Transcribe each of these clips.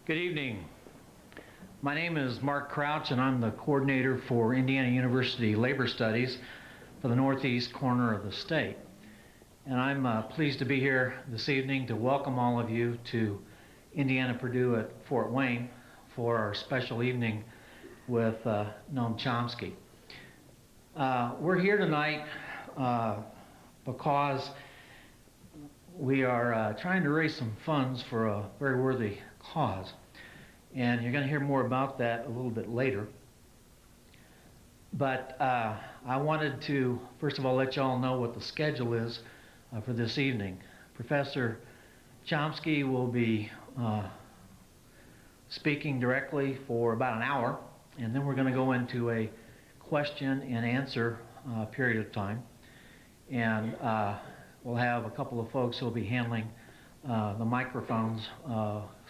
Good evening. My name is Mark Crouch, and I'm the coordinator for Indiana University Labor Studies for the northeast corner of the state. And I'm pleased to be here this evening to welcome all of you to Indiana Purdue at Fort Wayne for our special evening with Noam Chomsky. We're here tonight because we are trying to raise some funds for a very worthy cause. And you're going to hear more about that a little bit later. But I wanted to, first of all, let you all know what the schedule is for this evening. Professor Chomsky will be speaking directly for about an hour, and then we're going to go into a question and answer period of time. And we'll have a couple of folks who will be handling the microphones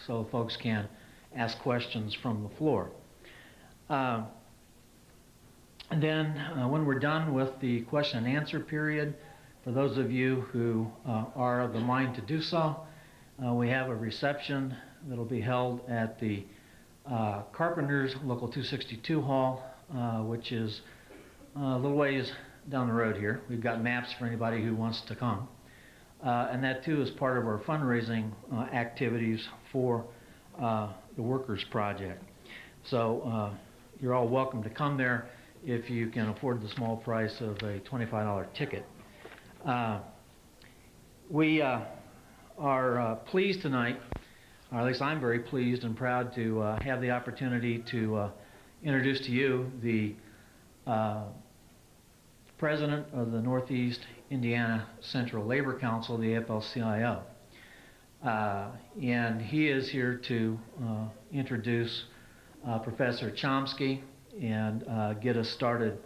so folks can ask questions from the floor. And then when we're done with the question and answer period, for those of you who are of the mind to do so, we have a reception that'll be held at the Carpenters Local 262 Hall, which is a little ways down the road here. We've got maps for anybody who wants to come. And that too is part of our fundraising activities for the Workers Project. So you're all welcome to come there if you can afford the small price of a $25 ticket. We are pleased tonight, or at least I'm very pleased and proud to have the opportunity to introduce to you the President of the Northeast Indiana Central Labor Council, the AFL-CIO. And he is here to introduce Professor Chomsky and get us started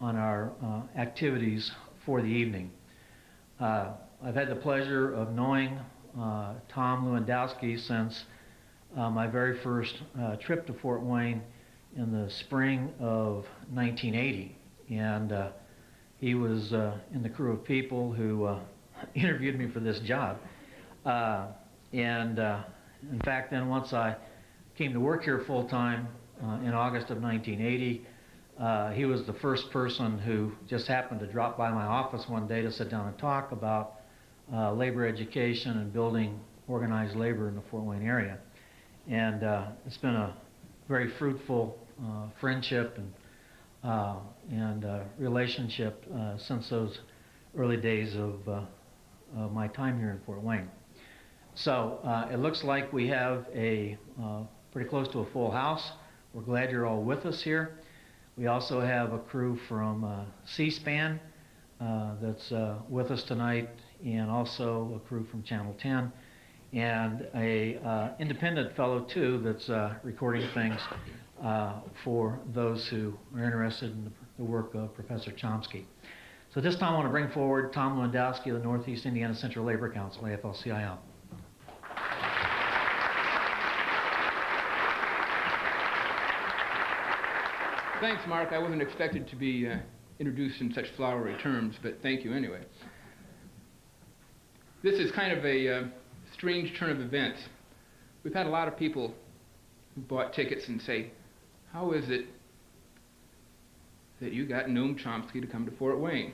on our activities for the evening. I've had the pleasure of knowing Tom Lewandowski since my very first trip to Fort Wayne in the spring of 1980. And he was in the crew of people who interviewed me for this job. In fact, then once I came to work here full-time in August of 1980, he was the first person who just happened to drop by my office one day to sit down and talk about labor education and building organized labor in the Fort Wayne area. And it's been a very fruitful friendship and relationship since those early days of my time here in Fort Wayne. So it looks like we have a pretty close to a full house. We're glad you're all with us here. We also have a crew from C-SPAN that's with us tonight, and also a crew from Channel 10, and a independent fellow too that's recording things for those who are interested in the work of Professor Chomsky. So this time I want to bring forward Tom Lewandowski of the Northeast Indiana Central Labor Council, AFL-CIO. Thanks, Mark. I wasn't expected to be introduced in such flowery terms, but thank you anyway. This is kind of a strange turn of events. We've had a lot of people who bought tickets and say, how is it that you got Noam Chomsky to come to Fort Wayne?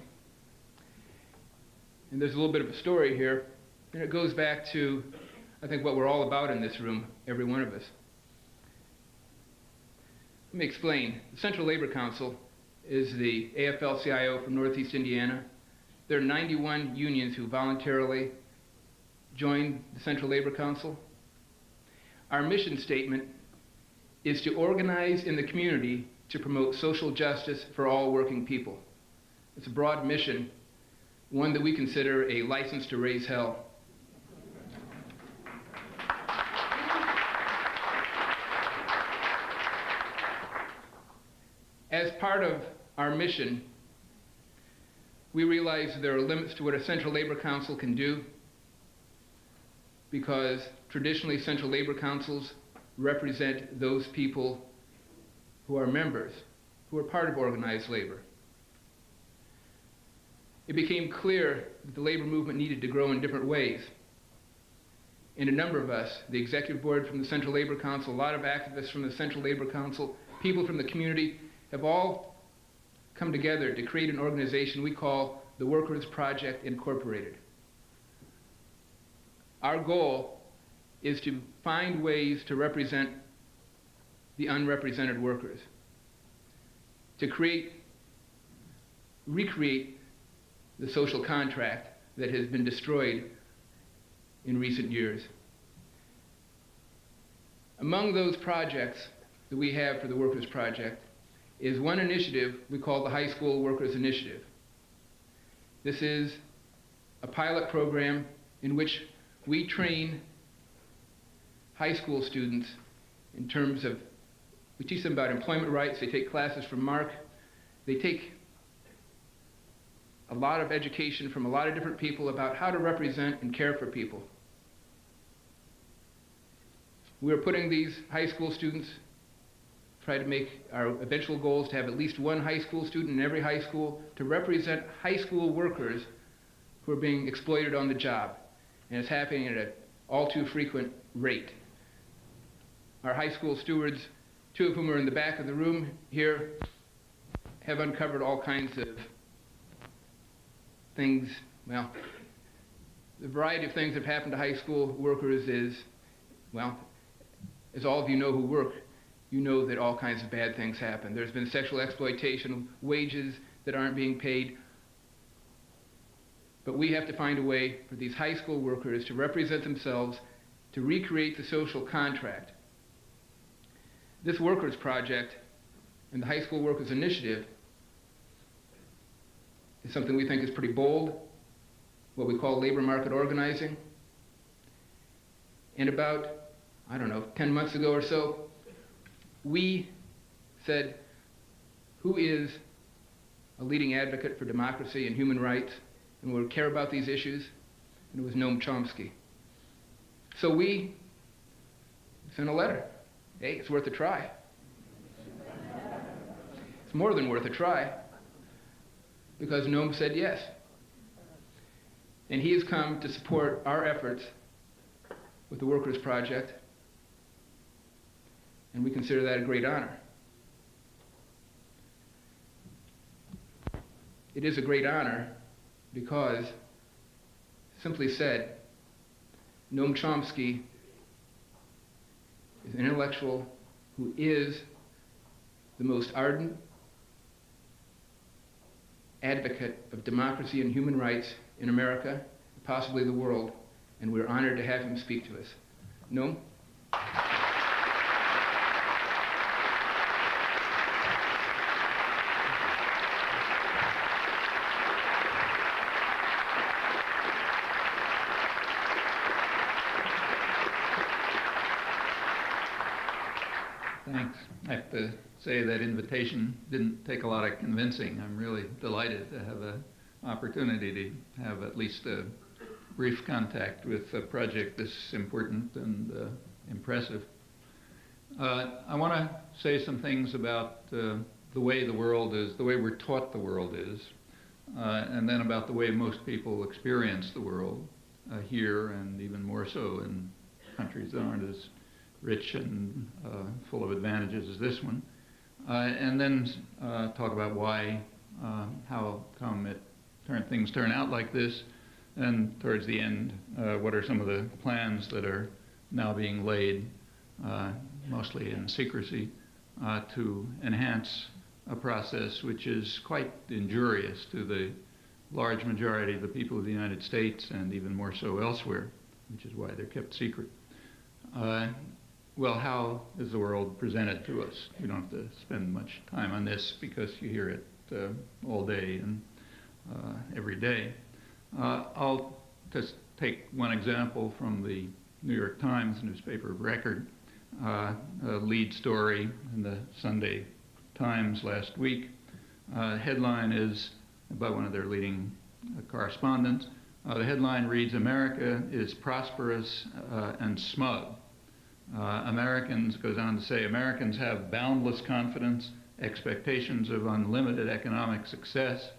And there's a little bit of a story here, and it goes back to, I think, what we're all about in this room, every one of us. Let me explain. The Central Labor Council is the AFL-CIO from Northeast Indiana. There are 91 unions who voluntarily joined the Central Labor Council. Our mission statement is to organize in the community to promote social justice for all working people. It's a broad mission, one that we consider a license to raise hell. As part of our mission, we realize there are limits to what a Central Labor Council can do, because traditionally Central Labor Councils represent those people who are members, who are part of organized labor. It became clear that the labor movement needed to grow in different ways. and a number of us, the executive board from the Central Labor Council, a lot of activists from the Central Labor Council, people from the community, have all come together to create an organization we call the Workers' Project Incorporated. Our goal is to find ways to represent the unrepresented workers, to recreate the social contract that has been destroyed in recent years. Among those projects that we have for the Workers' Project is one initiative we call the High School Workers Initiative. This is a pilot program in which we train high school students in terms of, we teach them about employment rights, they take classes from Mark, they take a lot of education from a lot of different people about how to represent and care for people. We're putting these high school students, try to make our eventual goals to have at least one high school student in every high school to represent high school workers who are being exploited on the job. And it's happening at an all too frequent rate. Our high school stewards, two of whom are in the back of the room here, have uncovered all kinds of things. Well, the variety of things that have happened to high school workers is, well, as all of you know who work, you know that all kinds of bad things happen. There's been sexual exploitation, wages that aren't being paid. But we have to find a way for these high school workers to represent themselves, to recreate the social contract. This Workers' Project and the High School Workers Initiative is something we think is pretty bold, what we call labor market organizing. And about, I don't know, 10 months ago or so, we said, who is a leading advocate for democracy and human rights and would care about these issues? And it was Noam Chomsky. So we sent a letter. Hey, it's worth a try. It's more than worth a try, because Noam said yes. And he has come to support our efforts with the Workers' Project, and we consider that a great honor. It is a great honor because, simply said, Noam Chomsky is an intellectual who is the most ardent advocate of democracy and human rights in America, possibly the world, and we're honored to have him speak to us. Noam? Thanks. I have to say that invitation didn't take a lot of convincing. I'm really delighted to have an opportunity to have at least a brief contact with a project this important and impressive. I want to say some things about the way the world is, the way we're taught the world is, and then about the way most people experience the world here, and even more so in countries that aren't as rich and full of advantages as this one, and then talk about why, how come things turn out like this, and towards the end, what are some of the plans that are now being laid, mostly in secrecy, to enhance a process which is quite injurious to the large majority of the people of the United States, and even more so elsewhere, which is why they're kept secret. Well, how is the world presented to us? We don't have to spend much time on this because you hear it all day and every day. I'll just take one example from the New York Times newspaper of record, a lead story in the Sunday Times last week. Headline is by one of their leading correspondents. The headline reads, "America is prosperous and smug." Americans, goes on to say, Americans have boundless confidence, expectations of unlimited economic success.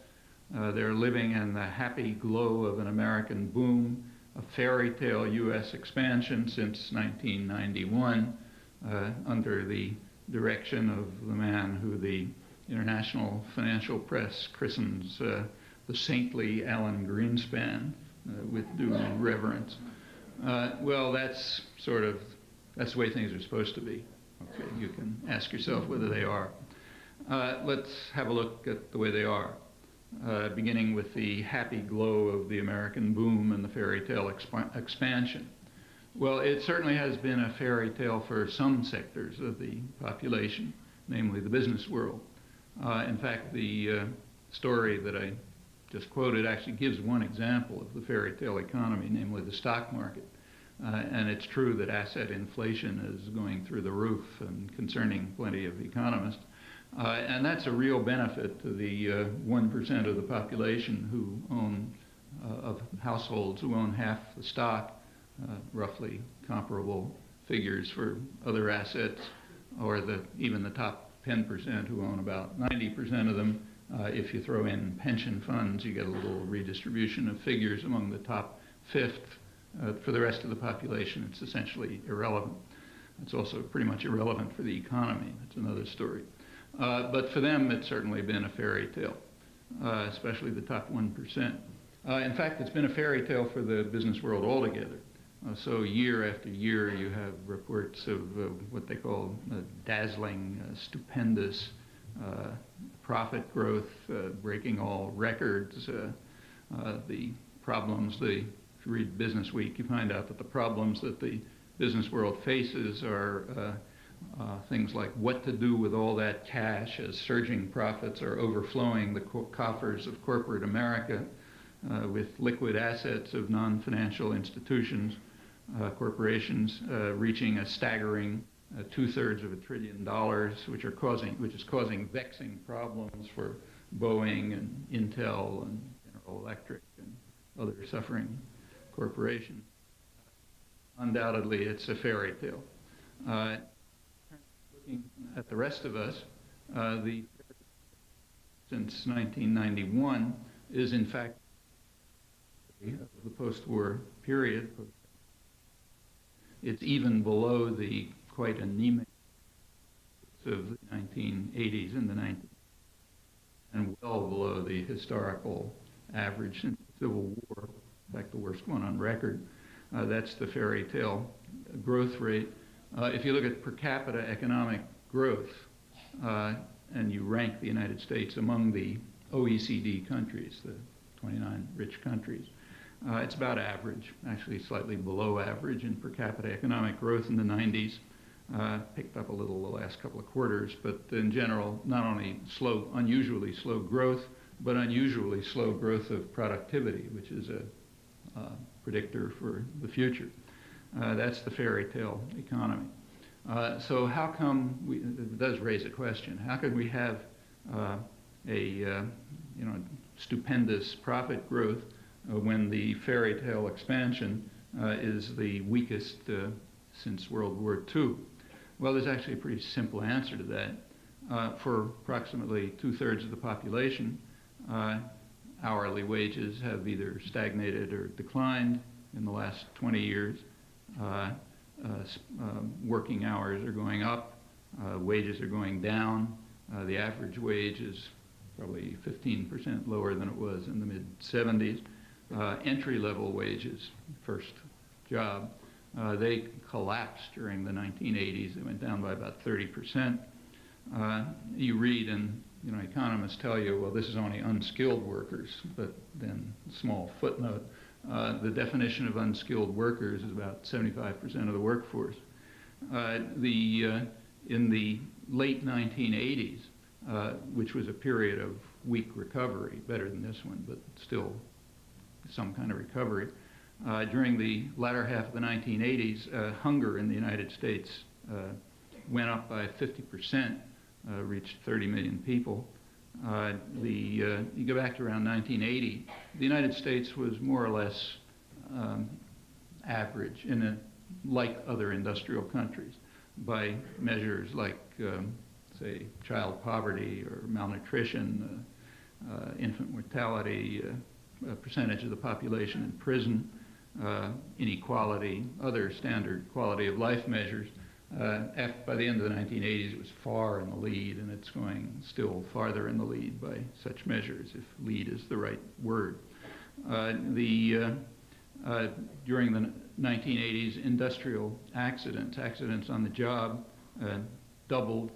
They're living in the happy glow of an American boom. a fairy tale U.S. expansion since 1991 under the direction of the man who the international financial press christens the saintly Alan Greenspan, with due reverence. Well, that's the way things are supposed to be. Okay, you can ask yourself whether they are. Let's have a look at the way they are, beginning with the happy glow of the American boom and the fairy tale expansion. Well, it certainly has been a fairy tale for some sectors of the population, namely the business world. In fact, the story that I just quoted actually gives one example of the fairy tale economy, namely the stock market. And it's true that asset inflation is going through the roof and concerning plenty of economists. And that's a real benefit to the 1% of the population who own, of households who own half the stock, roughly comparable figures for other assets, or even the top 10% who own about 90% of them. If you throw in pension funds, you get a little redistribution of figures among the top fifth. For the rest of the population, it's essentially irrelevant. It's also pretty much irrelevant for the economy. That's another story. But for them, it's certainly been a fairy tale, especially the top 1%. In fact, it's been a fairy tale for the business world altogether. So year after year, you have reports of what they call dazzling, stupendous profit growth, breaking all records. The problems, if you read Business Week, you find out that the problems that the business world faces are things like what to do with all that cash as surging profits are overflowing the coffers of corporate America with liquid assets of non-financial institutions, corporations reaching a staggering $2/3 of $1 trillion, which is causing vexing problems for Boeing and Intel and General Electric and other suffering corporations. Undoubtedly, it's a fairy tale. Looking at the rest of us, since 1991 is in fact the post-war period. It's even below the quite anemic of the 1980s and the 90s, and well below the historical average since the Civil War, in fact the worst one on record. That's the fairy tale growth rate. If you look at per capita economic growth and you rank the United States among the OECD countries, the 29 rich countries, it's about average, actually slightly below average in per capita economic growth in the 90s. Picked up a little the last couple of quarters, but in general, not only unusually slow growth, but unusually slow growth of productivity, which is a predictor for the future. That's the fairy tale economy. So how come it does raise a question? How could we have stupendous profit growth when the fairy tale expansion is the weakest since World War II? Well, there's actually a pretty simple answer to that. For approximately 2/3 of the population, hourly wages have either stagnated or declined in the last 20 years. Working hours are going up, wages are going down. The average wage is probably 15% lower than it was in the mid-70s. Entry-level wages, first job, they collapsed during the 1980s. They went down by about 30%. You read, and economists tell you, well, this is only unskilled workers, but then small footnote, the definition of unskilled workers is about 75% of the workforce. In the late 1980s, which was a period of weak recovery, better than this one, but still some kind of recovery, during the latter half of the 1980s, hunger in the United States went up by 50%, reached 30 million people. You go back to around 1980, the United States was more or less average like other industrial countries by measures like, say, child poverty or malnutrition, infant mortality, percentage of the population in prison. inequality, other standard quality of life measures. By the end of the 1980s, it was far in the lead, and it's going still farther in the lead by such measures, if lead is the right word. During the 1980s, industrial accidents on the job, doubled.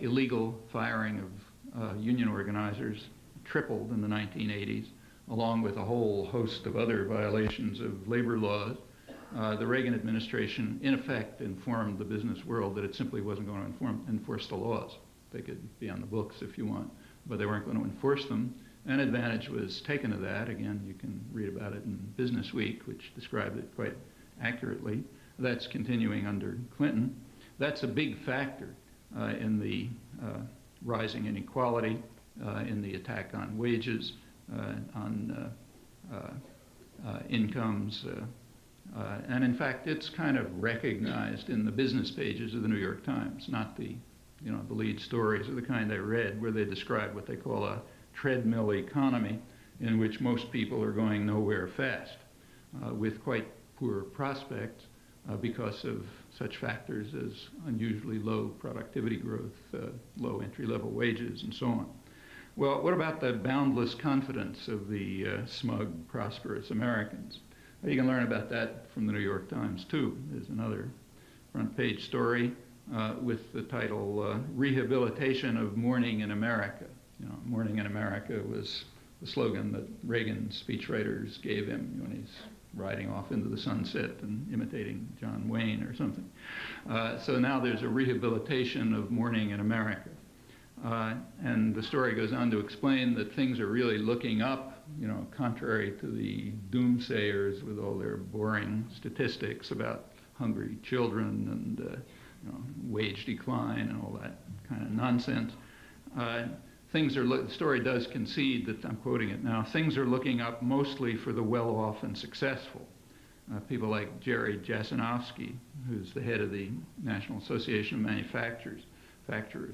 Illegal firing of union organizers tripled in the 1980s, along with a whole host of other violations of labor laws. The Reagan administration, in effect, informed the business world that it simply wasn't going to enforce the laws. They could be on the books if you want, but they weren't going to enforce them. And advantage was taken of that. Again, you can read about it in Business Week, which described it quite accurately. That's continuing under Clinton. That's a big factor in the rising inequality, in the attack on wages, on incomes, and in fact, it's kind of recognized in the business pages of the New York Times, not the lead stories of the kind I read, where they describe what they call a treadmill economy, in which most people are going nowhere fast, with quite poor prospects because of such factors as unusually low productivity growth, low entry-level wages, and so on. Well, what about the boundless confidence of the smug, prosperous Americans? Well, you can learn about that from the New York Times, too. There's another front-page story with the title, Rehabilitation of Mourning in America. Mourning in America was the slogan that Reagan speechwriters gave him when he's riding off into the sunset and imitating John Wayne or something. So now there's a rehabilitation of mourning in America. And the story goes on to explain that things are really looking up, contrary to the doomsayers with all their boring statistics about hungry children and wage decline and all that kind of nonsense. The story does concede that, I'm quoting it now, things are looking up mostly for the well-off and successful. People like Jerry Jasinowski, who's the head of the National Association of Manufacturers,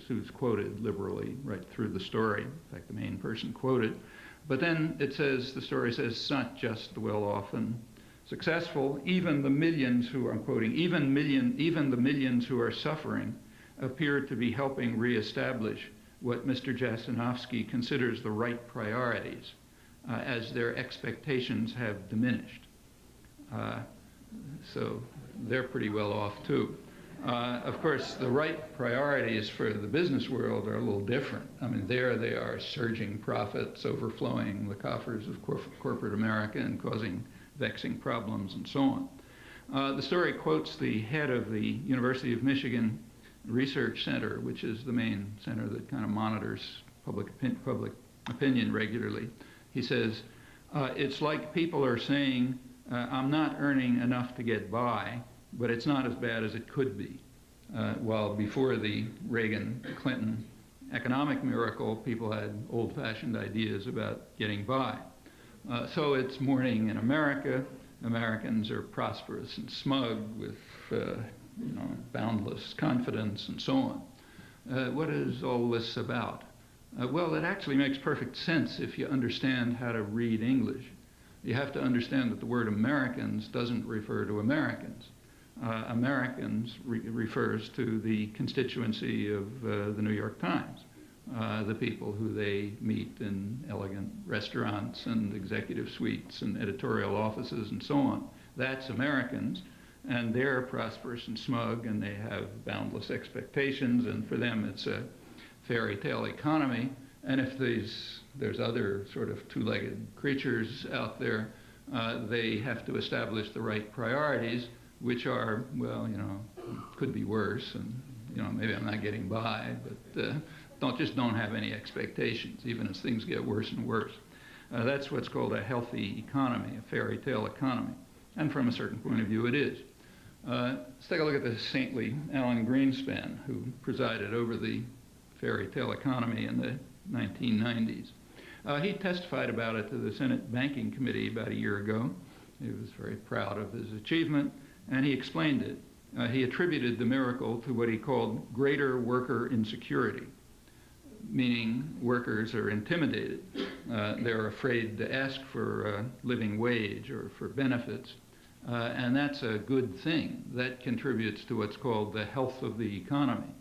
who's quoted liberally right through the story. In fact, the main person quoted. But then it says, the story says, it's not just the well-off and successful. Even the millions who, I'm quoting, even the millions who are suffering appear to be helping reestablish what Mr. Jasinowski considers the right priorities as their expectations have diminished. So they're pretty well off too. Of course, the right priorities for the business world are a little different. I mean, there they are surging profits, overflowing the coffers of corporate America and causing vexing problems and so on. The story quotes the head of the University of Michigan Research Center, which is the main center that kind of monitors public opinion regularly. He says, it's like people are saying, I'm not earning enough to get by, but it's not as bad as it could be. While before the Reagan-Clinton economic miracle, people had old-fashioned ideas about getting by. So it's mourning in America. Americans are prosperous and smug with boundless confidence and so on. What is all this about? Well, it actually makes perfect sense if you understand how to read English. You have to understand that the word Americans doesn't refer to Americans. Americans refers to the constituency of the New York Times, the people who they meet in elegant restaurants and executive suites and editorial offices and so on. That's Americans. And they're prosperous and smug, and they have boundless expectations, and for them it's a fairy tale economy. And if there's other sort of two-legged creatures out there, they have to establish the right priorities, which are, well, could be worse, and maybe I'm not getting by, but don't have any expectations, even as things get worse and worse. That's what's called a healthy economy, a fairy tale economy. And from a certain point of view, it is. Let's take a look at the saintly Alan Greenspan, who presided over the fairy tale economy in the 1990s. He testified about it to the Senate Banking Committee about a year ago. He was very proud of his achievement, and he explained it. He attributed the miracle to what he called greater worker insecurity, meaning workers are intimidated. They're afraid to ask for a living wage or for benefits. And that's a good thing. That contributes to what's called the health of the economy.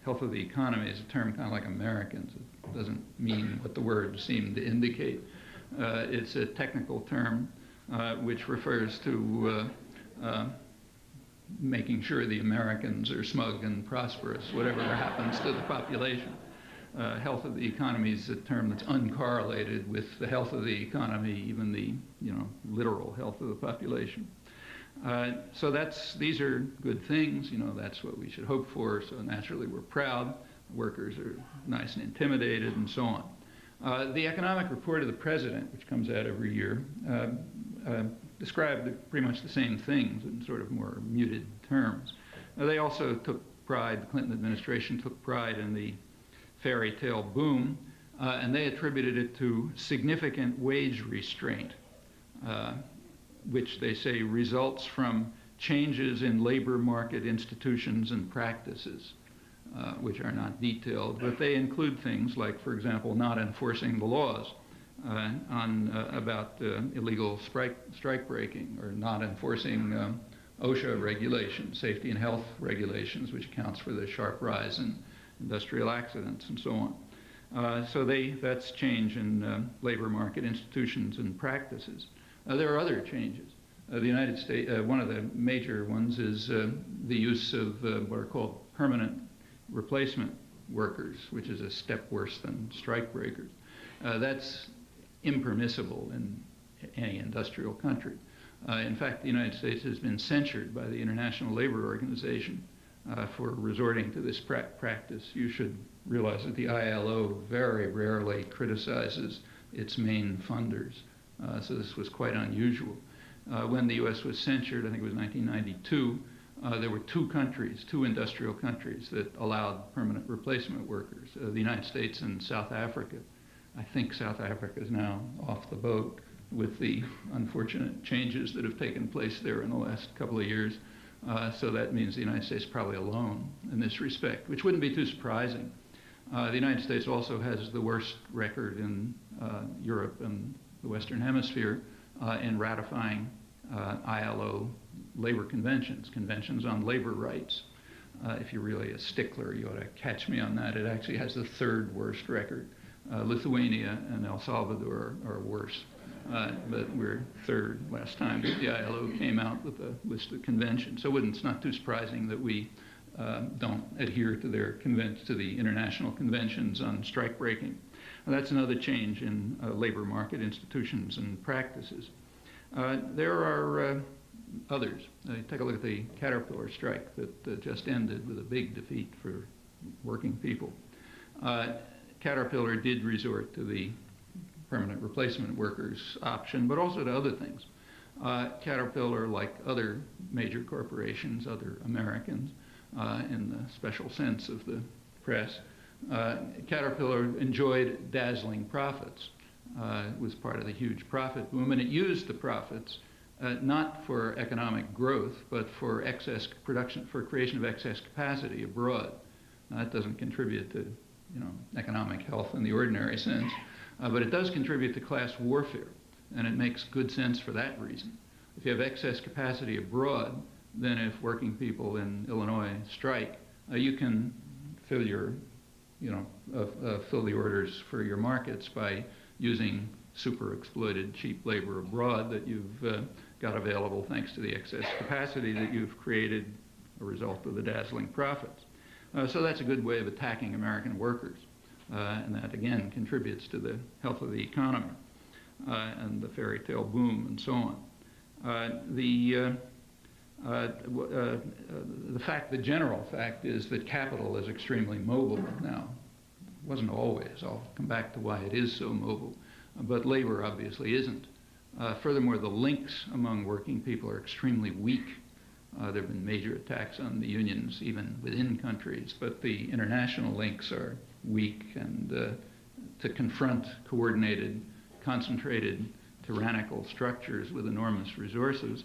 Health of the economy is a term kind of like Americans. It doesn't mean what the words seem to indicate. It's a technical term which refers to making sure the Americans are smug and prosperous, whatever happens to the population. Health of the economy is a term that's uncorrelated with the health of the economy, even the literal health of the population. So these are good things. That's what we should hope for. So naturally, we're proud. Workers are nice and intimidated, and so on. The economic report of the president, which comes out every year, described pretty much the same things in sort of more muted terms. They also took pride. The Clinton administration took pride in the fairy tale boom, and they attributed it to significant wage restraint, which they say results from changes in labor market institutions and practices, which are not detailed, but they include things like, for example, not enforcing the laws about illegal strike breaking, or not enforcing OSHA regulations, safety and health regulations, which accounts for the sharp rise in industrial accidents and so on. So that's change in labor market institutions and practices. There are other changes. The United States, one of the major ones is the use of what are called permanent replacement workers, which is a step worse than strike breakers. That's impermissible in any industrial country. In fact, the United States has been censured by the International Labor Organization for resorting to this practice. You should realize that the ILO very rarely criticizes its main funders. So this was quite unusual. When the US was censured, I think it was 1992, there were two industrial countries that allowed permanent replacement workers, the United States and South Africa. I think South Africa is now off the boat with the unfortunate changes that have taken place there in the last couple of years. So that means the United States is probably alone in this respect, which wouldn't be too surprising. The United States also has the worst record in Europe and the Western Hemisphere in ratifying ILO labor conventions on labor rights. If you're really a stickler, you ought to catch me on that. It actually has the third worst record. Lithuania and El Salvador are worse. But we're third last time that the ILO came out with a list of conventions. So it's not too surprising that we don't adhere to to the international conventions on strike breaking. That's another change in labor market institutions and practices. There are others. Take a look at the Caterpillar strike that just ended with a big defeat for working people. Caterpillar did resort to the permanent replacement workers option, but also to other things. Caterpillar, like other major corporations, other Americans, in the special sense of the press, Caterpillar enjoyed dazzling profits. It was part of the huge profit boom, and it used the profits not for economic growth, but for excess production, for creation of excess capacity abroad. Now, that doesn't contribute to economic health in the ordinary sense, but it does contribute to class warfare, and it makes good sense for that reason. If you have excess capacity abroad, then if working people in Illinois strike, you can fill fill the orders for your markets by using super exploited cheap labor abroad that you've got available thanks to the excess capacity that you've created a result of the dazzling profits. So that's a good way of attacking American workers. And that, again, contributes to the health of the economy and the fairy tale boom and so on. The general fact is that capital is extremely mobile now. It wasn't always. I'll come back to why it is so mobile. But labor obviously isn't. Furthermore, the links among working people are extremely weak. There have been major attacks on the unions, even within countries, but the international links are weak, and to confront coordinated, concentrated, tyrannical structures with enormous resources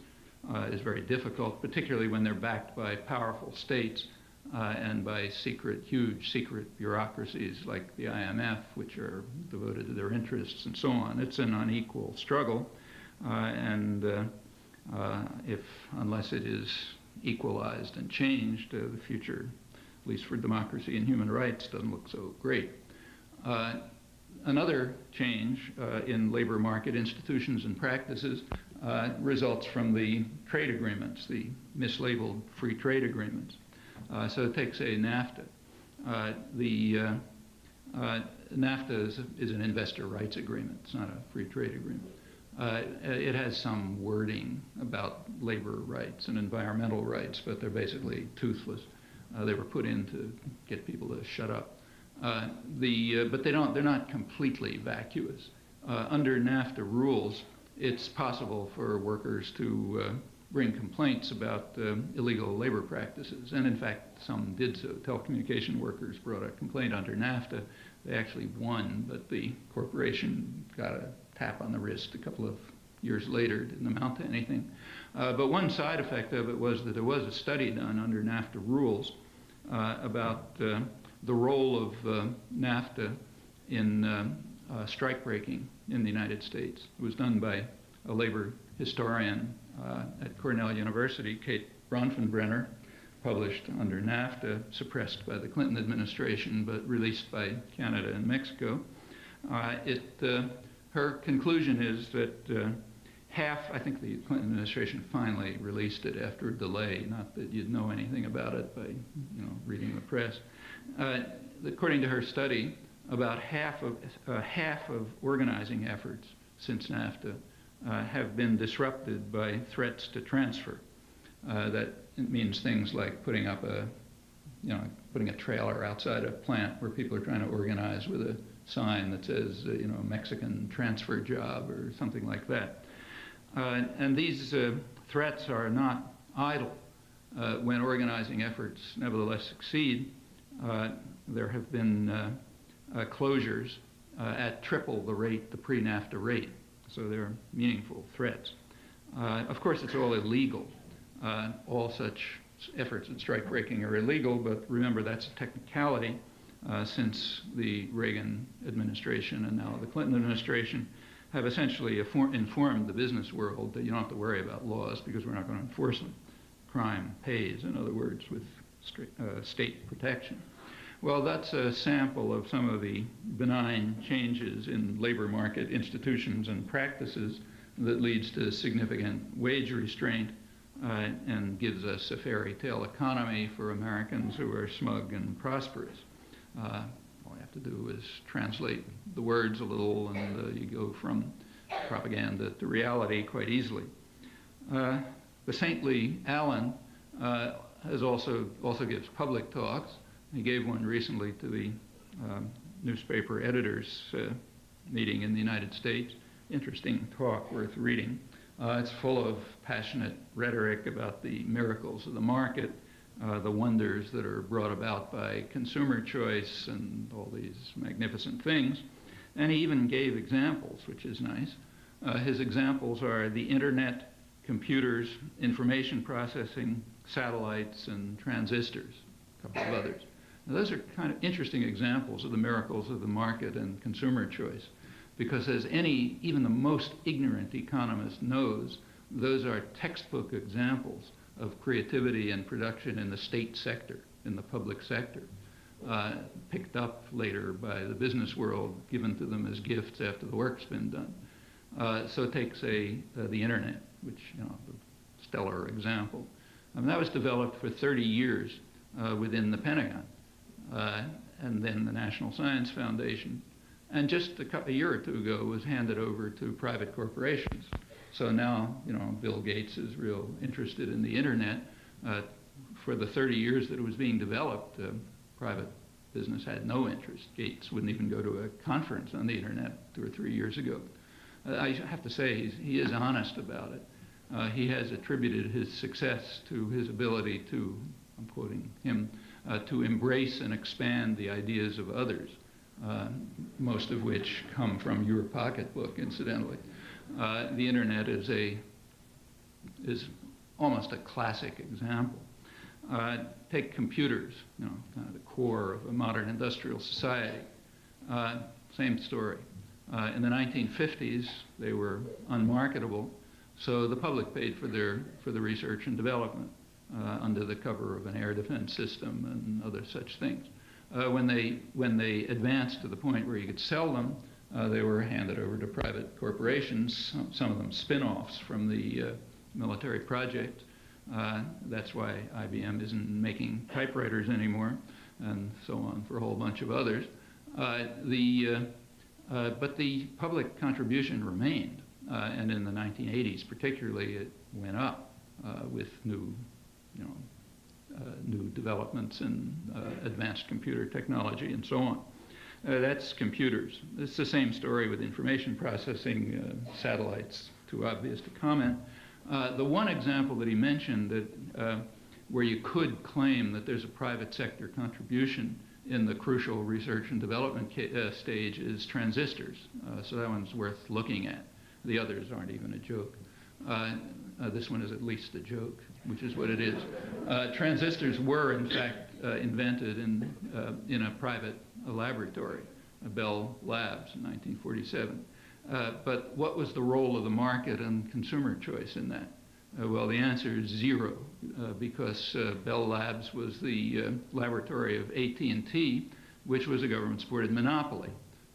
is very difficult, particularly when they're backed by powerful states and by huge secret bureaucracies like the IMF, which are devoted to their interests and so on. It's an unequal struggle, and unless it is equalized and changed, the future, at least for democracy and human rights, doesn't look so great. Another change in labor market institutions and practices results from the trade agreements, the mislabeled free trade agreements. So take, say, NAFTA. NAFTA is an investor rights agreement. It's not a free trade agreement. It has some wording about labor rights and environmental rights, but they're basically toothless. They were put in to get people to shut up. But they're not completely vacuous. Under NAFTA rules, it's possible for workers to bring complaints about illegal labor practices, and in fact, some did so. Telecommunication workers brought a complaint under NAFTA. They actually won, but the corporation got a tap on the wrist a couple of years later. Didn't amount to anything. But one side effect of it was that there was a study done under NAFTA rules about the role of NAFTA in strike breaking in the United States. It was done by a labor historian at Cornell University, Kate Bronfenbrenner, published under NAFTA, suppressed by the Clinton administration, but released by Canada and Mexico. Her conclusion is that I think the Clinton administration finally released it after a delay, not that you'd know anything about it by reading the press. According to her study, about half of organizing efforts since NAFTA have been disrupted by threats to transfer. That means things like putting up putting a trailer outside a plant where people are trying to organize with a sign that says, Mexican transfer job or something like that. And these threats are not idle. When organizing efforts nevertheless succeed, there have been closures at triple the rate, the pre-NAFTA rate. So they're meaningful threats. Of course, it's all illegal. All such efforts at strike breaking are illegal, but remember that's a technicality since the Reagan administration and now the Clinton administration have essentially informed the business world that you don't have to worry about laws because we're not going to enforce them. Crime pays, in other words, with state protection. Well, that's a sample of some of the benign changes in labor market institutions and practices that leads to significant wage restraint and gives us a fairy tale economy for Americans who are smug and prosperous. All you have to do is translate the words a little and you go from propaganda to reality quite easily. The saintly Allen also gives public talks. He gave one recently to the newspaper editors meeting in the United States. Interesting talk, worth reading. It's full of passionate rhetoric about the miracles of the market, the wonders that are brought about by consumer choice and all these magnificent things. And he even gave examples, which is nice. His examples are the internet, computers, information processing, satellites, and transistors, a couple of others. Now, those are kind of interesting examples of the miracles of the market and consumer choice, because as even the most ignorant economist knows, those are textbook examples of creativity and production in the state sector, in the public sector, picked up later by the business world, given to them as gifts after the work's been done. So take, say, the internet, which, the stellar example. That was developed for 30 years within the Pentagon, and then the National Science Foundation. And just a year or two ago was handed over to private corporations. So now, Bill Gates is real interested in the internet. For the 30 years that it was being developed, private business had no interest. Gates wouldn't even go to a conference on the internet 2 or 3 years ago. I have to say, he is honest about it. He has attributed his success to his ability to, I'm quoting him, to embrace and expand the ideas of others, most of which come from your pocketbook, incidentally. The internet is almost a classic example. Take computers, kind of the core of a modern industrial society. Same story. In the 1950s, they were unmarketable, So the public paid for the research and development under the cover of an air defense system and other such things. When they advanced to the point where you could sell them, they were handed over to private corporations, some of them spin-offs from the military project. That's why IBM isn't making typewriters anymore, and so on for a whole bunch of others. But the public contribution remained, and in the 1980s particularly, it went up with new developments in advanced computer technology and so on. That's computers. It's the same story with information processing, satellites, too obvious to comment. The one example that he mentioned that where you could claim that there's a private sector contribution in the crucial research and development stage is transistors. So that one's worth looking at. The others aren't even a joke. This one is at least a joke, which is what it is. Transistors were, in fact, invented in a private laboratory, Bell Labs, in 1947. But what was the role of the market and consumer choice in that? Well, the answer is zero, because Bell Labs was the laboratory of AT&T, which was a government-supported monopoly.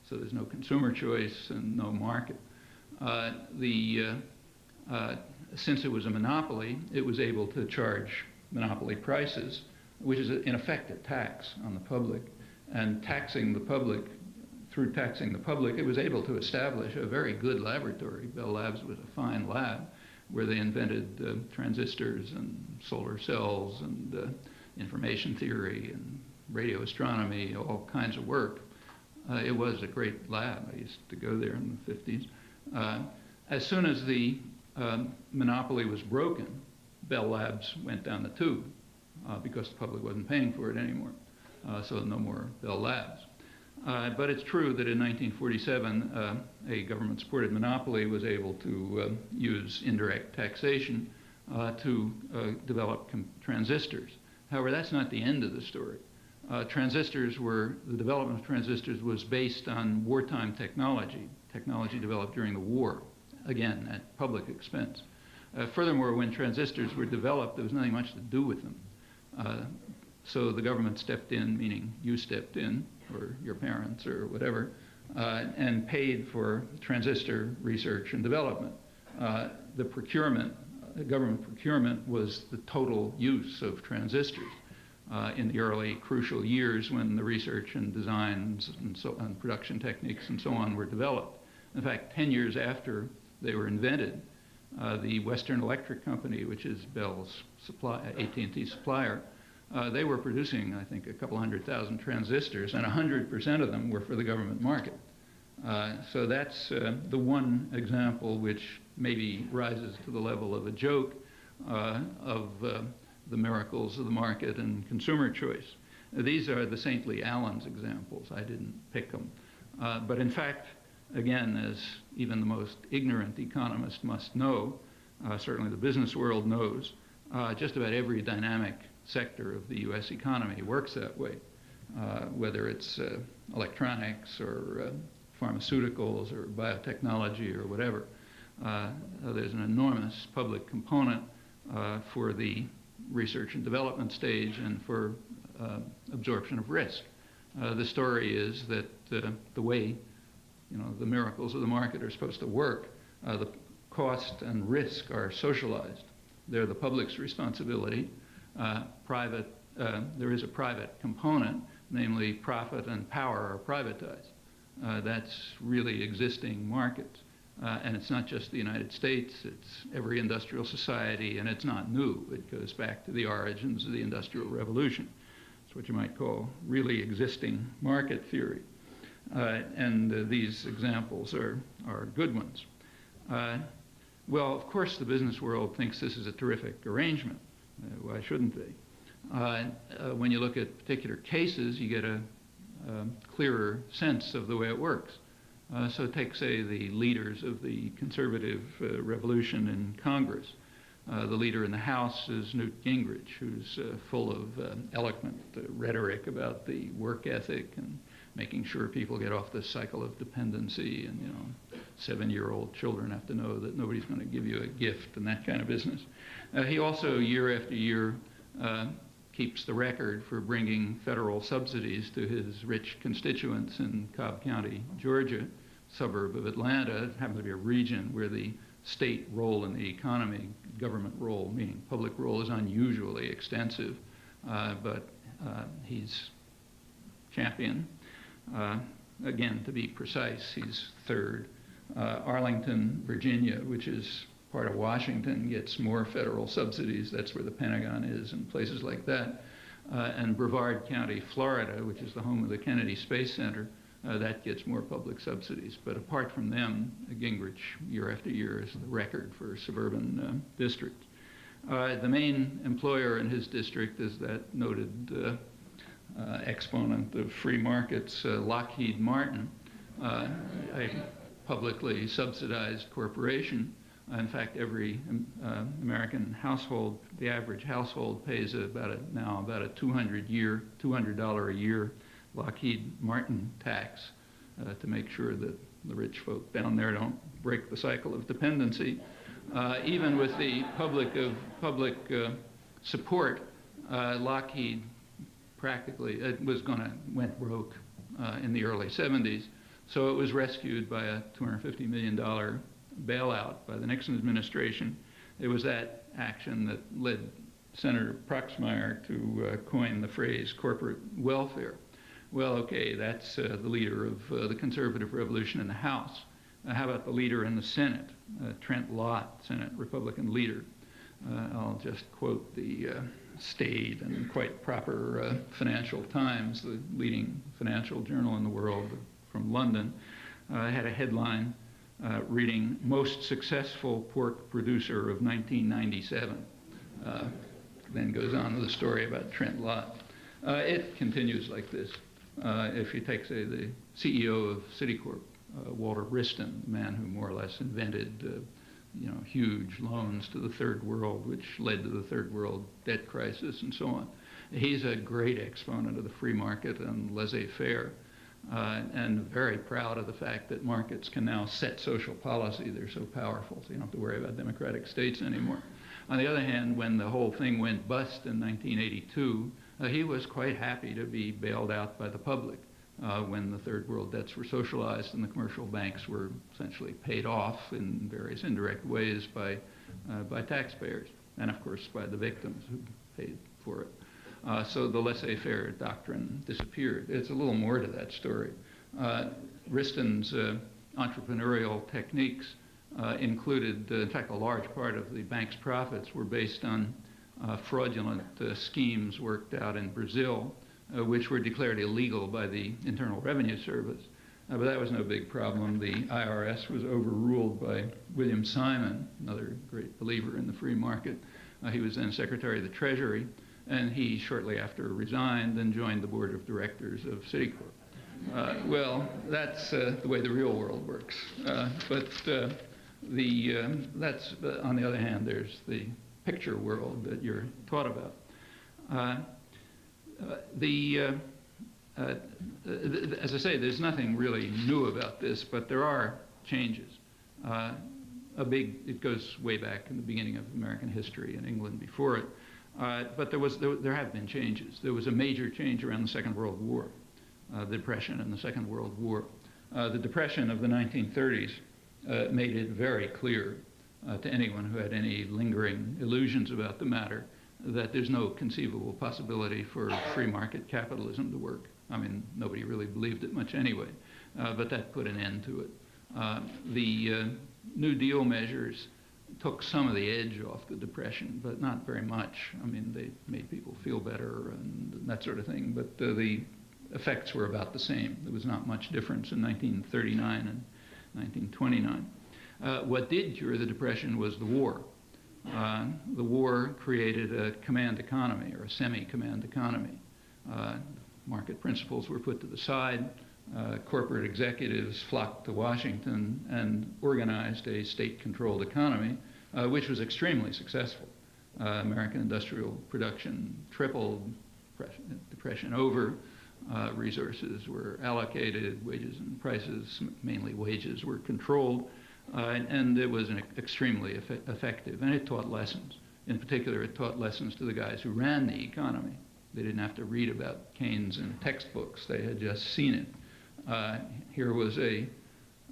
So there's no consumer choice and no market. Since it was a monopoly, it was able to charge monopoly prices, which is in effect a tax on the public. And taxing the public, through taxing the public, it was able to establish a very good laboratory. Bell Labs was a fine lab where they invented transistors and solar cells and information theory and radio astronomy, all kinds of work. It was a great lab. I used to go there in the 50s. As soon as the monopoly was broken, Bell Labs went down the tube because the public wasn't paying for it anymore. So no more Bell Labs. But it's true that in 1947, a government-supported monopoly was able to use indirect taxation to develop transistors. However, that's not the end of the story. The development of transistors was based on wartime technology developed during the war, again, at public expense. Furthermore, when transistors were developed, there was nothing much to do with them. So the government stepped in, meaning you stepped in, or your parents, or whatever, and paid for transistor research and development. The government procurement was the total use of transistors in the early crucial years when the research and designs and production techniques and so on were developed. In fact, 10 years after they were invented, the Western Electric Company, which is Bell's AT&T supplier, they were producing, I think, a couple 100,000 transistors, and 100% of them were for the government market. So that's the one example which maybe rises to the level of a joke of the miracles of the market and consumer choice. These are the Saintly Allen's examples. I didn't pick them. But in fact, again, as even the most ignorant economist must know, certainly the business world knows, just about every dynamic sector of the U.S. economy works that way, whether it's electronics or pharmaceuticals or biotechnology or whatever. There's an enormous public component for the research and development stage and for absorption of risk. The story is that the way the miracles of the market are supposed to work, the cost and risk are socialized. They're the public's responsibility. There is a private component, namely profit and power are privatized. That's really existing markets. And it's not just the United States, it's every industrial society, and it's not new. It goes back to the origins of the Industrial Revolution. It's what you might call really existing market theory. And these examples are good ones. Well, of course, the business world thinks this is a terrific arrangement. Why shouldn't they? When you look at particular cases, you get a clearer sense of the way it works. So take, say, the leaders of the conservative revolution in Congress. The leader in the House is Newt Gingrich, who's full of eloquent rhetoric about the work ethic and making sure people get off the cycle of dependency and 7-year-old children have to know that nobody's going to give you a gift and that kind of business. He also, year after year, keeps the record for bringing federal subsidies to his rich constituents in Cobb County, Georgia, suburb of Atlanta. It happens to be a region where the state role in the economy, government role, meaning public role, is unusually extensive, but he's champion. Again, to be precise, he's third. Arlington, Virginia, which is part of Washington, gets more federal subsidies. That's where the Pentagon is and places like that. And Brevard County, Florida, which is the home of the Kennedy Space Center, that gets more public subsidies. But apart from them, Gingrich, year after year, is the record for suburban districts. The main employer in his district is that noted exponent of free markets, Lockheed Martin, a publicly subsidized corporation. In fact, every American household, the average household pays now about a $200 a year Lockheed Martin tax to make sure that the rich folk down there don't break the cycle of dependency. Even with the public support, Lockheed practically went broke in the early 70s. So it was rescued by a $250 million bailout by the Nixon administration. It was that action that led Senator Proxmire to coin the phrase corporate welfare. Well, okay, that's the leader of the conservative revolution in the House. How about the leader in the Senate, Trent Lott, Senate Republican leader? I'll just quote the staid and quite proper Financial Times, the leading financial journal in the world from London, had a headline reading, "Most Successful Pork Producer of 1997. Then goes on with a story about Trent Lott. It continues like this. If you take, say, the CEO of Citicorp, Walter Wriston, the man who more or less invented huge loans to the third world, which led to the third world debt crisis and so on. He's a great exponent of the free market and laissez-faire, and very proud of the fact that markets can now set social policy. They're so powerful, so you don't have to worry about democratic states anymore. On the other hand, when the whole thing went bust in 1982, he was quite happy to be bailed out by the public when the third world debts were socialized and the commercial banks were essentially paid off in various indirect ways by taxpayers, and of course by the victims who paid for it. So the laissez-faire doctrine disappeared. It's a little more to that story. Wriston's entrepreneurial techniques included, in fact, a large part of the bank's profits were based on fraudulent schemes worked out in Brazil, which were declared illegal by the Internal Revenue Service. But that was no big problem. The IRS was overruled by William Simon, another great believer in the free market. He was then Secretary of the Treasury, and he shortly after resigned and joined the board of directors of Citicorp. Well, that's the way the real world works. That's on the other hand, there's the picture world that you're taught about. As I say, there's nothing really new about this, but there are changes. It goes way back in the beginning of American history in England before it. But there have been changes. There was a major change around the Second World War, the Depression and the Second World War. The Depression of the 1930s made it very clear to anyone who had any lingering illusions about the matter that there's no conceivable possibility for free market capitalism to work. I mean, nobody really believed it much anyway, but that put an end to it. The New Deal measures took some of the edge off the Depression, but not very much. I mean, they made people feel better and that sort of thing, but the effects were about the same. There was not much difference in 1939 and 1929. What did cure the Depression was the war. The war created a command economy, or a semi-command economy. Market principles were put to the side. Corporate executives flocked to Washington and organized a state-controlled economy, which was extremely successful. American industrial production tripled, Depression over. resources were allocated, wages and prices, mainly wages, were controlled, and it was extremely effective, and it taught lessons. In particular, it taught lessons to the guys who ran the economy. They didn't have to read about Keynes in textbooks. They had just seen it. Here was a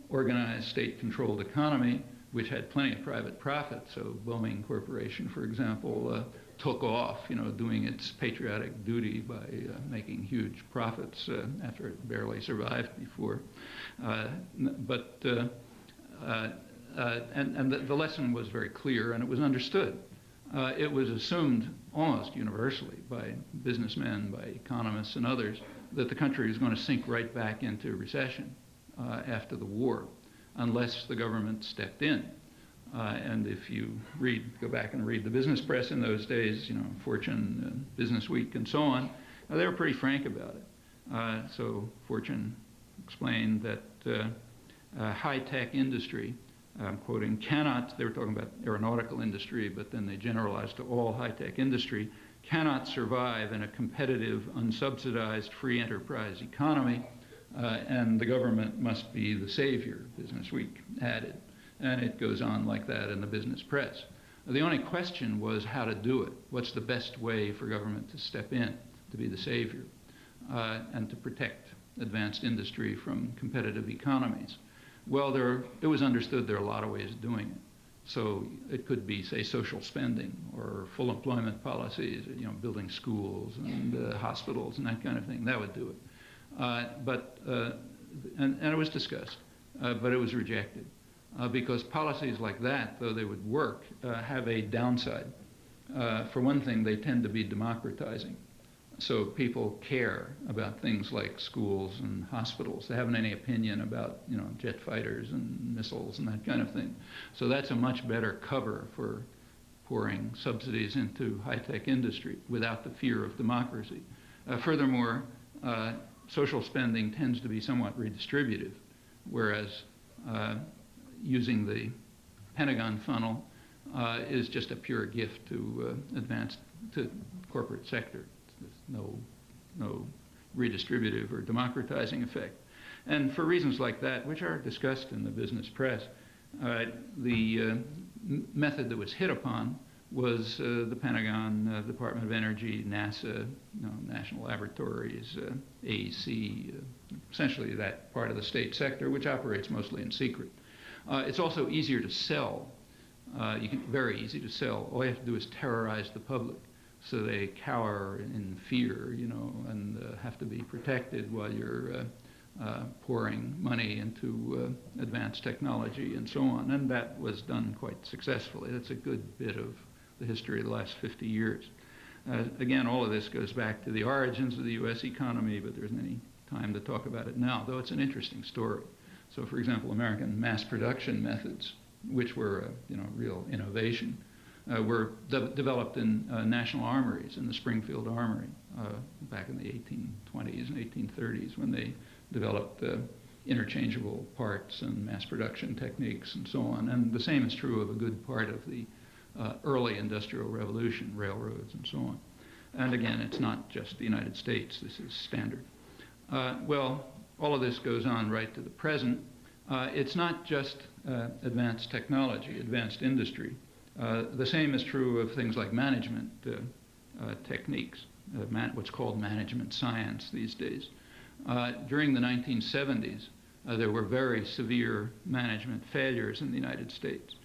organized state-controlled economy which had plenty of private profit. So Boeing Corporation, for example, took off, doing its patriotic duty by making huge profits after it barely survived before. And the lesson was very clear, and it was understood. It was assumed almost universally by businessmen, by economists and others, that the country was going to sink right back into recession after the war, unless the government stepped in. And if you go back and read the business press in those days, Fortune, Business Week, and so on, they were pretty frank about it. So Fortune explained that high-tech industry, I'm quoting, they were talking about aeronautical industry, but then they generalized to all high-tech industry, cannot survive in a competitive, unsubsidized, free enterprise economy, and the government must be the savior, Business Week added. And it goes on like that in the business press. The only question was how to do it. What's the best way for government to step in, to be the savior, and to protect advanced industry from competitive economies? Well, it was understood there are a lot of ways of doing it. So it could be, say, social spending or full employment policies, building schools and hospitals and that kind of thing. That would do it. And it was discussed, but it was rejected. Because policies like that, though they would work, have a downside. For one thing, they tend to be democratizing. So people care about things like schools and hospitals. They haven't any opinion about, jet fighters and missiles and that kind of thing. So that's a much better cover for pouring subsidies into high-tech industry without the fear of democracy. Furthermore, social spending tends to be somewhat redistributive, whereas using the Pentagon funnel is just a pure gift to corporate sector. There's no redistributive or democratizing effect. And for reasons like that, which are discussed in the business press, the method that was hit upon was the Pentagon, Department of Energy, NASA, national laboratories, AEC, essentially that part of the state sector, which operates mostly in secret. It's also easier to sell. Very easy to sell. All you have to do is terrorize the public, so they cower in fear, and have to be protected while you're pouring money into advanced technology and so on. And that was done quite successfully. That's a good bit of the history of the last 50 years. Again, all of this goes back to the origins of the U.S. economy, but there isn't any time to talk about it now, though it's an interesting story. So, for example, American mass production methods, which were real innovation, were developed in national armories, in the Springfield Armory, back in the 1820s and 1830s, when they developed interchangeable parts and mass production techniques and so on. And the same is true of a good part of the early Industrial Revolution, railroads and so on. And again, it's not just the United States. This is standard. Well, all of this goes on right to the present. It's not just advanced technology, advanced industry. The same is true of things like management techniques, what's called management science these days. During the 1970s, there were very severe management failures in the United States.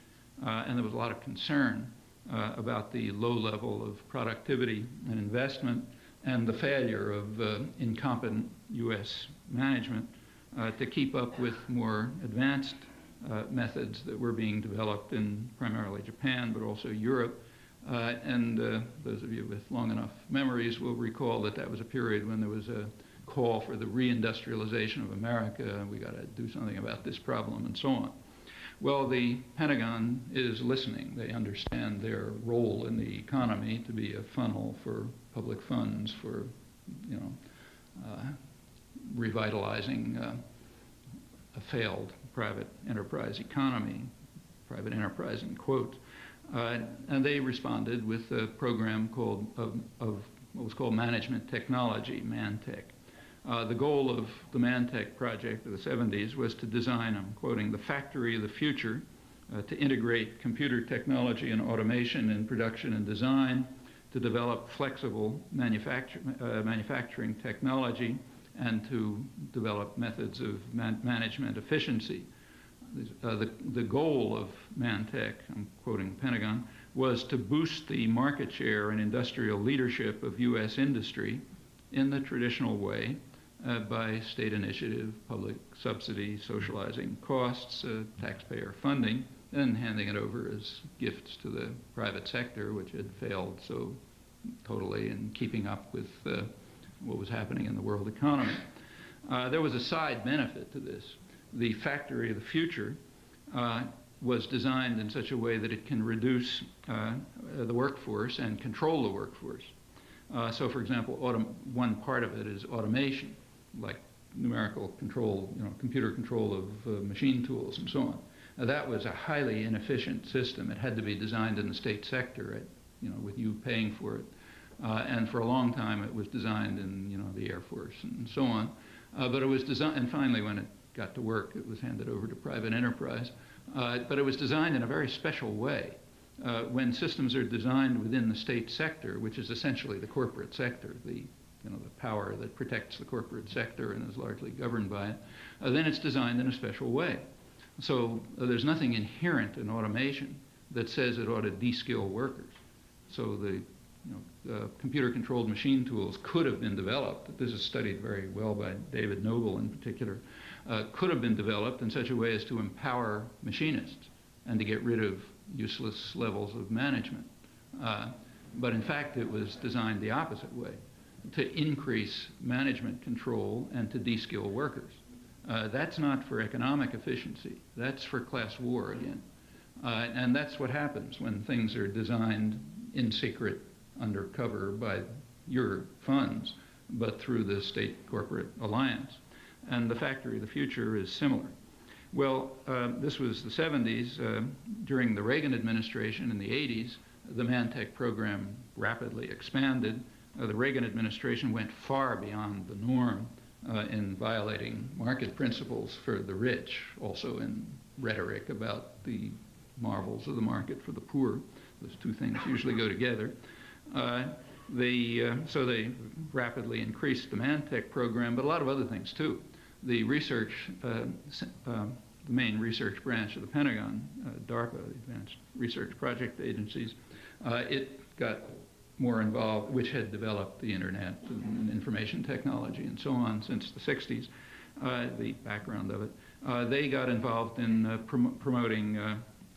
And there was a lot of concern about the low level of productivity and investment and the failure of incompetent U.S. management to keep up with more advanced methods that were being developed in primarily Japan, but also Europe. And those of you with long enough memories will recall that that was a period when there was a call for the reindustrialization of America. We got to do something about this problem and so on. Well, the Pentagon is listening. They understand their role in the economy to be a funnel for public funds for, revitalizing a failed private enterprise economy, private enterprise in quotes. And they responded with a program of what was called management technology, ManTech. The goal of the Mantec project of the 70s was to design, I'm quoting, the factory of the future, to integrate computer technology and automation in production and design, to develop flexible manufacturing technology, and to develop methods of management efficiency. The goal of Mantec, I'm quoting Pentagon, was to boost the market share and industrial leadership of U.S. industry in the traditional way by state initiative, public subsidy, socializing costs, taxpayer funding, and handing it over as gifts to the private sector, which had failed so totally in keeping up with what was happening in the world economy. There was a side benefit to this. The factory of the future was designed in such a way that it can reduce the workforce and control the workforce. So, for example, one part of it is automation, like numerical control, computer control of machine tools and so on. That was a highly inefficient system. It had to be designed in the state sector, with you paying for it. And for a long time, it was designed in, the Air Force and so on. But it was designed, and finally, when it got to work, it was handed over to private enterprise. But it was designed in a very special way. When systems are designed within the state sector, which is essentially the corporate sector, the power that protects the corporate sector and is largely governed by it, then it's designed in a special way. So there's nothing inherent in automation that says it ought to de-skill workers. So the computer-controlled machine tools could have been developed. This is studied very well by David Noble in particular. Could have been developed in such a way as to empower machinists and to get rid of useless levels of management. But in fact, it was designed the opposite way, to increase management control and to de-skill workers. That's not for economic efficiency. That's for class war again. And that's what happens when things are designed in secret, undercover by your funds, but through the state corporate alliance. And the factory of the future is similar. Well, this was the 70s. During the Reagan administration in the 80s, the Mantec program rapidly expanded. The Reagan administration went far beyond the norm in violating market principles for the rich, also in rhetoric about the marvels of the market for the poor. Those two things usually go together. So they rapidly increased the Mantec program, but a lot of other things too. The research, the main research branch of the Pentagon, DARPA, Advanced Research Project Agencies, it got more involved, which had developed the internet and information technology and so on since the 60s, the background of it. They got involved in promoting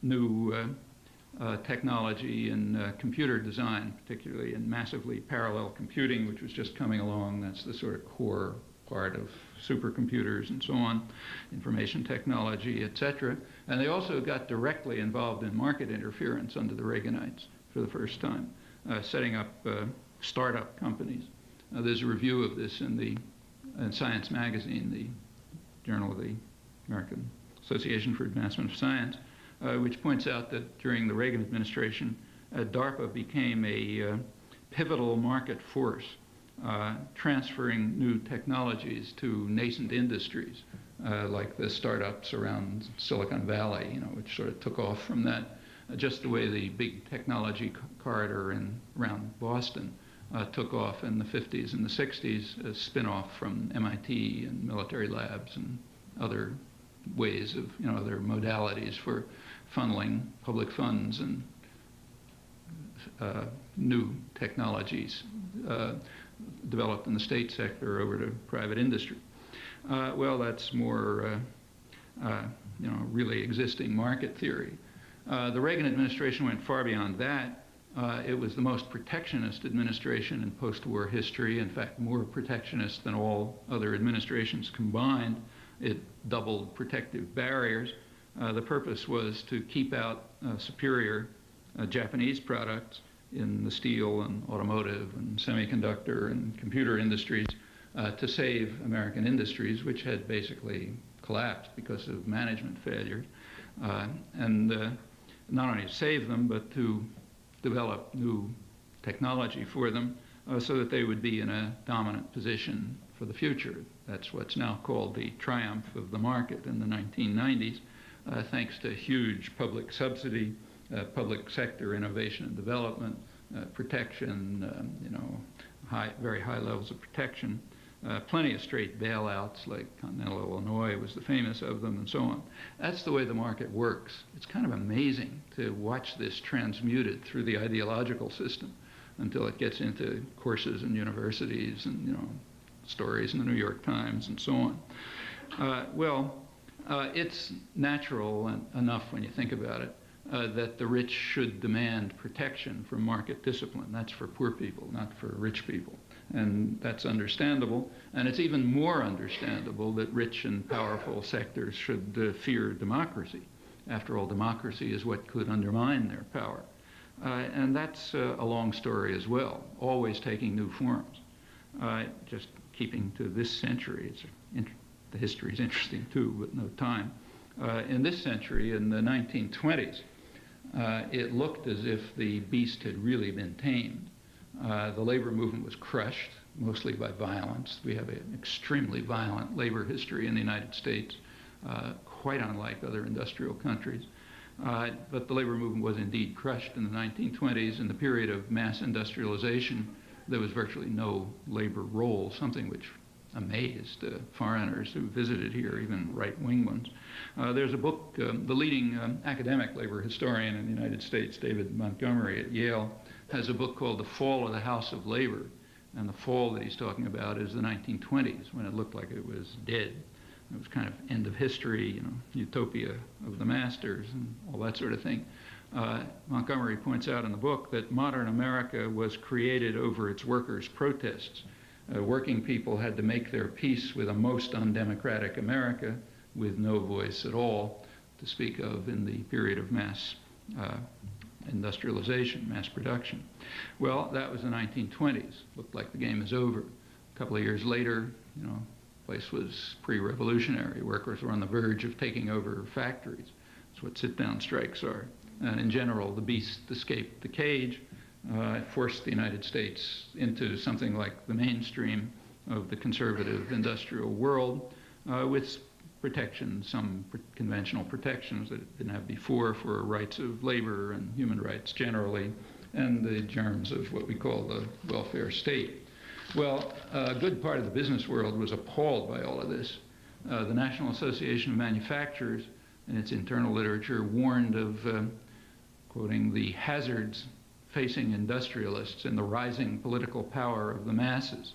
new technology in computer design, particularly in massively parallel computing, which was just coming along. That's the sort of core part of supercomputers and so on, information technology, etc. And they also got directly involved in market interference under the Reaganites for the first time, setting up startup companies. There's a review of this in Science magazine, the journal of the American Association for Advancement of Science, which points out that during the Reagan administration, DARPA became a pivotal market force, transferring new technologies to nascent industries, like the startups around Silicon Valley, which sort of took off from that, just the way the big technology corridor around Boston took off in the 50s and the 60s, a spin-off from MIT and military labs and other ways of, other modalities for funneling public funds and new technologies developed in the state sector over to private industry. Well, that's more, really existing market theory. The Reagan administration went far beyond that. It was the most protectionist administration in post-war history, in fact, more protectionist than all other administrations combined. It doubled protective barriers. The purpose was to keep out superior Japanese products in the steel and automotive and semiconductor and computer industries to save American industries, which had basically collapsed because of management failures. And not only to save them, but to develop new technology for them so that they would be in a dominant position for the future. That's what's now called the triumph of the market in the 1990s, thanks to huge public subsidy, public sector innovation and development, protection, very high levels of protection, plenty of straight bailouts, like Continental Illinois was the famous of them, and so on. That's the way the market works. It's kind of amazing to watch this transmuted through the ideological system until it gets into courses in universities and stories in the New York Times and so on. It's natural enough when you think about it that the rich should demand protection from market discipline. That's for poor people, not for rich people. And that's understandable. And it's even more understandable that rich and powerful sectors should fear democracy. After all, democracy is what could undermine their power. And that's a long story as well, always taking new forms. Just keeping to this century, the history is interesting too, but no time. In this century, in the 1920s, it looked as if the beast had really been tamed. The labor movement was crushed, mostly by violence. We have an extremely violent labor history in the United States, quite unlike other industrial countries. But the labor movement was indeed crushed in the 1920s. In the period of mass industrialization, there was virtually no labor role, something which amazed foreigners who visited here, even right-wing ones. There's a book, the leading academic labor historian in the United States, David Montgomery at Yale, has a book called The Fall of the House of Labor. And the fall that he's talking about is the 1920s, when it looked like it was dead. It was kind of end of history, utopia of the masters and all that sort of thing. Montgomery points out in the book that modern America was created over its workers' protests. Working people had to make their peace with a most undemocratic America with no voice at all to speak of in the period of mass industrialization, mass production. Well, that was the 1920s. Looked like the game is over. A couple of years later, the place was pre-revolutionary. Workers were on the verge of taking over factories. That's what sit-down strikes are. And in general, the beast escaped the cage. Forced the United States into something like the mainstream of the conservative industrial world with protections, some conventional protections that it didn't have before for rights of labor and human rights generally, and the germs of what we call the welfare state. Well, a good part of the business world was appalled by all of this. The National Association of Manufacturers, in its internal literature, warned of, quoting, the hazards facing industrialists and the rising political power of the masses.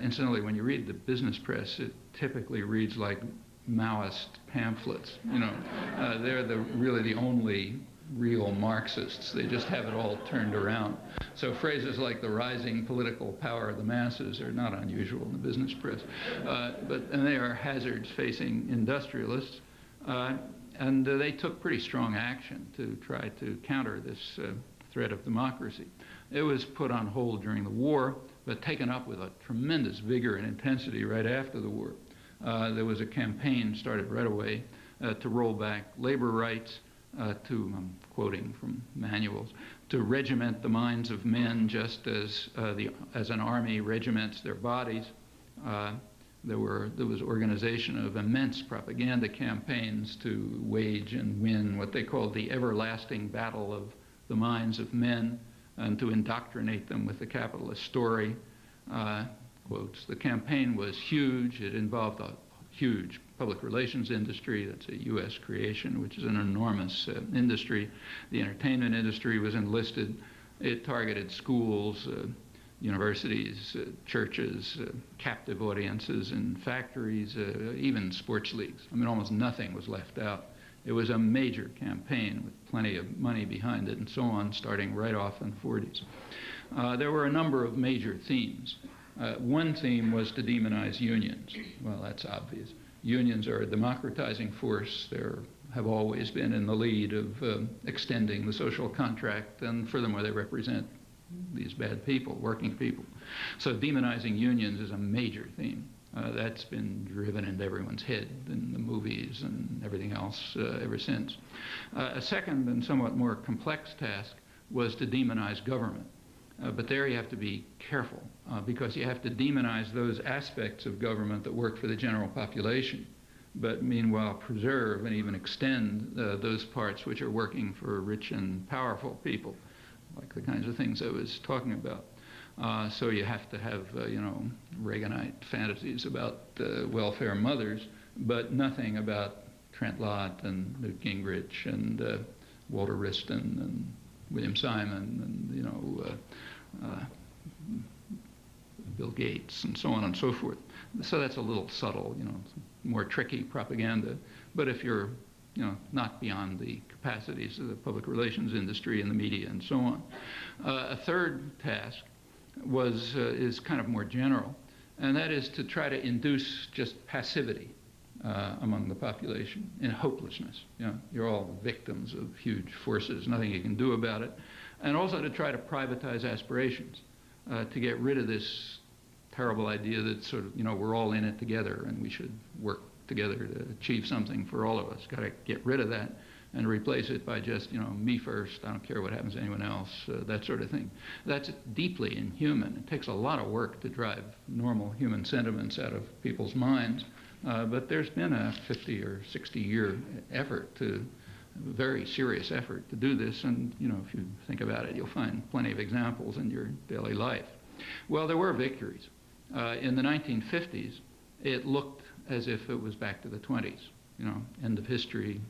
Incidentally, when you read the business press, it typically reads like Maoist pamphlets. They're really the only real Marxists. They just have it all turned around. So phrases like the rising political power of the masses are not unusual in the business press. And they are hazards facing industrialists. And they took pretty strong action to try to counter this threat of democracy. It was put on hold during the war, but taken up with a tremendous vigor and intensity right after the war. There was a campaign started right away to roll back labor rights, I'm quoting from manuals, to regiment the minds of men just as an army regiments their bodies. There was organization of immense propaganda campaigns to wage and win what they called the everlasting battle of the minds of men and to indoctrinate them with the capitalist story. Quotes, the campaign was huge. It involved a huge public relations industry. That's a U.S. creation, which is an enormous industry. The entertainment industry was enlisted. It targeted schools, universities, churches, captive audiences in factories, even sports leagues. I mean, almost nothing was left out. It was a major campaign with plenty of money behind it and so on, starting right off in the 40s. There were a number of major themes. One theme was to demonize unions. Well, that's obvious. Unions are a democratizing force. They have always been in the lead of extending the social contract, and furthermore, they represent these bad people, working people. So demonizing unions is a major theme. That's been driven into everyone's head in the movies and everything else ever since. A second and somewhat more complex task was to demonize government. But there you have to be careful because you have to demonize those aspects of government that work for the general population, but meanwhile preserve and even extend those parts which are working for rich and powerful people, like the kinds of things I was talking about. So you have to have, Reaganite fantasies about welfare mothers, but nothing about Trent Lott and Newt Gingrich and Walter Wriston and William Simon and, Bill Gates and so on and so forth. So that's a little subtle, more tricky propaganda. But if you're, not beyond the capacities of the public relations industry and the media and so on. A third task is kind of more general, and that is to try to induce just passivity among the population in hopelessness. You're all victims of huge forces, nothing you can do about it. And also to try to privatize aspirations, to get rid of this terrible idea that sort of, we're all in it together and we should work together to achieve something for all of us. Got to get rid of that and replace it by just, me first, I don't care what happens to anyone else, that sort of thing. That's deeply inhuman. It takes a lot of work to drive normal human sentiments out of people's minds, but there's been a 50 or 60-year effort very serious effort to do this, and if you think about it, you'll find plenty of examples in your daily life. Well, there were victories. In the 1950s, it looked as if it was back to the 20s, end of history,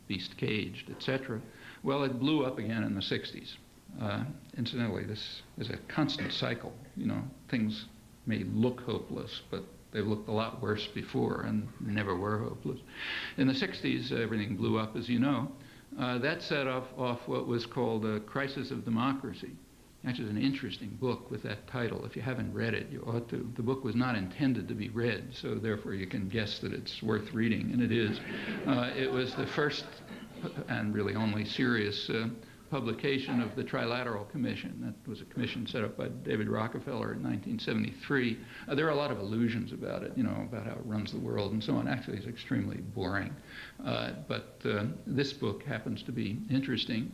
beast caged, etc. Well, it blew up again in the 60s. Incidentally, this is a constant cycle. Things may look hopeless, but they've looked a lot worse before and never were hopeless. In the 60s, everything blew up, as you know. That set off what was called a crisis of democracy. Actually, it's an interesting book with that title. If you haven't read it, you ought to. The book was not intended to be read, so therefore you can guess that it's worth reading, and it is. It was the first and really only serious publication of the Trilateral Commission. That was a commission set up by David Rockefeller in 1973. There are a lot of illusions about it, about how it runs the world and so on. Actually, it's extremely boring. But this book happens to be interesting.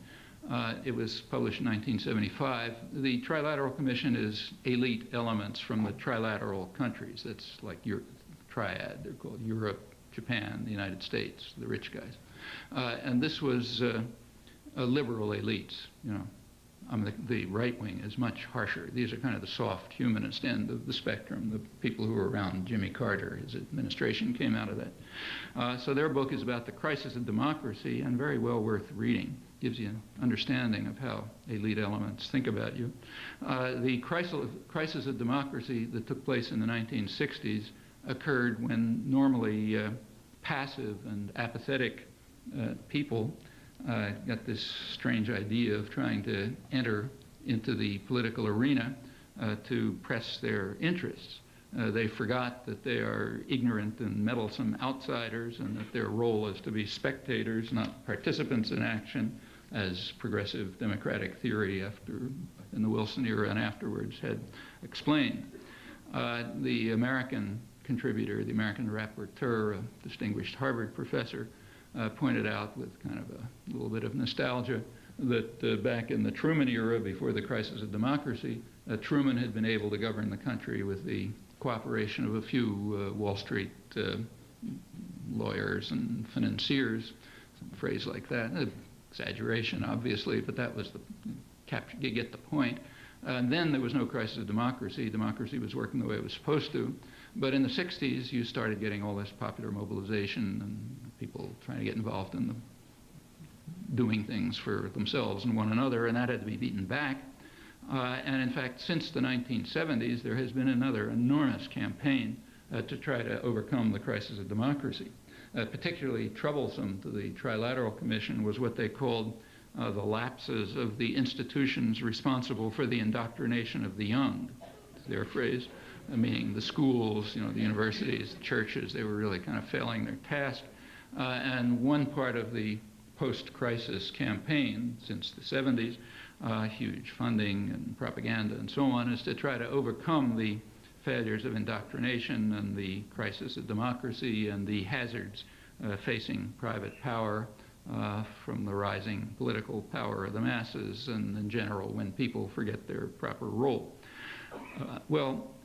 It was published in 1975. The Trilateral Commission is elite elements from the trilateral countries. That's like your triad. They're called Europe, Japan, the United States, the rich guys. And this was liberal elites. The right wing is much harsher. These are kind of the soft humanist end of the spectrum, the people who were around Jimmy Carter. His administration came out of that. So their book is about the crisis of democracy and very well worth reading. Gives you an understanding of how elite elements think about you. The crisis of democracy that took place in the 1960s occurred when normally passive and apathetic people got this strange idea of trying to enter into the political arena to press their interests. They forgot that they are ignorant and meddlesome outsiders and that their role is to be spectators, not participants in action, as progressive democratic theory in the Wilson era and afterwards had explained. The American contributor, the American rapporteur, a distinguished Harvard professor, pointed out with kind of a little bit of nostalgia that back in the Truman era, before the crisis of democracy, Truman had been able to govern the country with the cooperation of a few Wall Street lawyers and financiers, some phrase like that. Exaggeration, obviously, but that was you get the point. And then there was no crisis of democracy. Democracy was working the way it was supposed to. But in the 60s, you started getting all this popular mobilization and people trying to get involved in doing things for themselves and one another, and that had to be beaten back. And in fact, since the 1970s, there has been another enormous campaign to try to overcome the crisis of democracy. Particularly troublesome to the Trilateral Commission was what they called the lapses of the institutions responsible for the indoctrination of the young. It's their phrase, meaning the schools, the universities, the churches. They were really kind of failing their task. And one part of the post-crisis campaign since the 70s, huge funding and propaganda and so on, is to try to overcome the failures of indoctrination and the crisis of democracy and the hazards facing private power from the rising political power of the masses and in general when people forget their proper role.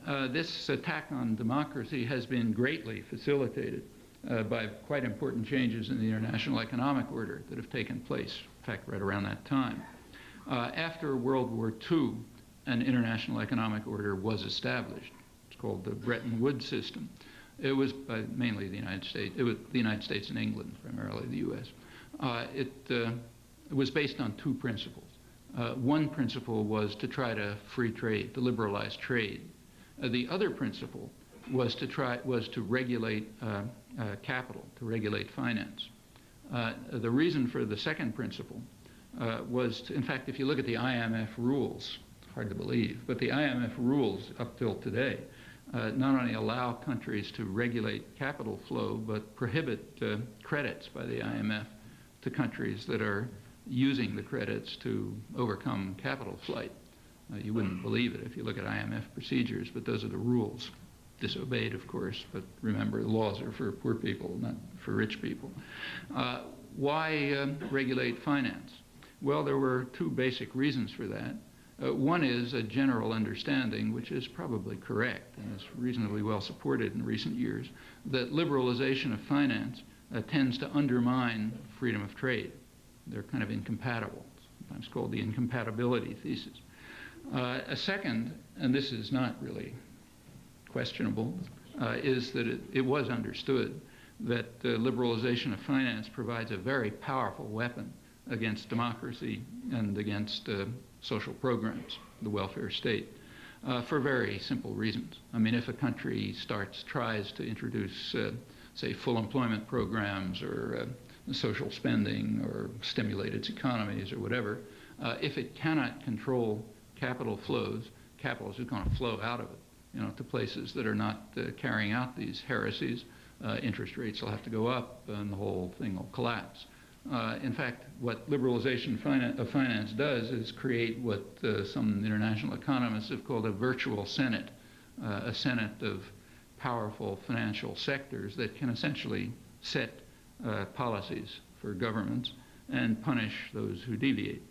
This attack on democracy has been greatly facilitated by quite important changes in the international economic order that have taken place, in fact, right around that time. After World War II, an international economic order was established. It's called the Bretton Woods system. It was by mainly the United States. It was the United States and England, primarily the U.S. It was based on two principles. One principle was to try to free trade, to liberalize trade. The other principle was to regulate capital, to regulate finance. The reason for the second principle was, in fact, if you look at the IMF rules, it's hard to believe, but the IMF rules up till today not only allow countries to regulate capital flow, but prohibit credits by the IMF to countries that are using the credits to overcome capital flight. You wouldn't believe it if you look at IMF procedures, but those are the rules. Disobeyed, of course, but remember, the laws are for poor people, not for rich people. Why regulate finance? Well, there were two basic reasons for that. One is a general understanding, which is probably correct and is reasonably well supported in recent years, that liberalization of finance tends to undermine freedom of trade. They're kind of incompatible, sometimes called the incompatibility thesis. A second, and this is not really questionable, is that it was understood that liberalization of finance provides a very powerful weapon against democracy and against social programs, the welfare state, for very simple reasons. I mean, if a country tries to introduce, say, full employment programs or social spending or stimulate its economies or whatever, if it cannot control capital flows, capital is going to flow out of it, to places that are not carrying out these heresies. Interest rates will have to go up and the whole thing will collapse. In fact, what liberalization of finance does is create what some international economists have called a virtual Senate, a Senate of powerful financial sectors that can essentially set policies for governments and punish those who deviate.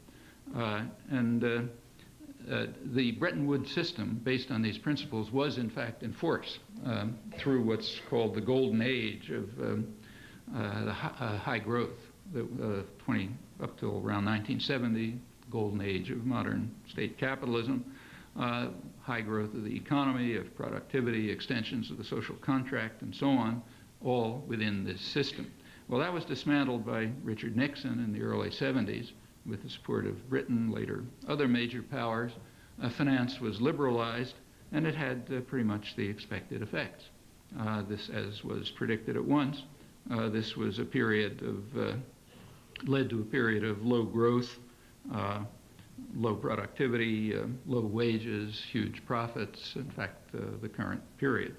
The Bretton Woods system, based on these principles, was in fact in force through what's called the golden age of the high growth, up till around 1970, golden age of modern state capitalism, high growth of the economy, of productivity, extensions of the social contract, and so on, all within this system. Well, that was dismantled by Richard Nixon in the early 70s with the support of Britain, later other major powers. Finance was liberalized, and it had pretty much the expected effects. This, as was predicted at once, this was a period of, led to a period of low growth, low productivity, low wages, huge profits, in fact, the current period.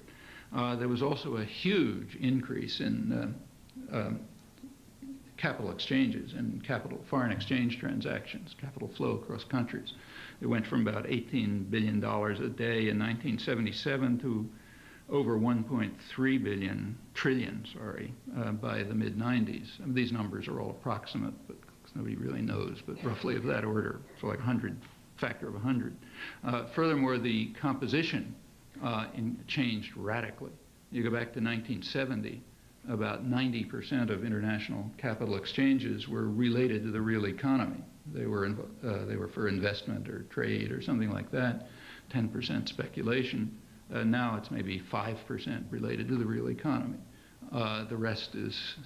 There was also a huge increase in capital exchanges and foreign exchange transactions, capital flow across countries. It went from about $18 billion a day in 1977 to over 1.3 trillion by the mid-90s. I mean, these numbers are all approximate, but nobody really knows, but roughly of that order, so like factor of 100. Furthermore, the composition changed radically. You go back to 1970, about 90% of international capital exchanges were related to the real economy. They were for investment or trade or something like that, 10% speculation. Now it's maybe 5% related to the real economy. The rest is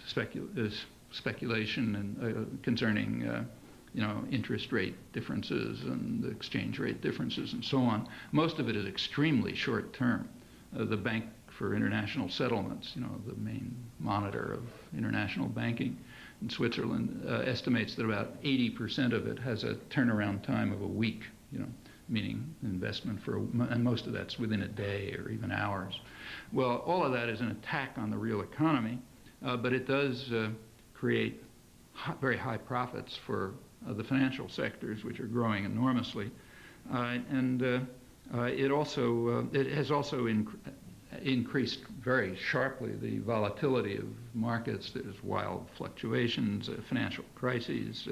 speculation and concerning interest rate differences and exchange rate differences and so on. Most of it is extremely short term. The Bank for International Settlements, the main monitor of international banking in Switzerland, estimates that about 80% of it has a turnaround time of a week, meaning investment and most of that's within a day or even hours. Well, all of that is an attack on the real economy, but it does create very high profits for the financial sectors, which are growing enormously. It has also increased very sharply the volatility of markets. There's wild fluctuations, financial crises,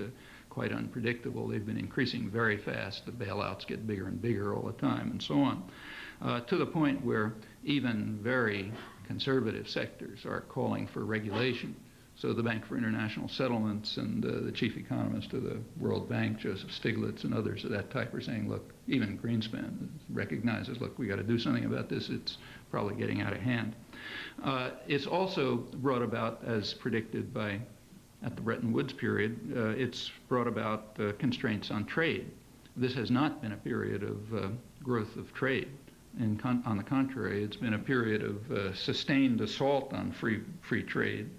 quite unpredictable. They've been increasing very fast. The bailouts get bigger and bigger all the time, and so on, to the point where even very conservative sectors are calling for regulation. So the Bank for International Settlements and the chief economist of the World Bank, Joseph Stiglitz, and others of that type are saying, look, even Greenspan recognizes, look, we got to do something about this. It's probably getting out of hand. It's also brought about, as predicted by at the Bretton Woods period, it's brought about constraints on trade. This has not been a period of growth of trade. On the contrary, it's been a period of sustained assault on free trade.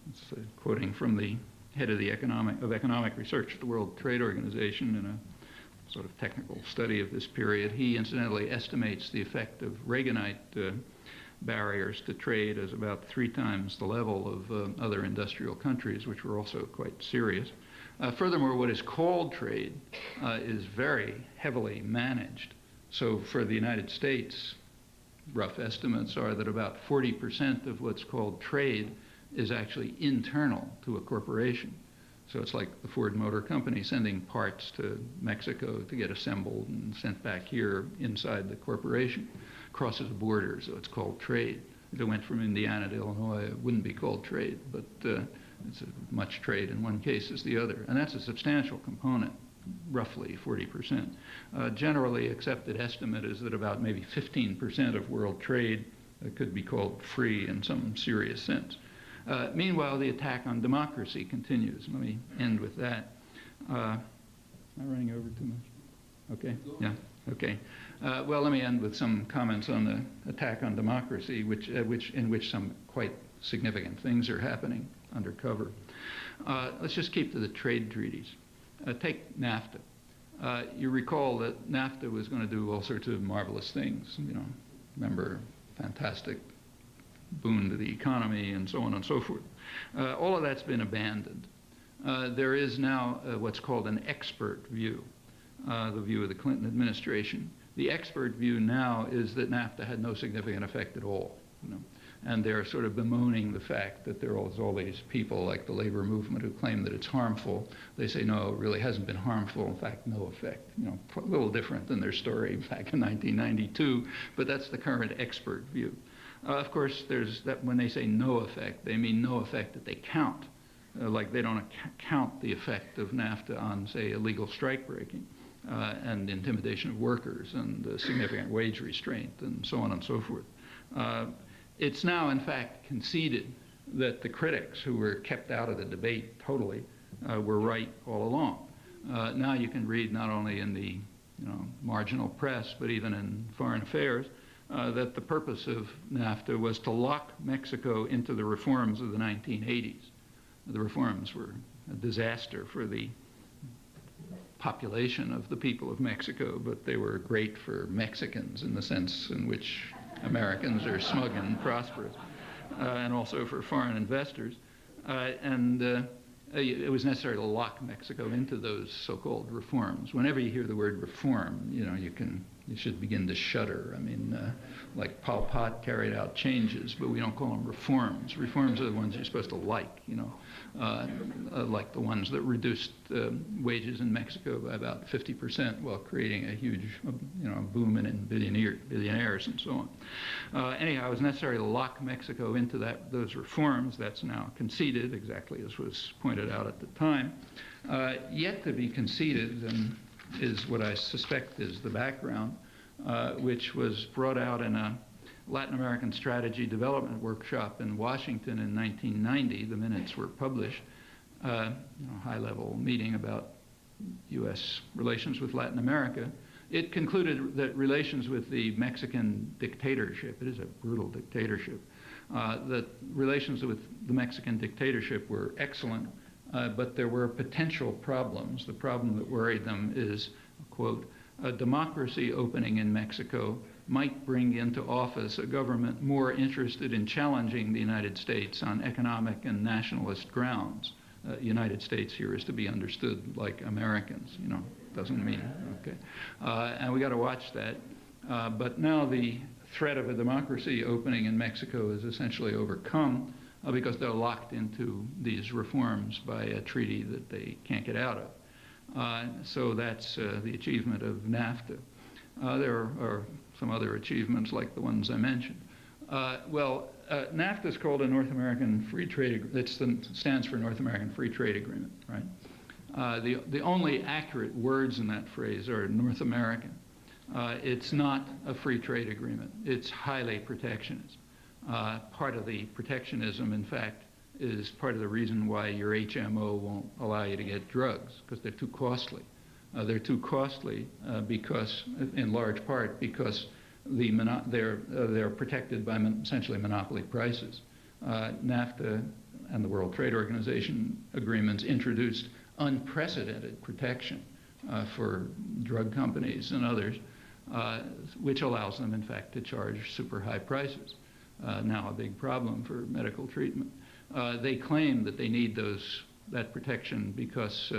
It's quoting from the head of the economic research at the World Trade Organization in a sort of technical study of this period. He incidentally estimates the effect of Reaganite barriers to trade as about 3 times the level of other industrial countries, which were also quite serious. Furthermore, what is called trade is very heavily managed. So for the United States, rough estimates are that about 40% of what's called trade is actually internal to a corporation. So it's like the Ford Motor Company sending parts to Mexico to get assembled and sent back here inside the corporation. Crosses a border, so it's called trade. If it went from Indiana to Illinois, it wouldn't be called trade, but it's as much trade in one case as the other. And that's a substantial component, roughly 40%. Generally accepted estimate is that about maybe 15% of world trade could be called free in some serious sense. Meanwhile, the attack on democracy continues. Let me end with that. Am I running over too much? Okay, yeah, okay. Well, let me end with some comments on the attack on democracy, in which some quite significant things are happening undercover. Let's just keep to the trade treaties. Take NAFTA. You recall that NAFTA was going to do all sorts of marvelous things. You know, remember, fantastic boon to the economy and so on and so forth. All of that's been abandoned. There is now what's called an expert view, the view of the Clinton administration. The expert view now is that NAFTA had no significant effect at all. You know? And they're sort of bemoaning the fact that there are all these people like the labor movement who claim that it's harmful. They say, no, it really hasn't been harmful. In fact, no effect. You know, a little different than their story back in 1992, but that's the current expert view. Of course, there's that when they say no effect, they mean no effect that they count. Like they don't count the effect of NAFTA on, say, illegal strike breaking and intimidation of workers and significant wage restraint and so on and so forth. It's now, in fact, conceded that the critics who were kept out of the debate totally were right all along. Now you can read not only in the marginal press, but even in foreign affairs, that the purpose of NAFTA was to lock Mexico into the reforms of the 1980s. The reforms were a disaster for the population of the people of Mexico, but they were great for Mexicans in the sense in which Americans are smug and prosperous, and also for foreign investors. It was necessary to lock Mexico into those so-called reforms. Whenever you hear the word reform, you should begin to shudder. I mean, like Pol Pot carried out changes, but we don't call them reforms. Reforms are the ones you're supposed to like, like the ones that reduced wages in Mexico by about 50% while creating a huge, boom in billionaires and so on. Anyhow, it was necessary to lock Mexico into those reforms. That's now conceded, exactly as was pointed out at the time. Yet to be conceded, and is what I suspect is the background, which was brought out in a Latin American Strategy Development Workshop in Washington in 1990. The minutes were published, high-level meeting about U.S. relations with Latin America. It concluded that relations with the Mexican dictatorship, it is a brutal dictatorship, that relations with the Mexican dictatorship were excellent, but there were potential problems. The problem that worried them is, quote, a democracy opening in Mexico might bring into office a government more interested in challenging the United States on economic and nationalist grounds. United States here is to be understood like Americans, doesn't mean, okay. And we got to watch that. But now the threat of a democracy opening in Mexico is essentially overcome because they're locked into these reforms by a treaty that they can't get out of. So that's the achievement of NAFTA. There are some other achievements like the ones I mentioned. NAFTA is called a North American Free Trade Agreement. It stands for North American Free Trade Agreement, right? The only accurate words in that phrase are North American. It's not a free trade agreement. It's highly protectionist. Part of the protectionism, in fact, is part of the reason why your HMO won't allow you to get drugs, because they're too costly. They're too costly because, in large part, because they're protected by essentially monopoly prices. NAFTA and the World Trade Organization agreements introduced unprecedented protection for drug companies and others, which allows them, in fact, to charge super high prices. Now a big problem for medical treatment. They claim that they need that protection because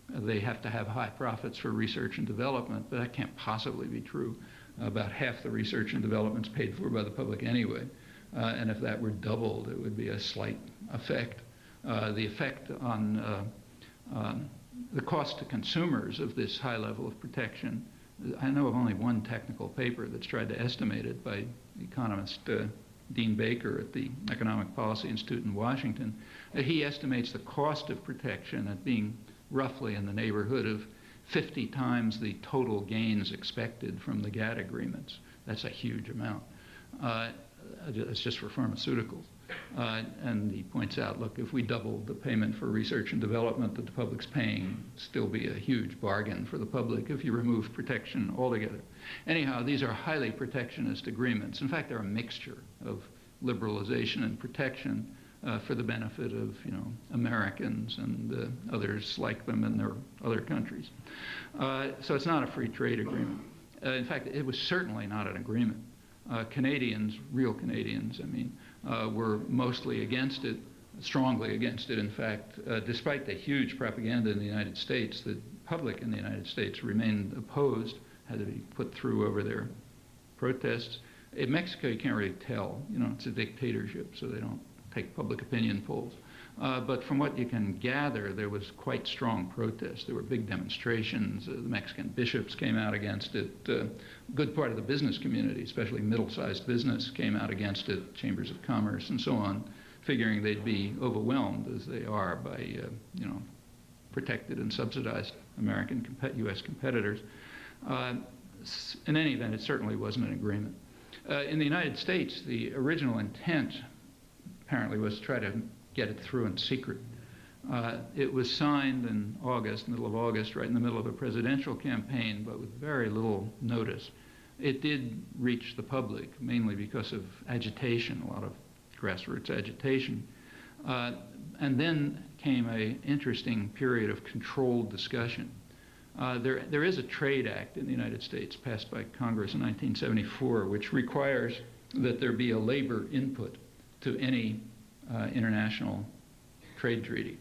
they have to have high profits for research and development, but that can't possibly be true. About half the research and development is paid for by the public anyway, and if that were doubled, it would be a slight effect. The effect on the cost to consumers of this high level of protection, I know of only one technical paper that's tried to estimate it by economist Dean Baker at the Economic Policy Institute in Washington. He estimates the cost of protection at being roughly in the neighborhood of 50 times the total gains expected from the GATT agreements. That's a huge amount. It's just for pharmaceuticals. And he points out, look, if we doubled the payment for research and development that the public's paying, still be a huge bargain for the public if you remove protection altogether. Anyhow, these are highly protectionist agreements. In fact, they're a mixture of liberalization and protection for the benefit of, Americans and others like them in their other countries. So it's not a free trade agreement. In fact, it was certainly not an agreement. Canadians, real Canadians, were mostly against it, strongly against it, in fact, despite the huge propaganda in the United States. The public in the United States remained opposed, had to be put through over their protests. In Mexico, you can't really tell. It's a dictatorship, so they don't take public opinion polls. But from what you can gather, there was quite strong protest. There were big demonstrations. The Mexican bishops came out against it. A good part of the business community, especially middle-sized business, came out against it, chambers of commerce and so on, figuring they'd be overwhelmed, as they are, by protected and subsidized American, U.S. competitors. In any event, it certainly wasn't an agreement. In the United States, the original intent apparently was to try to get it through in secret. It was signed in August, middle of August, right in the middle of a presidential campaign, but with very little notice. It did reach the public, mainly because of agitation, a lot of grassroots agitation. And then came an interesting period of controlled discussion. There is a Trade Act in the United States passed by Congress in 1974, which requires that there be a labor input to any international trade treaty.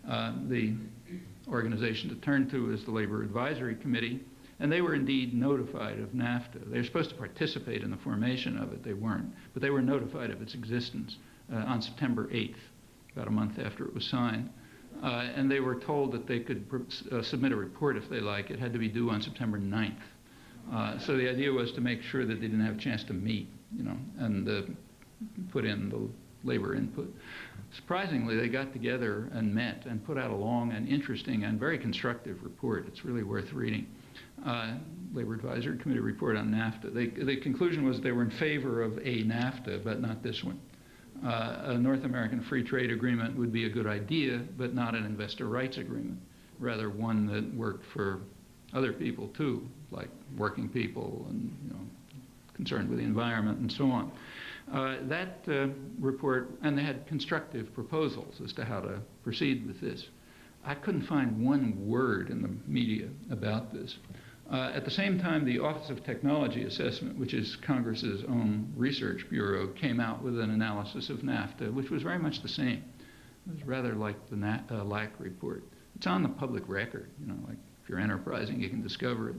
The organization to turn to is the Labor Advisory Committee, and they were indeed notified of NAFTA. They were supposed to participate in the formation of it. They weren't, but they were notified of its existence on September 8th, about a month after it was signed. And they were told that they could submit a report if they like. It had to be due on September 9th. So the idea was to make sure that they didn't have a chance to meet, and put in the labor input. Surprisingly, they got together and met and put out a long and interesting and very constructive report. It's really worth reading. Labor Advisory Committee report on NAFTA. The conclusion was they were in favor of a NAFTA, but not this one. A North American Free Trade Agreement would be a good idea, but not an investor rights agreement. Rather one that worked for other people too, like working people and concerned with the environment and so on. That report, and they had constructive proposals as to how to proceed with this. I couldn't find one word in the media about this. At the same time, the Office of Technology Assessment, which is Congress's own research bureau, came out with an analysis of NAFTA, which was very much the same. It was rather like the LAC report. It's on the public record, like if you're enterprising, you can discover it.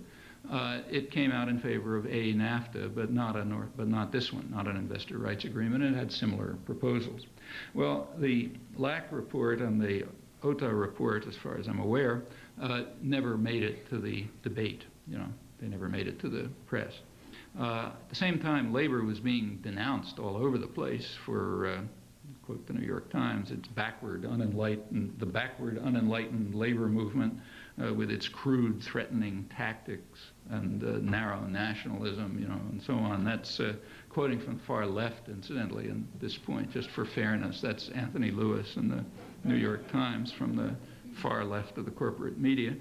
It came out in favor of a NAFTA, but not this one, not an investor rights agreement, and it had similar proposals. Well, the LAC report and the OTA report, as far as I'm aware, never made it to the debate. They never made it to the press. At the same time, labor was being denounced all over the place for, quote the New York Times, it's the backward, unenlightened labor movement with its crude, threatening tactics and narrow nationalism, and so on. That's quoting from the far left, incidentally, at this point, just for fairness. That's Anthony Lewis in the New York Times from the far left of the corporate media.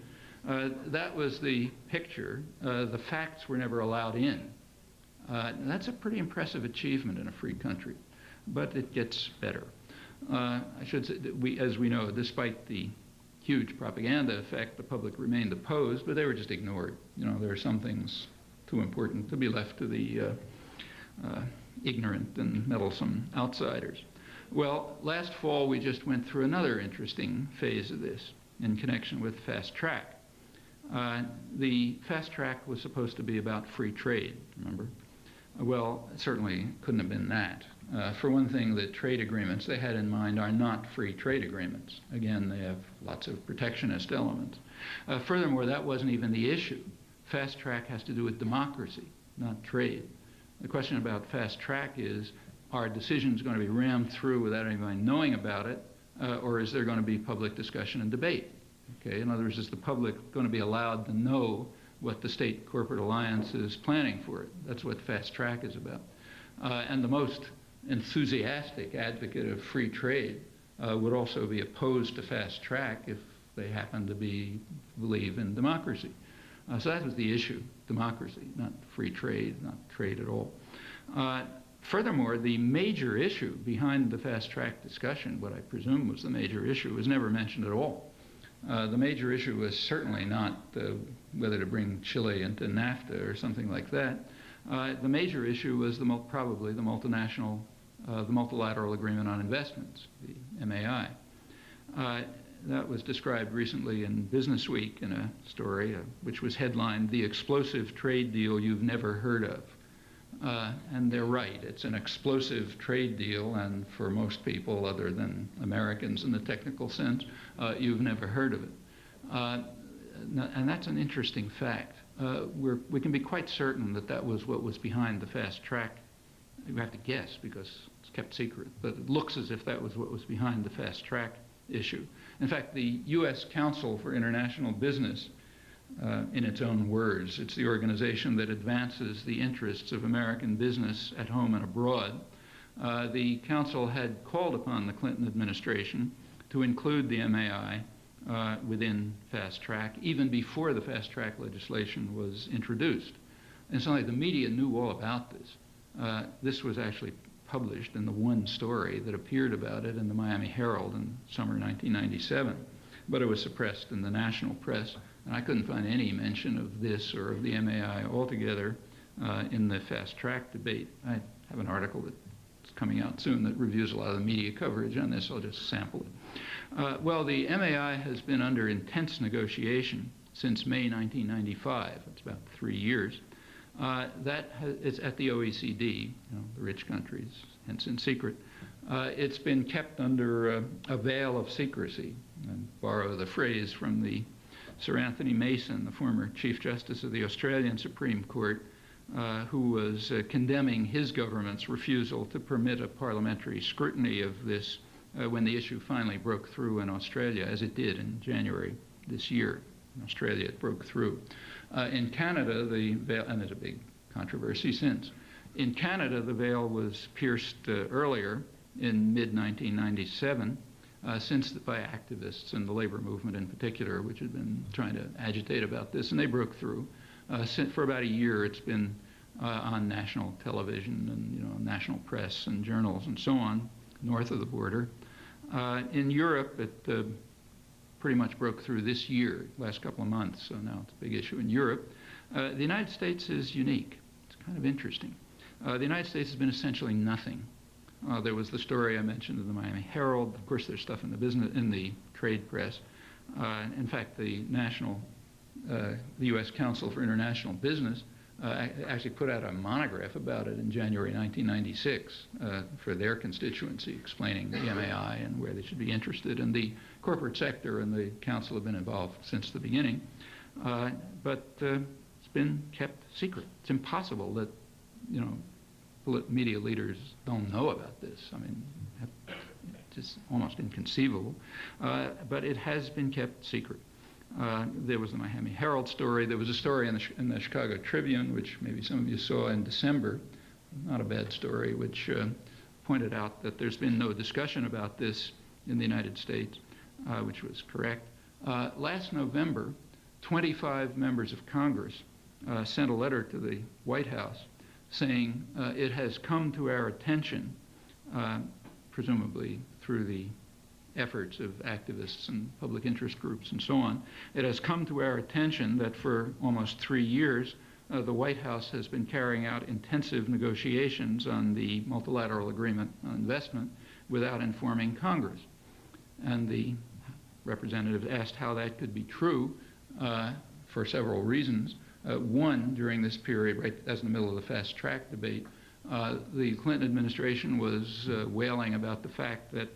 That was the picture. The facts were never allowed in. That's a pretty impressive achievement in a free country, but it gets better. I should say that as we know, despite the huge propaganda effect, the public remained opposed, but they were just ignored. There are some things too important to be left to the ignorant and meddlesome outsiders. Well, last fall we just went through another interesting phase of this in connection with fast track. The fast track was supposed to be about free trade, remember? Well, it certainly couldn't have been that. For one thing, the trade agreements they had in mind are not free trade agreements. Again, they have lots of protectionist elements. Furthermore, that wasn't even the issue. Fast track has to do with democracy, not trade. The question about fast track is, are decisions going to be rammed through without anybody knowing about it, or is there going to be public discussion and debate? Okay, in other words, is the public going to be allowed to know what the state corporate alliance is planning for it? That's what fast track is about. And the most enthusiastic advocate of free trade would also be opposed to fast track if they happen to believe in democracy. So that was the issue, democracy, not free trade, not trade at all. Furthermore, the major issue behind the fast track discussion, what I presume was the major issue, was never mentioned at all. The major issue was certainly not whether to bring Chile into NAFTA or something like that. The major issue was probably the multilateral agreement on investments, the MAI. That was described recently in Business Week in a story which was headlined, "The Explosive Trade Deal You've Never Heard of." And they're right, it's an explosive trade deal, and for most people other than Americans in the technical sense, you've never heard of it. And that's an interesting fact. We can be quite certain that that was what was behind the fast track. You have to guess because it's kept secret, but it looks as if that was what was behind the fast track issue. In fact, the U.S. Council for International Business, in its own words, it's the organization that advances the interests of American business at home and abroad. The council had called upon the Clinton administration to include the MAI within fast track, even before the fast track legislation was introduced. And so the media knew all about this. This was actually published in the one story that appeared about it in the Miami Herald in summer 1997, but it was suppressed in the national press. And I couldn't find any mention of this or of the MAI altogether in the fast track debate. I have an article that's coming out soon that reviews a lot of the media coverage on this. I'll just sample it. Well, the MAI has been under intense negotiation since May 1995. It's about 3 years. It's at the OECD, the rich countries, hence in secret. It's been kept under a veil of secrecy, and borrow the phrase from the Sir Anthony Mason, the former Chief Justice of the Australian Supreme Court, who was condemning his government's refusal to permit a parliamentary scrutiny of this when the issue finally broke through in Australia, as it did in January this year. In Australia, it broke through. In Canada, the veil, and there's a big controversy since. In Canada, the veil was pierced earlier in mid-1997, by activists and the labor movement in particular, which had been trying to agitate about this, and they broke through. For about a year, it's been on national television and national press and journals and so on, north of the border. In Europe, it pretty much broke through this year, last couple of months, so now it's a big issue in Europe. The United States is unique. It's kind of interesting. The United States has been essentially nothing. There was the story I mentioned in the Miami Herald. Of course, there's stuff in the trade press. In fact, the national the U.S. Council for International Business actually put out a monograph about it in January 1996 for their constituency, explaining the MAI and where they should be interested. And the corporate sector and the council have been involved since the beginning. But it's been kept secret. It's impossible that, you know, media leaders don't know about this. I mean, it's just almost inconceivable. But it has been kept secret. There was the Miami Herald story. There was a story in the Chicago Tribune, which maybe some of you saw in December, not a bad story, which pointed out that there's been no discussion about this in the United States, which was correct. Last November, 25 members of Congress sent a letter to the White House saying it has come to our attention, presumably through the efforts of activists and public interest groups and so on, it has come to our attention that for almost 3 years, the White House has been carrying out intensive negotiations on the multilateral agreement on investment without informing Congress. And the representative asked how that could be true for several reasons. One, during this period, right as in the middle of the fast track debate, the Clinton administration was wailing about the fact that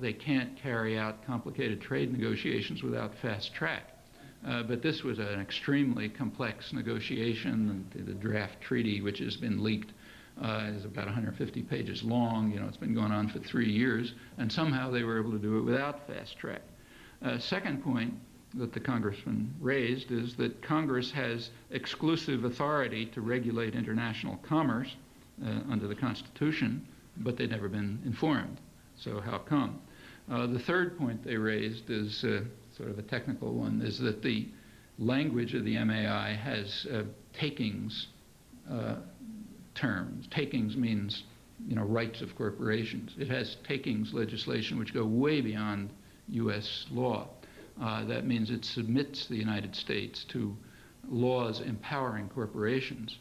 they can't carry out complicated trade negotiations without fast track. But this was an extremely complex negotiation. And the draft treaty, which has been leaked, is about 150 pages long. You know, it's been going on for 3 years, and somehow they were able to do it without fast track. Second point that the congressman raised is that Congress has exclusive authority to regulate international commerce under the Constitution, but they've never been informed. So how come? The third point they raised is sort of a technical one, is that the language of the MAI has takings terms. Takings means, you know, rights of corporations. It has takings legislation which go way beyond U.S. law. That means it submits the United States to laws empowering corporations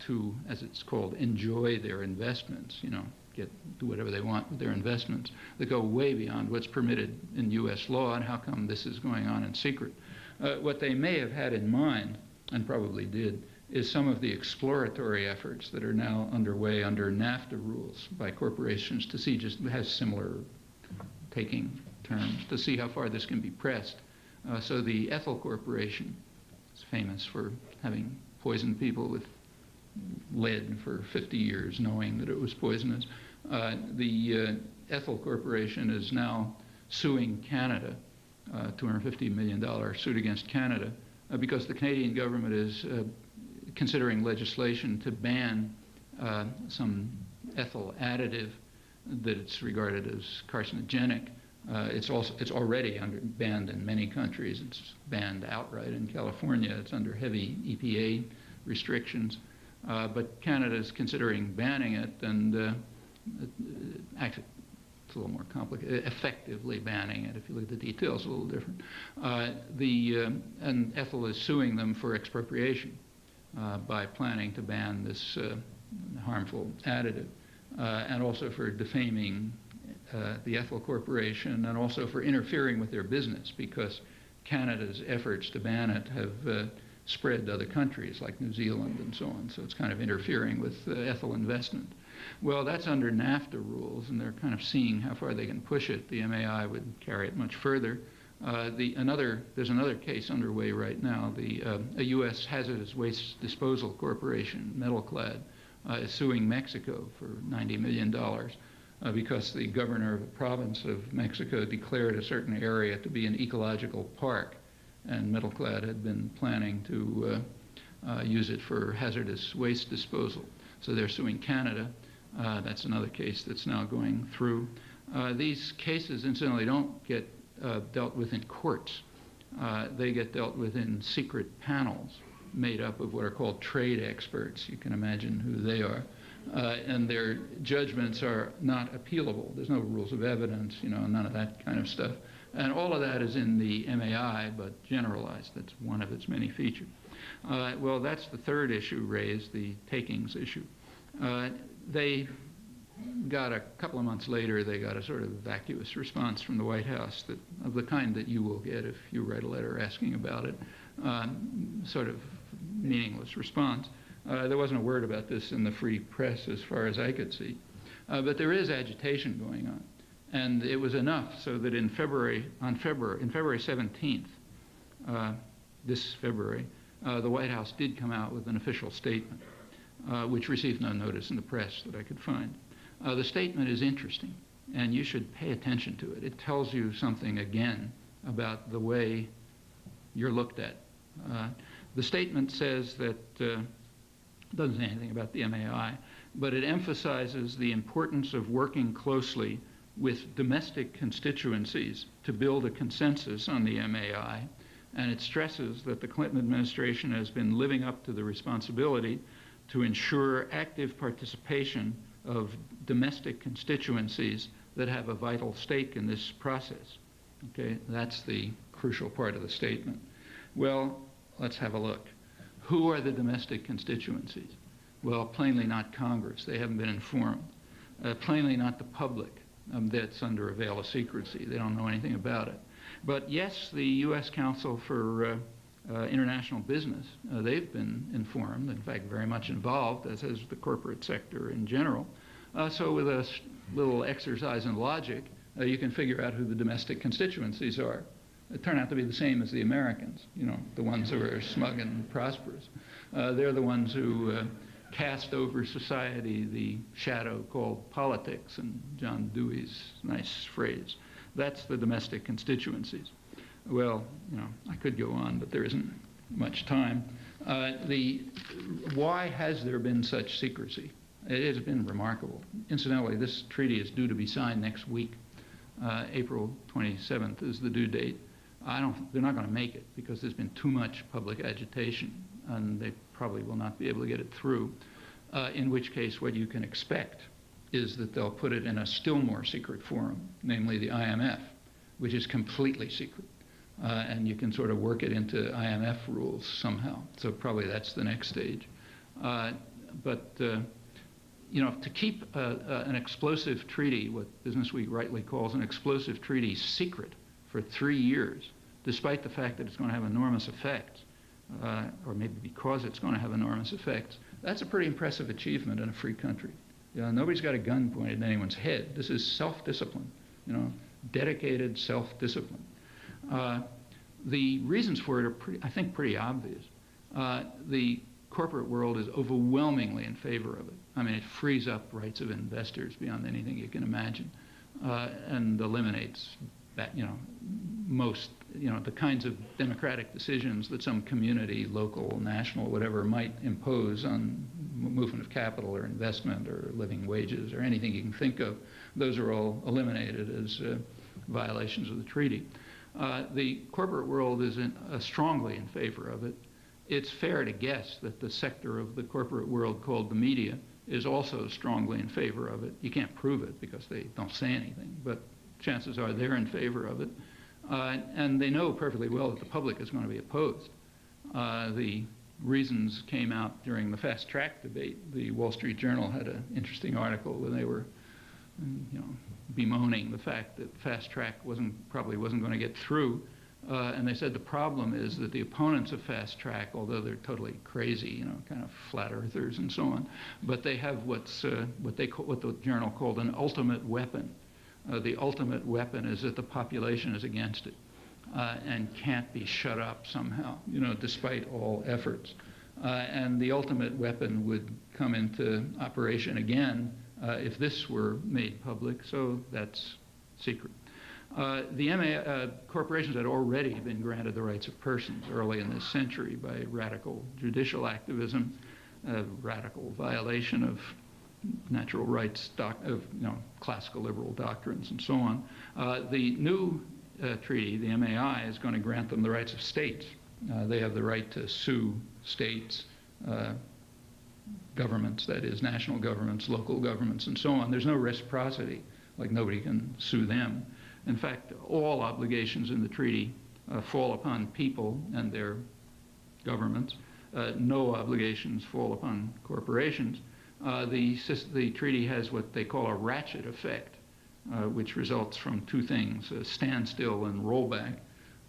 to, as it's called, enjoy their investments, you know, do whatever they want with their investments, that go way beyond what's permitted in U.S. law. And how come this is going on in secret? What they may have had in mind, and probably did, is some of the exploratory efforts that are now underway under NAFTA rules by corporations to see, just has similar taking terms, to see how far this can be pressed. So the Ethel Corporation is famous for having poisoned people with lead for 50 years, knowing that it was poisonous. The Ethel Corporation is now suing Canada, $250 million suit against Canada, because the Canadian government is considering legislation to ban some ethyl additive that it's regarded as carcinogenic. It's already banned in many countries. It's banned outright in California. It's under heavy EPA restrictions. But Canada is considering banning it, and actually it's a little more complicated, effectively banning it. If you look at the details, a little different. And Ethel is suing them for expropriation by planning to ban this harmful additive, and also for defaming the Ethel Corporation, and also for interfering with their business, because Canada's efforts to ban it have spread to other countries like New Zealand and so on. So it's kind of interfering with ethyl investment. Well, that's under NAFTA rules, and they're kind of seeing how far they can push it. The MAI would carry it much further. There's another case underway right now. A U.S. hazardous waste disposal corporation, Metalclad, is suing Mexico for $90 million because the governor of the province of Mexico declared a certain area to be an ecological park, and Metalclad had been planning to use it for hazardous waste disposal. So they're suing Canada. That's another case that's now going through. These cases, incidentally, don't get dealt with in courts. They get dealt with in secret panels made up of what are called trade experts. You can imagine who they are. And their judgments are not appealable. There's no rules of evidence, you know, none of that kind of stuff. And all of that is in the MAI, but generalized. That's one of its many features. Well, that's the third issue raised, the takings issue. They got a couple of months later, they got a sort of vacuous response from the White House of the kind that you will get if you write a letter asking about it. sort of meaningless response. There wasn't a word about this in the free press as far as I could see. But there is agitation going on. And it was enough so that in February 17th, this February, the White House did come out with an official statement, which received no notice in the press that I could find. The statement is interesting, and you should pay attention to it. It tells you something, again, about the way you're looked at. The statement says that, doesn't say anything about the MAI, but it emphasizes the importance of working closely with domestic constituencies to build a consensus on the MAI, and it stresses that the Clinton administration has been living up to the responsibility to ensure active participation of domestic constituencies that have a vital stake in this process. Okay, that's the crucial part of the statement. Well, let's have a look. Who are the domestic constituencies? Well, plainly not Congress. They haven't been informed. Plainly not the public. That's under a veil of secrecy. They don't know anything about it. But yes, the U.S. Council for International Business, they've been informed, in fact, very much involved, as has the corporate sector in general. So with a little exercise in logic, you can figure out who the domestic constituencies are. They turn out to be the same as the Americans, you know, the ones who are smug and prosperous. They're the ones who cast over society the shadow called politics, and John Dewey's nice phrase. That's the domestic constituencies. Well, you know, I could go on, but there isn't much time. Why has there been such secrecy? It has been remarkable. Incidentally, this treaty is due to be signed next week. April 27th is the due date. They're not going to make it because there's been too much public agitation, and they probably will not be able to get it through, in which case what you can expect is that they'll put it in a still more secret forum, namely the IMF, which is completely secret. And you can sort of work it into IMF rules somehow. So probably that's the next stage. You know, to keep an explosive treaty, what Business Week rightly calls an explosive treaty, secret for 3 years, despite the fact that it's going to have enormous effects, or maybe because it's going to have enormous effects, that's a pretty impressive achievement in a free country. You know, nobody's got a gun pointed at anyone's head. This is self-discipline, you know, dedicated self-discipline. The reasons for it are, I think, pretty obvious. The corporate world is overwhelmingly in favor of it. I mean, it frees up rights of investors beyond anything you can imagine, and eliminates that, you know, most, you know, the kinds of democratic decisions that some community, local, national, whatever, might impose on movement of capital or investment or living wages or anything you can think of. Those are all eliminated as violations of the treaty. The corporate world is strongly in favor of it. It's fair to guess that the sector of the corporate world called the media is also strongly in favor of it. You can't prove it because they don't say anything, but chances are they're in favor of it. And they know perfectly well that the public is going to be opposed. The reasons came out during the fast track debate. The Wall Street Journal had an interesting article where they were, you know, bemoaning the fact that fast track probably wasn't going to get through. And they said the problem is that the opponents of fast track, although they're totally crazy, you know, kind of flat earthers and so on, but they have what the journal called an ultimate weapon. The ultimate weapon is that the population is against it and can't be shut up somehow, you know, despite all efforts. And the ultimate weapon would come into operation again if this were made public, so that's secret. The corporations had already been granted the rights of persons early in this century by radical judicial activism, radical violation of natural rights, classical liberal doctrines, and so on. The new treaty, the MAI, is going to grant them the rights of states. They have the right to sue states, governments, that is, national governments, local governments, and so on. There's no reciprocity, like nobody can sue them. In fact, all obligations in the treaty fall upon people and their governments. No obligations fall upon corporations. The treaty has what they call a ratchet effect, which results from two things, standstill and rollback.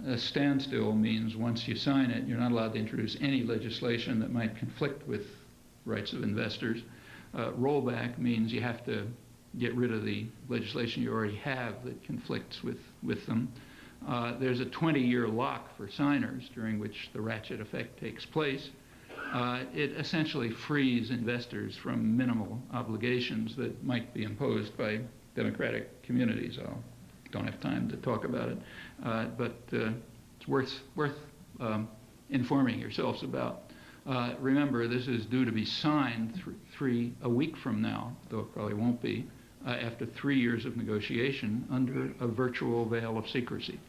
A standstill means once you sign it, you're not allowed to introduce any legislation that might conflict with rights of investors. Rollback means you have to get rid of the legislation you already have that conflicts with them. There's a 20-year lock for signers during which the ratchet effect takes place. It essentially frees investors from minimal obligations that might be imposed by democratic communities. I don't have time to talk about it, but it's worth informing yourselves about. Remember, this is due to be signed a week from now, though it probably won't be, after 3 years of negotiation under a virtual veil of secrecy.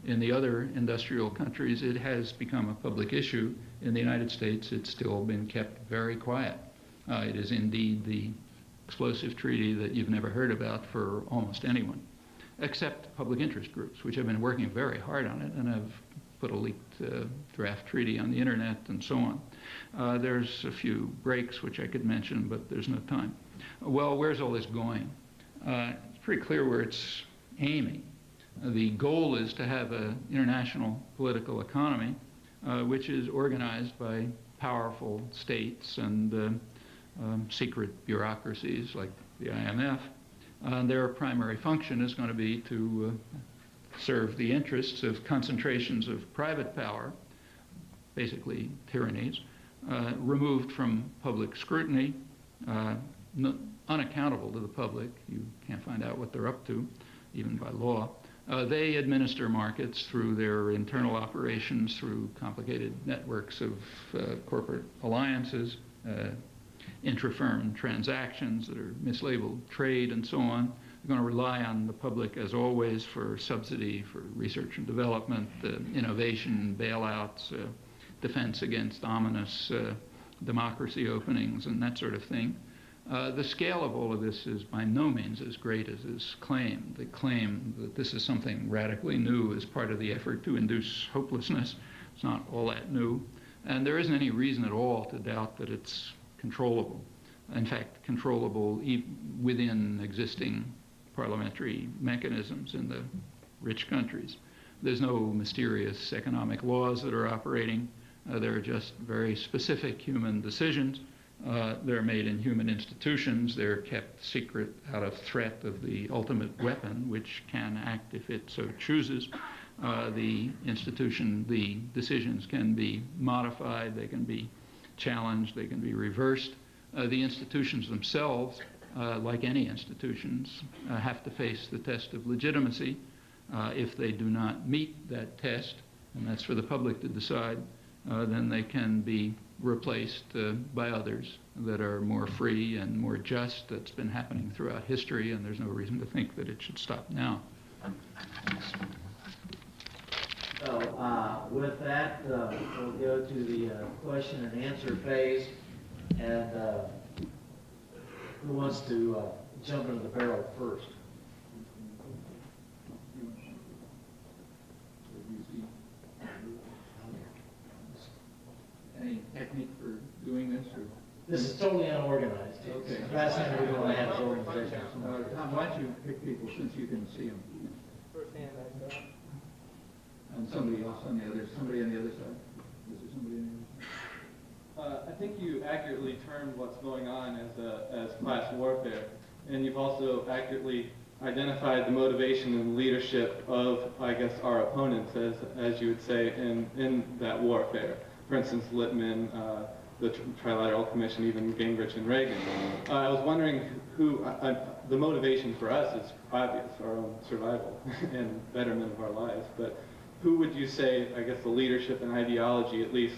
In the other industrial countries, it has become a public issue. In the United States, it's still been kept very quiet. It is indeed the explosive treaty that you've never heard about for almost anyone, except public interest groups, which have been working very hard on it and have put a leaked draft treaty on the internet and so on. There's a few breaks which I could mention, but there's no time. Well, where's all this going? It's pretty clear where it's aiming. The goal is to have an international political economy which is organized by powerful states and secret bureaucracies like the IMF. Their primary function is going to be to serve the interests of concentrations of private power, basically tyrannies, removed from public scrutiny, unaccountable to the public. You can't find out what they're up to, even by law. They administer markets through their internal operations, through complicated networks of corporate alliances, intra-firm transactions that are mislabeled trade and so on. They're going to rely on the public, as always, for subsidy, for research and development, innovation, bailouts, defense against ominous democracy openings, and that sort of thing. The scale of all of this is by no means as great as is claimed. The claim that this is something radically new is part of the effort to induce hopelessness. It's not all that new. And there isn't any reason at all to doubt that it's controllable. In fact, controllable within existing parliamentary mechanisms in the rich countries. There's no mysterious economic laws that are operating. There are just very specific human decisions. They're made in human institutions. They're kept secret out of threat of the ultimate weapon, which can act if it so chooses. The decisions can be modified, they can be challenged, they can be reversed. The institutions themselves, like any institutions, have to face the test of legitimacy. If they do not meet that test, and that's for the public to decide, then they can be replaced by others that are more free and more just. That's been happening throughout history, and there's no reason to think that it should stop now. So with that, we'll go to the question and answer phase. And who wants to jump into the barrel first? Any technique for doing this? Or? This is totally unorganized. Okay. The last thing we want to have is organization. Tom, why don't you pick people since you can see them? First hand, I saw. And somebody else on the other, somebody on the other side? Is there somebody on the other side? I think you accurately termed what's going on as class warfare, and you've also accurately identified the motivation and leadership of, I guess, our opponents, as you would say, in that warfare. For instance, Littman, the Trilateral Commission, even Gingrich and Reagan. I was wondering who, the motivation for us is obvious, our own survival and betterment of our lives, but who would you say, I guess, the leadership and ideology, at least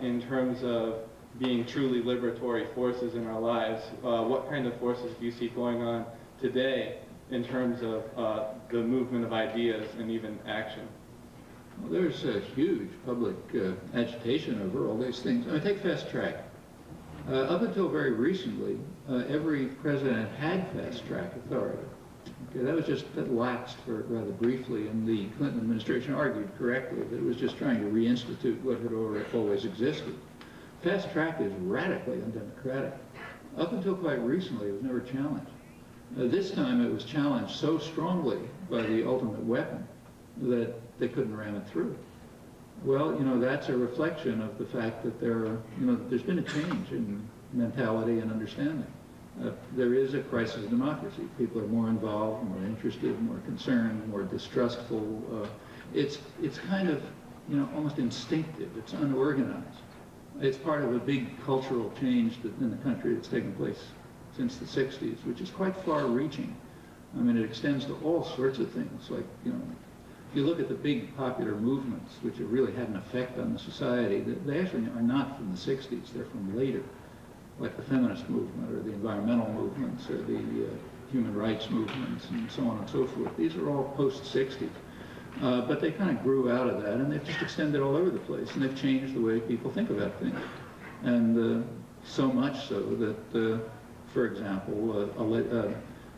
in terms of being truly liberatory forces in our lives, what kind of forces do you see going on today in terms of the movement of ideas and even action? Well, there's a huge public agitation over all these things. I mean, take fast track. Up until very recently, every president had fast track authority. Okay, that lapsed for rather briefly, and the Clinton administration argued correctly that it was just trying to reinstitute what had always existed. Fast track is radically undemocratic. Up until quite recently, it was never challenged. This time it was challenged so strongly by the ultimate weapon that they couldn't ram it through. Well, that's a reflection of the fact that there's been a change in mentality and understanding. There is a crisis of democracy. People are more involved, more interested, more concerned, more distrustful. It's kind of, almost instinctive. It's unorganized. It's part of a big cultural change in the country that's taken place since the 60s, which is quite far-reaching. I mean, it extends to all sorts of things, like, if you look at the big popular movements, which have really had an effect on the society, they actually are not from the 60s, they're from later, like the feminist movement, or the environmental movements, or the human rights movements, and so on and so forth. These are all post-60s. But they kind of grew out of that, and they've just extended all over the place, and they've changed the way people think about things. And so much so that, for example,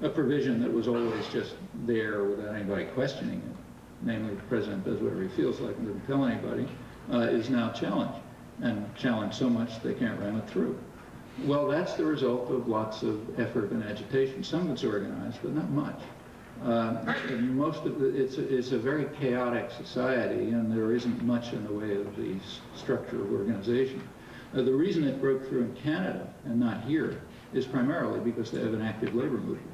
a provision that was always just there without anybody questioning it, namely the president does whatever he feels like and doesn't tell anybody, is now challenged, and challenged so much they can't ram it through. Well, that's the result of lots of effort and agitation. Some of it's organized, but not much. Most of it's a very chaotic society, and there isn't much in the way of the structure of organization. The reason it broke through in Canada and not here is primarily because they have an active labor movement,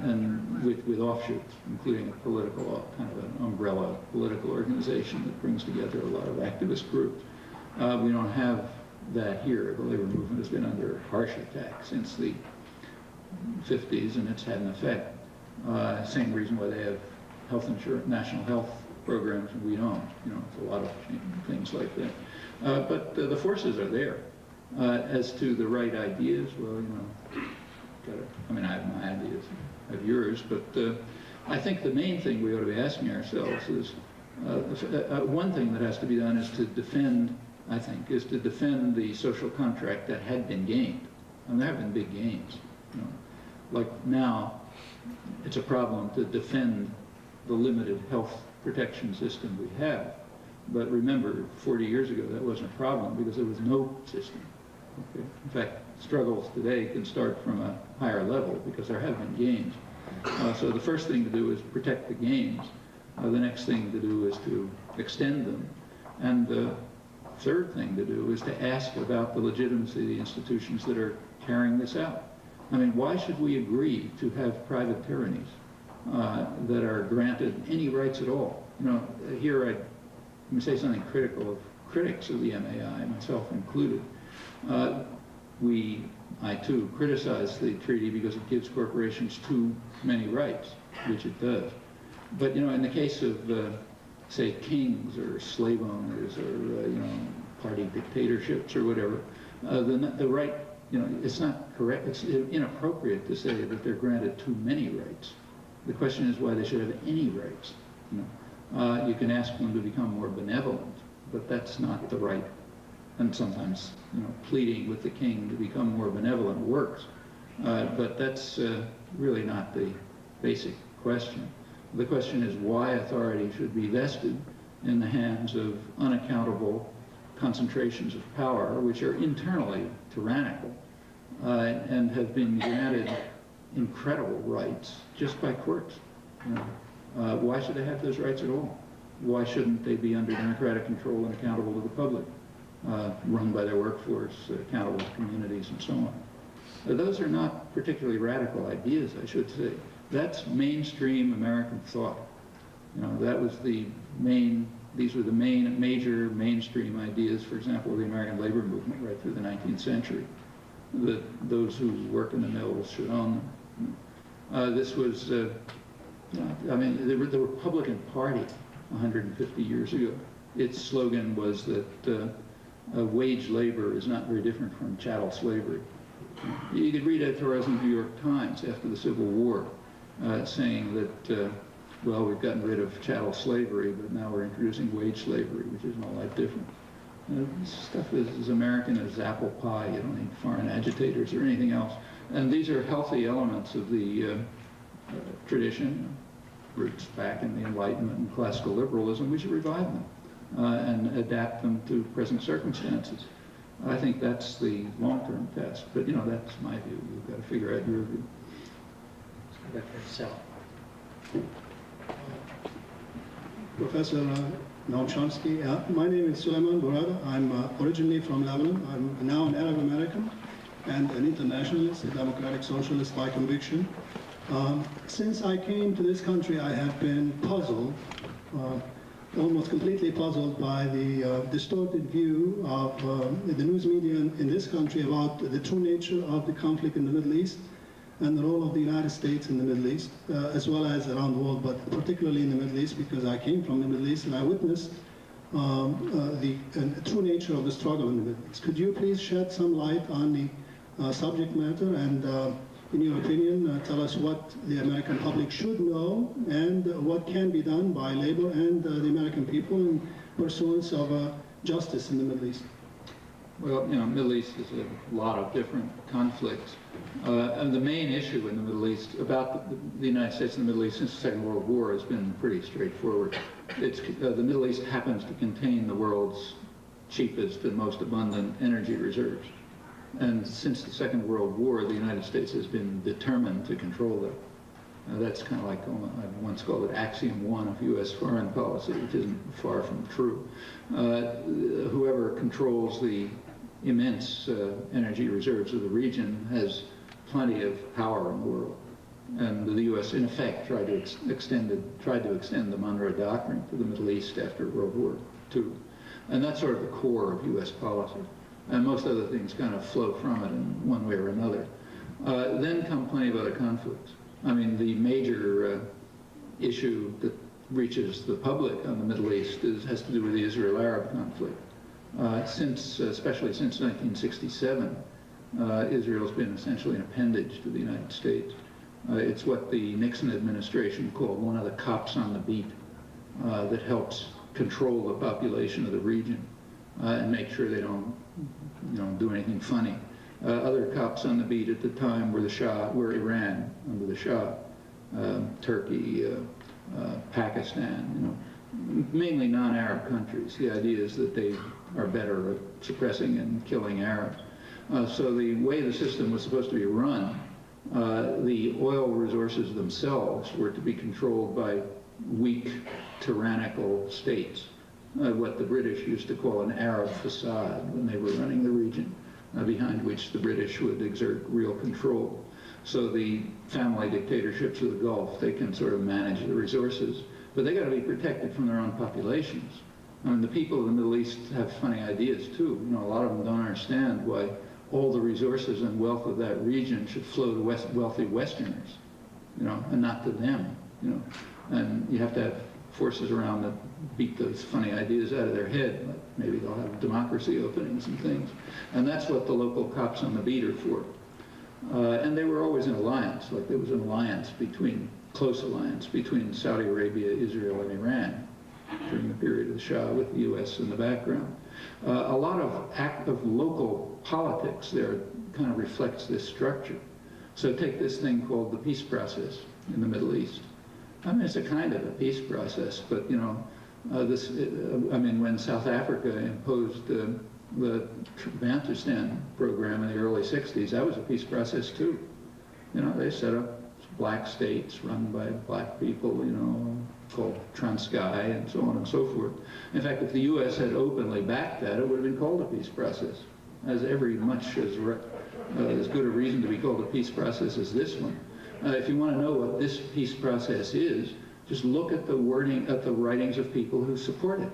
and with offshoots, including a political, kind of an umbrella political organization that brings together a lot of activist groups. We don't have that here. The labor movement has been under harsh attack since the 50s, and it's had an effect. Same reason why they have health insurance, national health programs, and we don't. It's a lot of things like that. But the forces are there. As to the right ideas, well, I have my ideas, I have yours, but I think the main thing we ought to be asking ourselves is, one thing that has to be done is to defend, I think, is to defend the social contract that had been gained. And there have been big gains. Like now, it's a problem to defend the limited health protection system we have. But remember, 40 years ago, that wasn't a problem because there was no system. Okay? In fact, struggles today can start from a higher level because there have been gains. So the first thing to do is protect the gains. The next thing to do is to extend them. And the third thing to do is to ask about the legitimacy of the institutions that are carrying this out. I mean, why should we agree to have private tyrannies that are granted any rights at all? Here let me say something critical of critics of the MAI, myself included. I too criticize the treaty because it gives corporations too many rights, which it does. But in the case of say kings or slave owners or party dictatorships or whatever, the right, it's not correct. It's inappropriate to say that they're granted too many rights. The question is why they should have any rights. You can ask them to become more benevolent, but that's not the right. And sometimes, pleading with the king to become more benevolent works, but that's really not the basic question. The question is why authority should be vested in the hands of unaccountable concentrations of power, which are internally tyrannical and have been granted incredible rights just by courts. Why should they have those rights at all? Why shouldn't they be under democratic control and accountable to the public, run by their workforce, accountable to communities, and so on? Those are not particularly radical ideas, I should say. That's mainstream American thought. That was the main. These were the major mainstream ideas, for example, of the American labor movement right through the 19th century, that those who work in the mills should own them. This was, the Republican Party 150 years ago, its slogan was that wage labor is not very different from chattel slavery. You could read editorials in the New York Times after the Civil War saying that well, we've gotten rid of chattel slavery, but now we're introducing wage slavery, which isn't all that different. This stuff is as American as apple pie. You don't need foreign agitators or anything else. And these are healthy elements of the tradition, roots back in the Enlightenment and classical liberalism. We should revive them and adapt them to present circumstances. I think that's the long-term test. But, that's my view. You've got to figure out your view. Professor Noam Chomsky. My name is Suleiman Burada. I'm originally from Lebanon. I'm now an Arab American and an internationalist, a democratic socialist by conviction. Since I came to this country, I have been puzzled, almost completely puzzled by the distorted view of the news media in this country about the true nature of the conflict in the Middle East and the role of the United States in the Middle East, as well as around the world, but particularly in the Middle East, because I came from the Middle East and I witnessed the true nature of the struggle in the Middle East. Could you please shed some light on the subject matter and, in your opinion, tell us what the American public should know and what can be done by labor and the American people in pursuance of justice in the Middle East? Well, Middle East is a lot of different conflicts. And the main issue in the Middle East about the United States and the Middle East since the Second World War has been pretty straightforward. The Middle East happens to contain the world's cheapest and most abundant energy reserves. And since the Second World War, the United States has been determined to control them. That's kind of like, I once called it axiom 1 of U.S. foreign policy, which isn't far from true. Whoever controls the immense energy reserves of the region has plenty of power in the world. And the U.S. in effect tried to extend the Monroe Doctrine to the Middle East after World War II. And that's sort of the core of U.S. policy. And most other things kind of flow from it in one way or another. Then come plenty of other conflicts. I mean, the major issue that reaches the public on the Middle East has to do with the Israel-Arab conflict. Especially since 1967, Israel's been essentially an appendage to the United States. It's what the Nixon administration called one of the cops on the beat that helps control the population of the region and make sure they don't do anything funny. Other cops on the beat at the time were were Iran under the Shah, Turkey, Pakistan, mainly non-Arab countries. The idea is that they are better at suppressing and killing Arabs. So the way the system was supposed to be run, the oil resources themselves were to be controlled by weak, tyrannical states, what the British used to call an Arab facade when they were running the region, behind which the British would exert real control. So the family dictatorships of the Gulf, they can sort of manage the resources, but they got to be protected from their own populations. I mean, the people of the Middle East have funny ideas too. A lot of them don't understand why all the resources and wealth of that region should flow to wealthy Westerners, and not to them, And you have to have forces around that beat those funny ideas out of their head. Like maybe they'll have democracy openings and things. And that's what the local cops on the beat are for. And they were always in alliance, like there was an close alliance between Saudi Arabia, Israel, and Iran during the period of the Shah, with the U.S. in the background. A lot of active local politics there kind of reflects this structure. So take this thing called the peace process in the Middle East. I mean, it's a kind of a peace process, but when South Africa imposed the Bantustan program in the early 60s, that was a peace process too. They set up black states run by black people, called Transkei and so on and so forth. In fact, if the U.S. had openly backed that, it would have been called a peace process, as much as good a reason to be called a peace process as this one. If you want to know what this peace process is, just look at the writings of people who support it.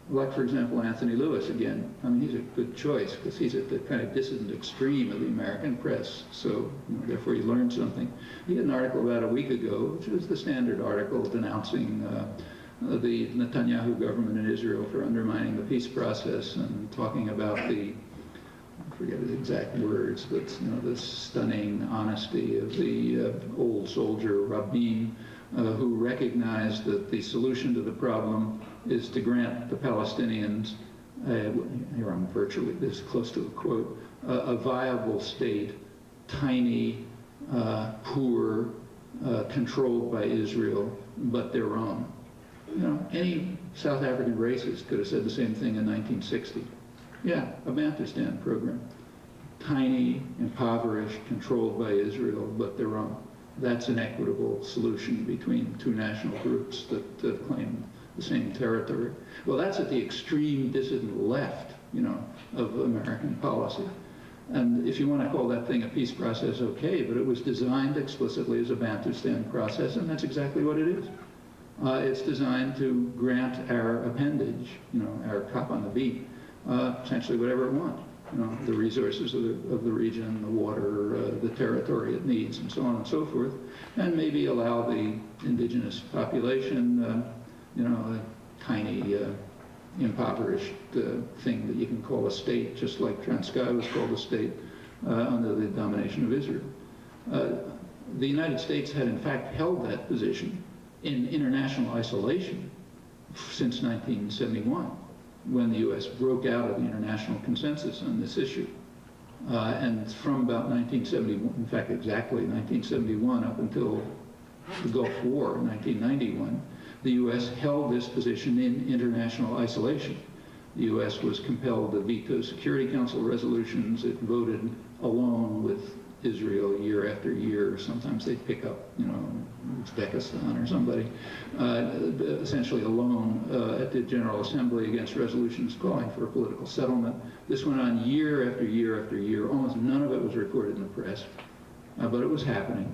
Like, for example, Anthony Lewis again. I mean, he's a good choice because he's at the kind of dissident extreme of the American press. So, therefore, you learn something. He had an article about a week ago, which was the standard article denouncing the Netanyahu government in Israel for undermining the peace process and talking about I forget his exact words, but the stunning honesty of the old soldier Rabin, who recognized that the solution to the problem is to grant the Palestinians, here I'm virtually this close to a quote, a viable state, tiny, poor, controlled by Israel, but their own. Any South African racist could have said the same thing in 1960. Yeah, a Bantustan program. Tiny, impoverished, controlled by Israel, but their own. That's an equitable solution between two national groups that claim the same territory. Well, that's at the extreme dissident left, you know, of American policy. And if you want to call that thing a peace process, okay, but it was designed explicitly as a Bantustan process, and that's exactly what it is. It's designed to grant our appendage, you know, our cop on the beat, essentially whatever it wants. You know, the resources of the region, the water, the territory it needs, and so on and so forth, and maybe allow the indigenous population, you know, a tiny, impoverished thing that you can call a state, just like Transkai was called a state under the domination of Israel. The United States had in fact held that position in international isolation since 1971. When the U.S. broke out of the international consensus on this issue. And from about 1971, in fact exactly 1971 up until the Gulf War in 1991, the U.S. held this position in international isolation. The U.S. was compelled to veto Security Council resolutions. It voted alone with Israel year after year. Sometimes they'd pick up, you know, Uzbekistan or somebody, essentially alone at the General Assembly against resolutions calling for a political settlement. This went on year after year after year. Almost none of it was reported in the press, but it was happening.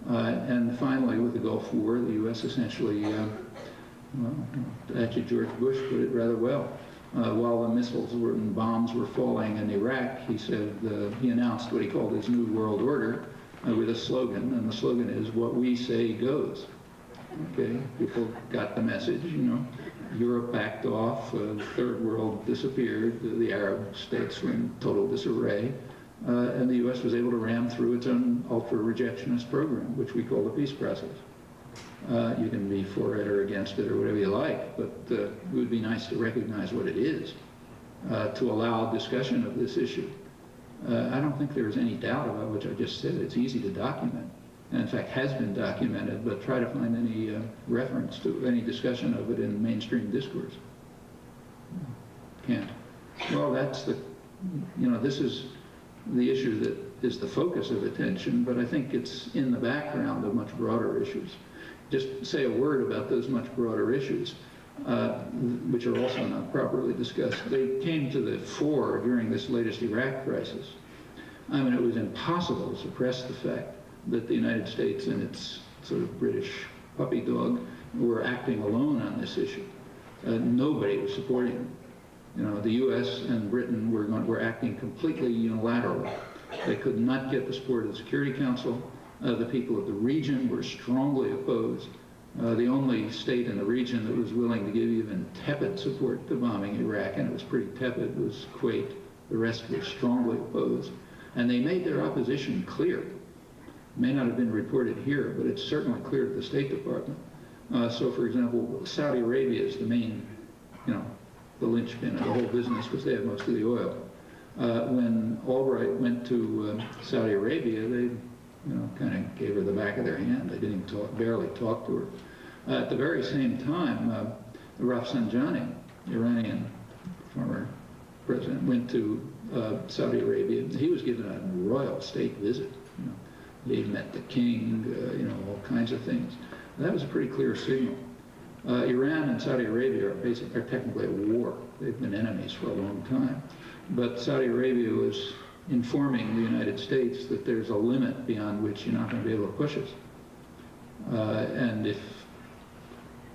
And finally, with the Gulf War, the U.S. essentially, well, actually George Bush put it rather well. While the missiles and bombs were falling in Iraq, he said, he announced what he called his New World Order with a slogan, and the slogan is, "What we say goes." Okay, people got the message, you know. Europe backed off, the Third World disappeared, the Arab states were in total disarray, and the U.S. was able to ram through its own ultra-rejectionist program, which we call the peace process. You can be for it or against it or whatever you like, but it would be nice to recognize what it is, to allow discussion of this issue. I don't think there is any doubt about what I just said. It's easy to document, and in fact has been documented, but try to find any reference to any discussion of it in mainstream discourse. Can't. Well, that's the, you know, this is the issue that is the focus of attention, but I think it's in the background of much broader issues. Just say a word about those much broader issues, which are also not properly discussed. They came to the fore during this latest Iraq crisis. I mean, it was impossible to suppress the fact that the United States and its sort of British puppy dog were acting alone on this issue. Nobody was supporting them. You know, the U.S. and Britain were acting completely unilaterally. They could not get the support of the Security Council. The people of the region were strongly opposed. The only state in the region that was willing to give even tepid support to bombing Iraq, and it was pretty tepid, was Kuwait. The rest were strongly opposed. And they made their opposition clear. It may not have been reported here, but it's certainly clear to the State Department. So, for example, Saudi Arabia is the main, you know, the linchpin of the whole business because they have most of the oil. When Albright went to Saudi Arabia, they, you know, kind of gave her the back of their hand. They didn't even barely talk to her. At the very same time, Rafsanjani, Iranian former president, went to Saudi Arabia. He was given a royal state visit. You know, he met the king, you know, all kinds of things. And that was a pretty clear signal. Iran and Saudi Arabia are technically at war. They've been enemies for a long time. But Saudi Arabia was informing the United States that there's a limit beyond which you're not going to be able to push us. And if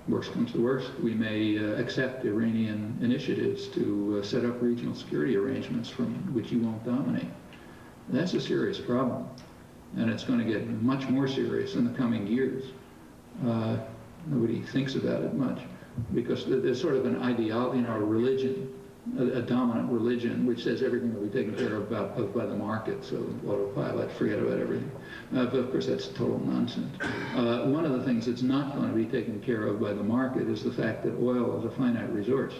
worst comes to worst, we may accept Iranian initiatives to set up regional security arrangements from which you won't dominate. That's a serious problem, and it's going to get much more serious in the coming years. Nobody thinks about it much, because there's sort of an ideology, you know, a religion, a dominant religion, which says everything will be taken care of by the market, so autopilot, forget about everything. But of course that's total nonsense. One of the things that's not going to be taken care of by the market is the fact that oil is a finite resource.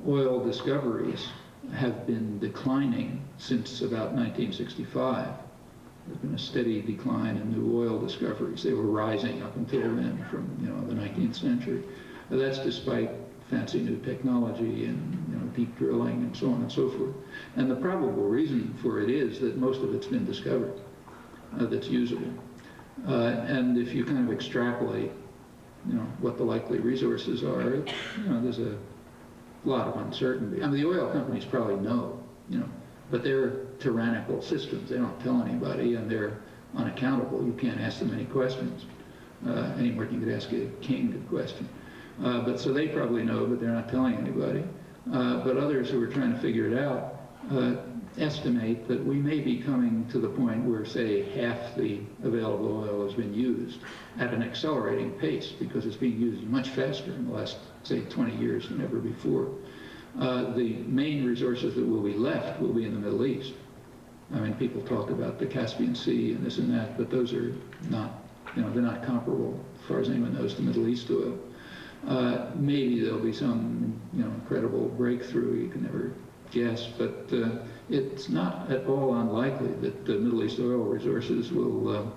Oil discoveries have been declining since about 1965. There's been a steady decline in new oil discoveries. They were rising up until then from, you know, the 19th century. That's despite fancy new technology and, you know, deep drilling and so on and so forth. And the probable reason for it is that most of it's been discovered that's usable. And if you kind of extrapolate what the likely resources are, there's a lot of uncertainty. I mean, the oil companies probably know, but they're tyrannical systems. They don't tell anybody, and they're unaccountable. You can't ask them any questions, any more than you could ask a king a question. But so they probably know, but they're not telling anybody. But others who are trying to figure it out estimate that we may be coming to the point where, say, half the available oil has been used at an accelerating pace because it's being used much faster in the last, say, 20 years than ever before. The main resources that will be left will be in the Middle East. I mean, people talk about the Caspian Sea and this and that, but those are not, they're not comparable, as far as anyone knows, to Middle East oil. Maybe there'll be some, incredible breakthrough, you can never guess, but it's not at all unlikely that the Middle East oil resources will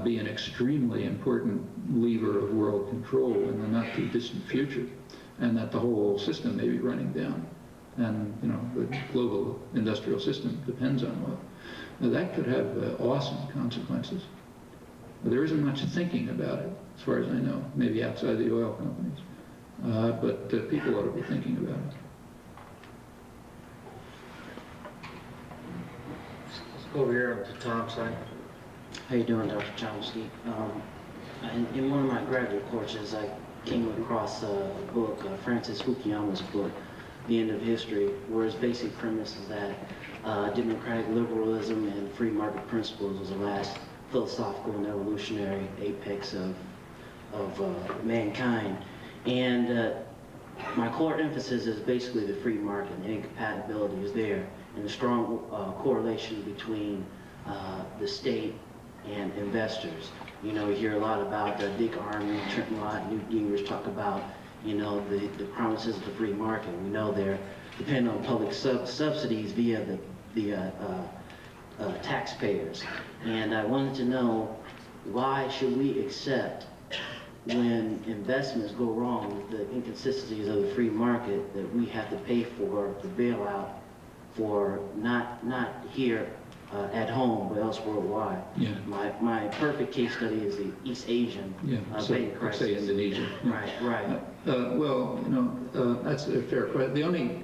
be an extremely important lever of world control in the not too distant future, and that the whole system may be running down. And the global industrial system depends on oil. Now that could have awesome consequences. But there isn't much thinking about it, as far as I know, maybe outside the oil companies. But people ought to be thinking about it. Let's go over here to Tom's side. How you doing, Dr. Chomsky? In one of my graduate courses, I came across a book, Francis Fukuyama's book, The End of History, where his basic premise is that democratic liberalism and free market principles was the last philosophical and evolutionary apex of mankind. And my core emphasis is basically the free market, and incompatibility is there, and a strong correlation between the state and investors. You hear a lot about Dick Armey, Trenton Lott, Newt Gingrich talk about, the promises of the free market. We know they're dependent on public subsidies via the taxpayers. And I wanted to know, why should we accept, when investments go wrong with the inconsistencies of the free market, that we have to pay for the bailout for not here at home, but else worldwide? Yeah. My perfect case study is the East Asian bank crisis. Say Indonesia. Right. That's a fair question. The only,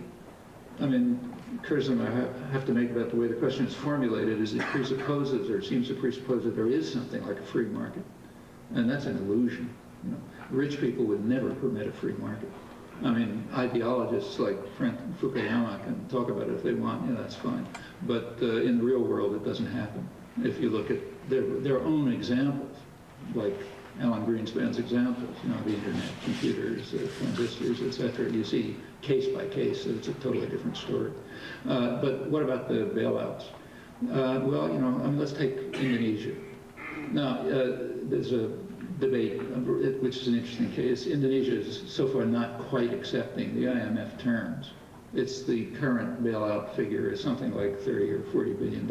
criticism I have to make about the way the question is formulated is it presupposes, or seems to presuppose, that there is something like a free market. And that's an illusion. Rich people would never permit a free market. Ideologists like Fukuyama can talk about it if they want, that's fine. But in the real world, it doesn't happen. If you look at their own examples, like Alan Greenspan's examples, the internet, computers, transistors, etc., you see case by case that it's a totally different story. But what about the bailouts? Let's take Indonesia. Now, there's a debate, which is an interesting case. Indonesia is so far not quite accepting the IMF terms. It's the current bailout figure is something like $30 or $40 billion.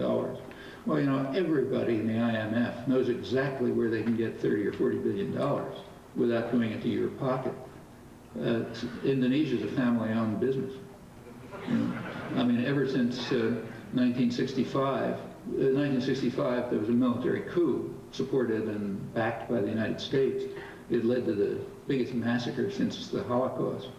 Well, everybody in the IMF knows exactly where they can get $30 or $40 billion without going into your pocket. Indonesia is a family-owned business. Ever since 1965, there was a military coup supported and backed by the United States. It led to the biggest massacre since the Holocaust.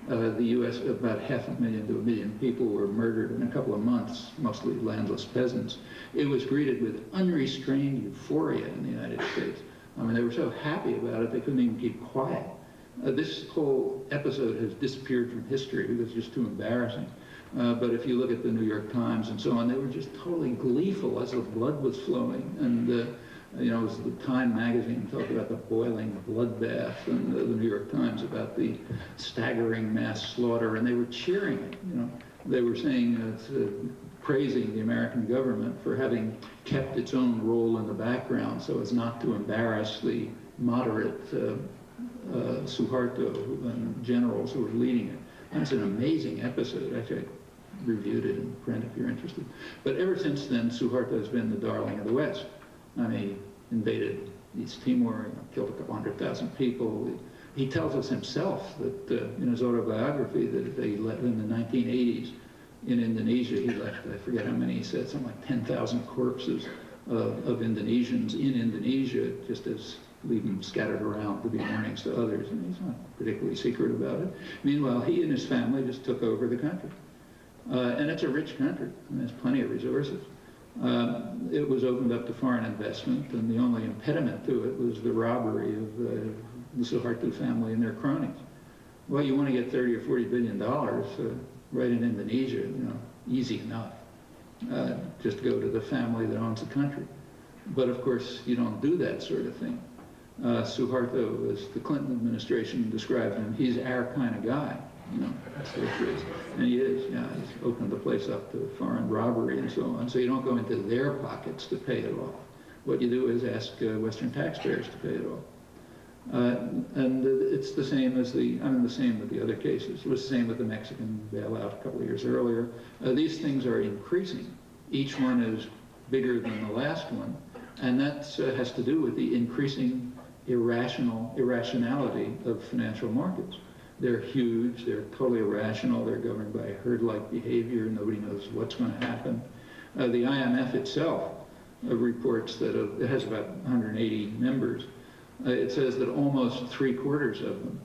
The U.S., about 500,000 to 1 million people were murdered in a couple of months, mostly landless peasants. It was greeted with unrestrained euphoria in the United States. They were so happy about it, they couldn't even keep quiet. This whole episode has disappeared from history because it's just too embarrassing. But if you look at the New York Times and so on, they were just totally gleeful as the blood was flowing. And it was the Time magazine talked about the boiling bloodbath, and the New York Times about the staggering mass slaughter, and they were cheering it. They were saying, praising the American government for having kept its own role in the background so as not to embarrass the moderate Suharto and generals who were leading it. And it's an amazing episode. Actually, I reviewed it in print if you're interested. But ever since then, Suharto has been the darling of the West. He invaded East Timor, killed a couple 100,000 people. He tells us himself that in his autobiography that they left in the 1980s in Indonesia. He left, I forget how many he said, something like 10,000 corpses of Indonesians in Indonesia, just as leave them scattered around to be warnings to others, and he's not particularly secret about it. Meanwhile, he and his family just took over the country. And it's a rich country, and there's plenty of resources. It was opened up to foreign investment, and the only impediment to it was the robbery of the Suharto family and their cronies. Well, you want to get 30 or 40 billion dollars right in Indonesia, you know, easy enough. Just go to the family that owns the country. But of course, you don't do that sort of thing. Suharto, as the Clinton administration described him, he's our kind of guy. You know, that's what it is. And he is, yeah, he's opened the place up to foreign robbery and so on. So you don't go into their pockets to pay it off. What you do is ask Western taxpayers to pay it off. And it's the same as the same with the other cases. It was the same with the Mexican bailout a couple of years earlier. These things are increasing. Each one is bigger than the last one. And that has to do with the increasing irrationality of financial markets. They're huge, they're totally irrational, they're governed by herd-like behavior, nobody knows what's going to happen. The IMF itself reports that it has about 180 members. It says that almost 3/4 of them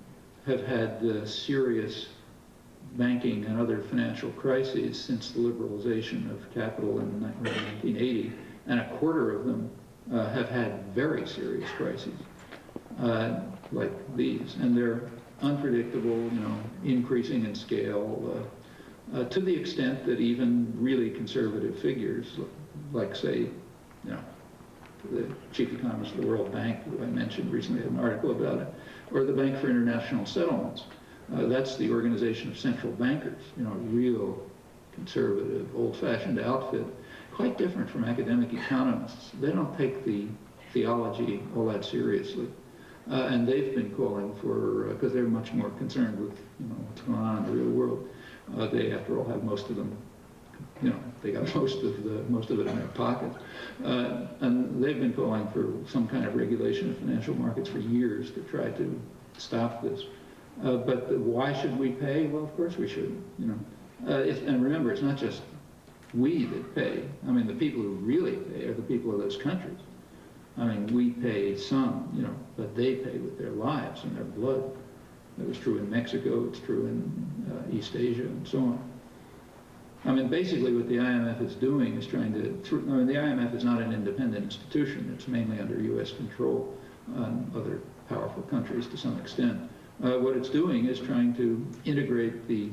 have had serious banking and other financial crises since the liberalization of capital in 1980, and 1/4 of them have had very serious crises like these, and they're unpredictable, you know, increasing in scale, to the extent that even really conservative figures, like say, you know, the chief economist of the World Bank, who I mentioned recently, had an article about it, or the Bank for International Settlements. That's the organization of central bankers, you know, real conservative, old-fashioned outfit, quite different from academic economists. They don't take the theology all that seriously. And they've been calling for, because they're much more concerned with, you know, what's going on in the real world. They, after all, have most of them, you know, they got most of it in their pockets. And they've been calling for some kind of regulation of financial markets for years to try to stop this. But why should we pay? Well, of course we shouldn't, you know. And remember, it's not just we that pay. I mean, the people who really pay are the people of those countries. I mean, we pay some, you know, but they pay with their lives and their blood. That was true in Mexico, it's true in East Asia, and so on. I mean, basically what the IMF is doing is trying to, I mean, the IMF is not an independent institution. It's mainly under U.S. control on other powerful countries to some extent. What it's doing is trying to integrate the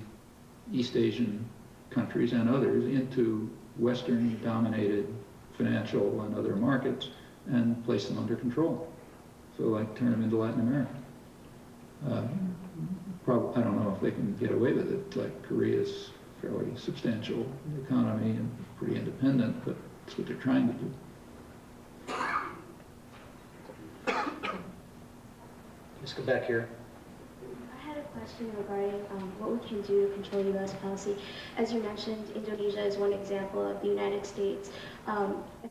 East Asian countries and others into Western-dominated financial and other markets and place them under control. So, like, turn them into Latin America. I don't know if they can get away with it. Like, Korea's fairly substantial economy and pretty independent, but that's what they're trying to do. Let's go back here. I had a question regarding what we can do to control U.S. policy. As you mentioned, Indonesia is one example of the United States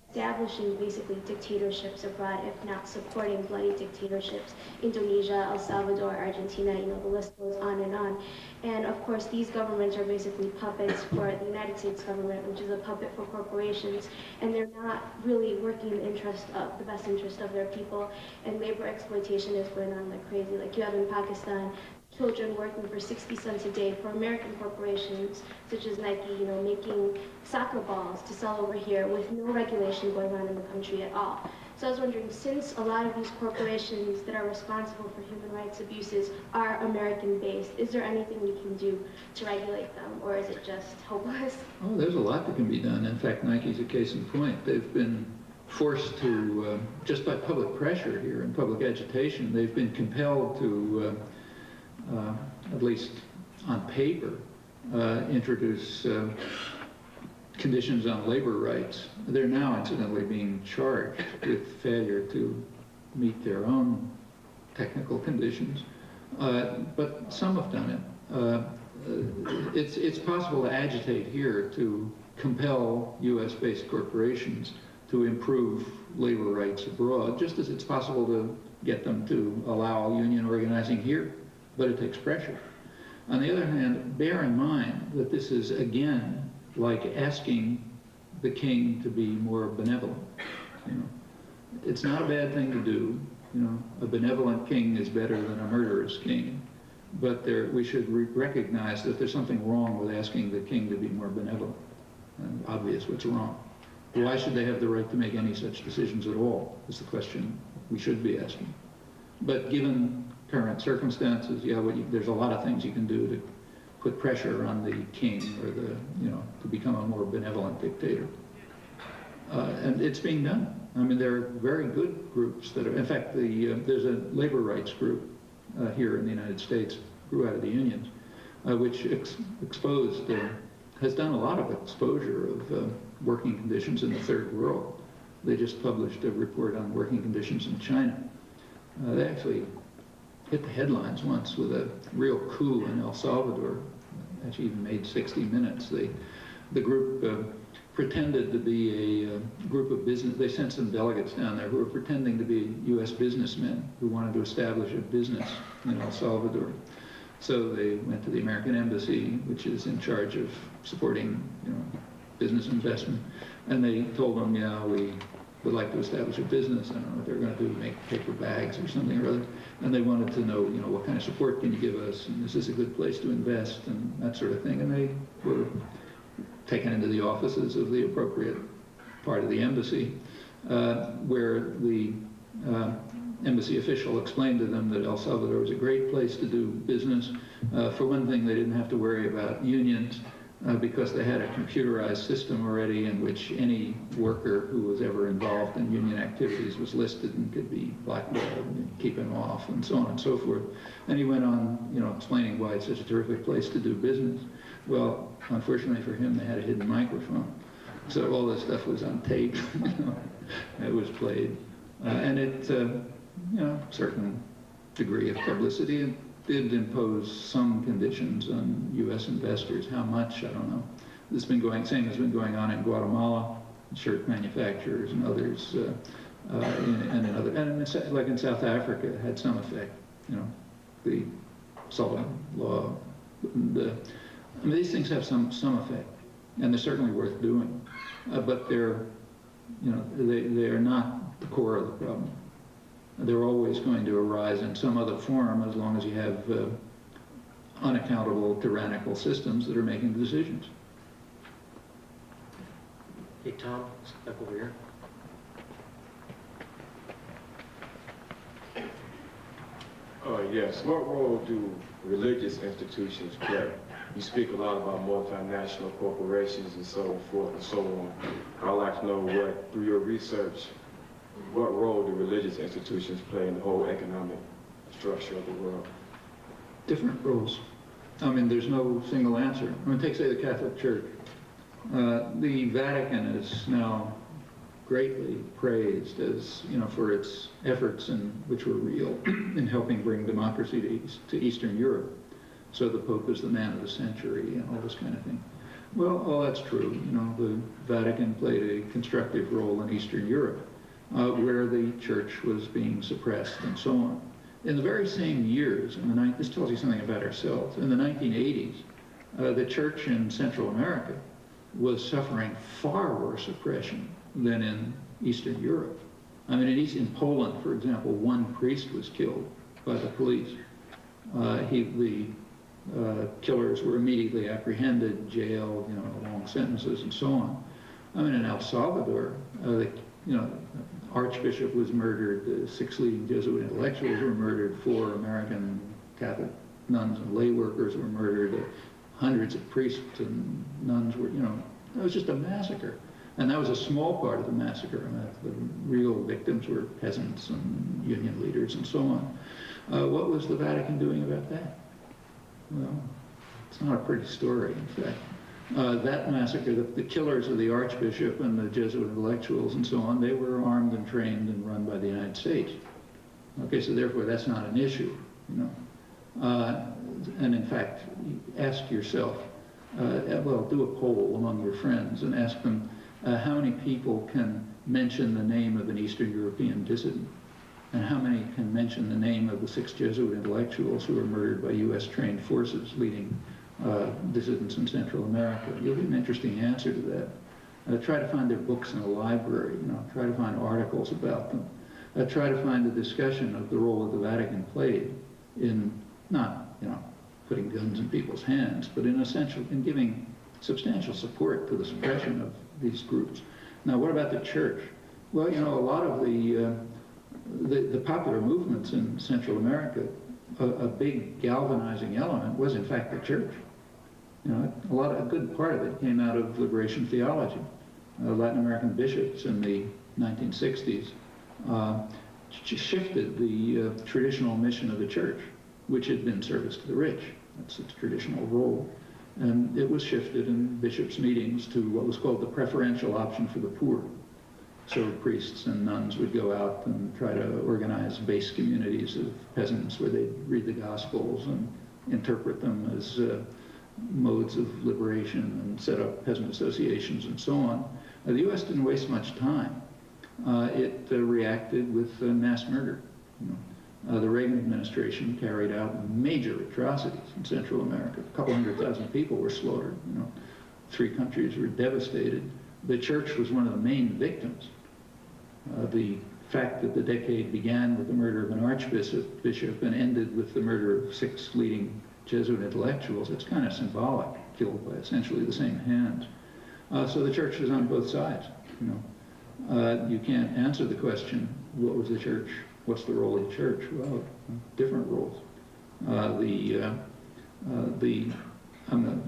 establishing basically dictatorships abroad, if not supporting bloody dictatorships. Indonesia, El Salvador, Argentina, you know, the list goes on and on. And of course, these governments are basically puppets for the United States government, which is a puppet for corporations, and they're not really working in the interest of the best interest of their people. And labor exploitation is going on like crazy. Like you have in Pakistan, children working for 60 cents a day for American corporations such as Nike, you know, making soccer balls to sell over here with no regulation going on in the country at all. So I was wondering, since a lot of these corporations that are responsible for human rights abuses are American-based, is there anything we can do to regulate them, or is it just hopeless? Oh, there's a lot that can be done. In fact, Nike's a case in point. They've been forced to, just by public pressure here and public agitation, they've been compelled to, at least on paper, introduce conditions on labor rights. They're now incidentally being charged with failure to meet their own technical conditions, but some have done it. It's possible to agitate here to compel US-based corporations to improve labor rights abroad, just as it's possible to get them to allow union organizing here, but it takes pressure. On the other hand, bear in mind that this is, again, like asking the king to be more benevolent. You know, it's not a bad thing to do. you know, a benevolent king is better than a murderous king. But we should recognize that there's something wrong with asking the king to be more benevolent. And obvious what's wrong. Why should they have the right to make any such decisions at all, is the question we should be asking. But given current circumstances, yeah, there's a lot of things you can do to put pressure on the king or to become a more benevolent dictator. And it's being done. I mean, there are very good groups that are, in fact, there's a labor rights group here in the United States, grew out of the unions, which has done a lot of exposure of working conditions in the third world. They just published a report on working conditions in China. They actually hit the headlines once with a real coup in El Salvador. Actually even made 60 Minutes. The group pretended to be a group of business. They sent some delegates down there who were pretending to be U.S. businessmen who wanted to establish a business in El Salvador. So they went to the American Embassy, which is in charge of supporting, business investment, and they told them, yeah, we would like to establish a business. I don't know what they're going to do, make paper bags or something or other. And they wanted to know, what kind of support can you give us, and is this a good place to invest, and that sort of thing. And they were taken into the offices of the appropriate part of the embassy, where the embassy official explained to them that El Salvador was a great place to do business. For one thing, they didn't have to worry about unions because they had a computerized system already in which any worker who was ever involved in union activities was listed and could be blackballed and keep him off and so on and so forth. And he went on, explaining why it's such a terrific place to do business. Well, unfortunately for him, they had a hidden microphone. So all this stuff was on tape, it was played. And it, certain degree of publicity, it did impose some conditions on U.S. investors. How much, I don't know. Same has been going on in Guatemala, shirt manufacturers and others, like in South Africa, it had some effect. The Sullivan law, these things have some effect, and they're certainly worth doing, but they're, they are not the core of the problem. They're always going to arise in some other form as long as you have unaccountable tyrannical systems that are making the decisions. Hey, Tom, back over here. Yes. What role do religious institutions play? You speak a lot about multinational corporations and so forth and so on. I'd like to know through your research, what role do religious institutions play in the whole economic structure of the world? Different roles. There's no single answer. Take, say, the Catholic Church. The Vatican is now greatly praised as, for its efforts, which were real, in helping bring democracy to Eastern Europe. So the Pope is the man of the century and all this kind of thing. Well, all that's true. The Vatican played a constructive role in Eastern Europe, where the church was being suppressed and so on. In the very same years, this tells you something about ourselves, in the 1980s, the church in Central America was suffering far worse oppression than in Eastern Europe. In Poland, for example, one priest was killed by the police. The killers were immediately apprehended, jailed, long sentences and so on. In El Salvador, the Archbishop was murdered, the 6 leading Jesuit intellectuals were murdered, 4 American Catholic nuns and lay workers were murdered, hundreds of priests and nuns were, it was just a massacre. And that was a small part of the massacre. The real victims were peasants and union leaders and so on. What was the Vatican doing about that? Well, it's not a pretty story, in fact. That massacre, the killers of the Archbishop and the Jesuit intellectuals and so on, they were armed and trained and run by the United States. Okay, so therefore that's not an issue, and in fact, ask yourself, do a poll among your friends and ask them how many people can mention the name of an Eastern European dissident, and how many can mention the name of the 6 Jesuit intellectuals who were murdered by U.S. trained forces leading dissidents in Central America. You'll get an interesting answer to that. Try to find their books in a library, try to find articles about them. try to find a discussion of the role that the Vatican played in not, putting guns in people's hands, but in giving substantial support to the suppression of these groups. Now, what about the church? Well, a lot of the popular movements in Central America, a big galvanizing element was in fact the church. A good part of it came out of liberation theology. Latin American bishops in the 1960s shifted the traditional mission of the church, which had been service to the rich. That's its traditional role. And it was shifted in bishops' meetings to what was called the preferential option for the poor. So priests and nuns would go out and try to organize base communities of peasants where they'd read the Gospels and interpret them as modes of liberation and set up peasant associations and so on. The U.S. didn't waste much time. It reacted with mass murder. The Reagan administration carried out major atrocities in Central America. A couple 100,000 people were slaughtered. 3 countries were devastated. The church was one of the main victims. The fact that the decade began with the murder of an archbishop and ended with the murder of 6 leading Jesuit intellectuals, it's kind of symbolic, killed by essentially the same hands. So the church was on both sides. You can't answer the question, what was the church? What's the role of the church? Well, different roles. The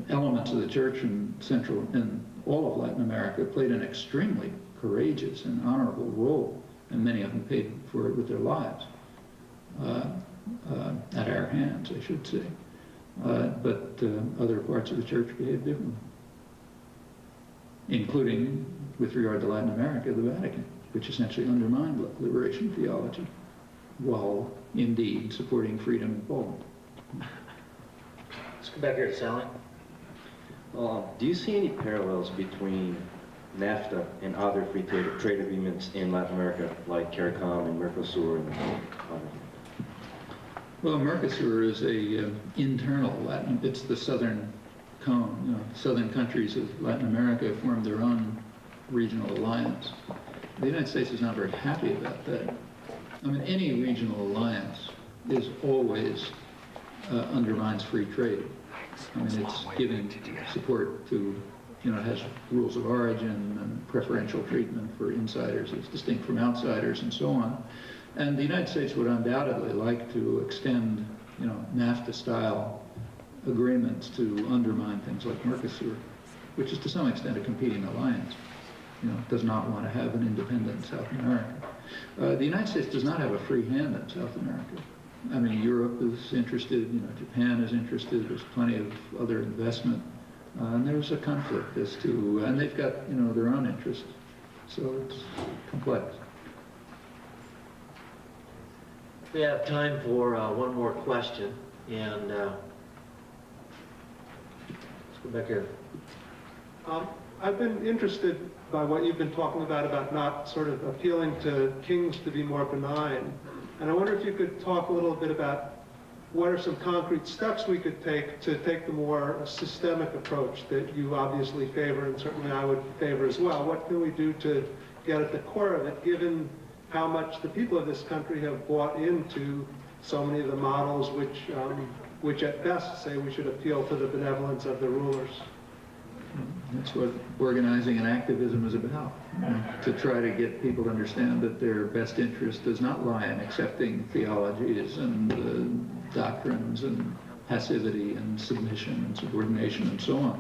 elements of the church in Central and all of Latin America played an extremely courageous and honorable role, and many of them paid for it with their lives, at our hands, I should say. But other parts of the church behaved differently, including, with regard to Latin America, the Vatican, which essentially undermined liberation theology, while indeed supporting freedom in Poland. Let's come back here to Sally. Do you see any parallels between NAFTA and other free trade agreements in Latin America, like CARICOM and Mercosur and Well, Mercosur is a internal Latin, it's the southern cone. Southern countries of Latin America formed their own regional alliance. The United States is not very happy about that. I mean, any regional alliance is always undermines free trade. I mean, it's giving support to, it has rules of origin and preferential treatment for insiders as distinct from outsiders and so on. And the United States would undoubtedly like to extend, NAFTA-style agreements to undermine things like Mercosur, which is to some extent a competing alliance. Does not want to have an independent South America. The United States does not have a free hand in South America. I mean, Europe is interested, Japan is interested, there's plenty of other investment. And there's a conflict as to, and they've got, their own interests. So it's complex. We have time for one more question, and let's go back here. I've been interested by what you've been talking about not sort of appealing to kings to be more benign. And I wonder if you could talk a little bit about what are some concrete steps we could take to take the more systemic approach that you obviously favor, and certainly I would favor as well. What can we do to get at the core of it, given how much the people of this country have bought into so many of the models which at best say we should appeal to the benevolence of the rulers? That's what organizing and activism is about, to try to get people to understand that their best interest does not lie in accepting theologies and doctrines and passivity and submission and subordination and so on.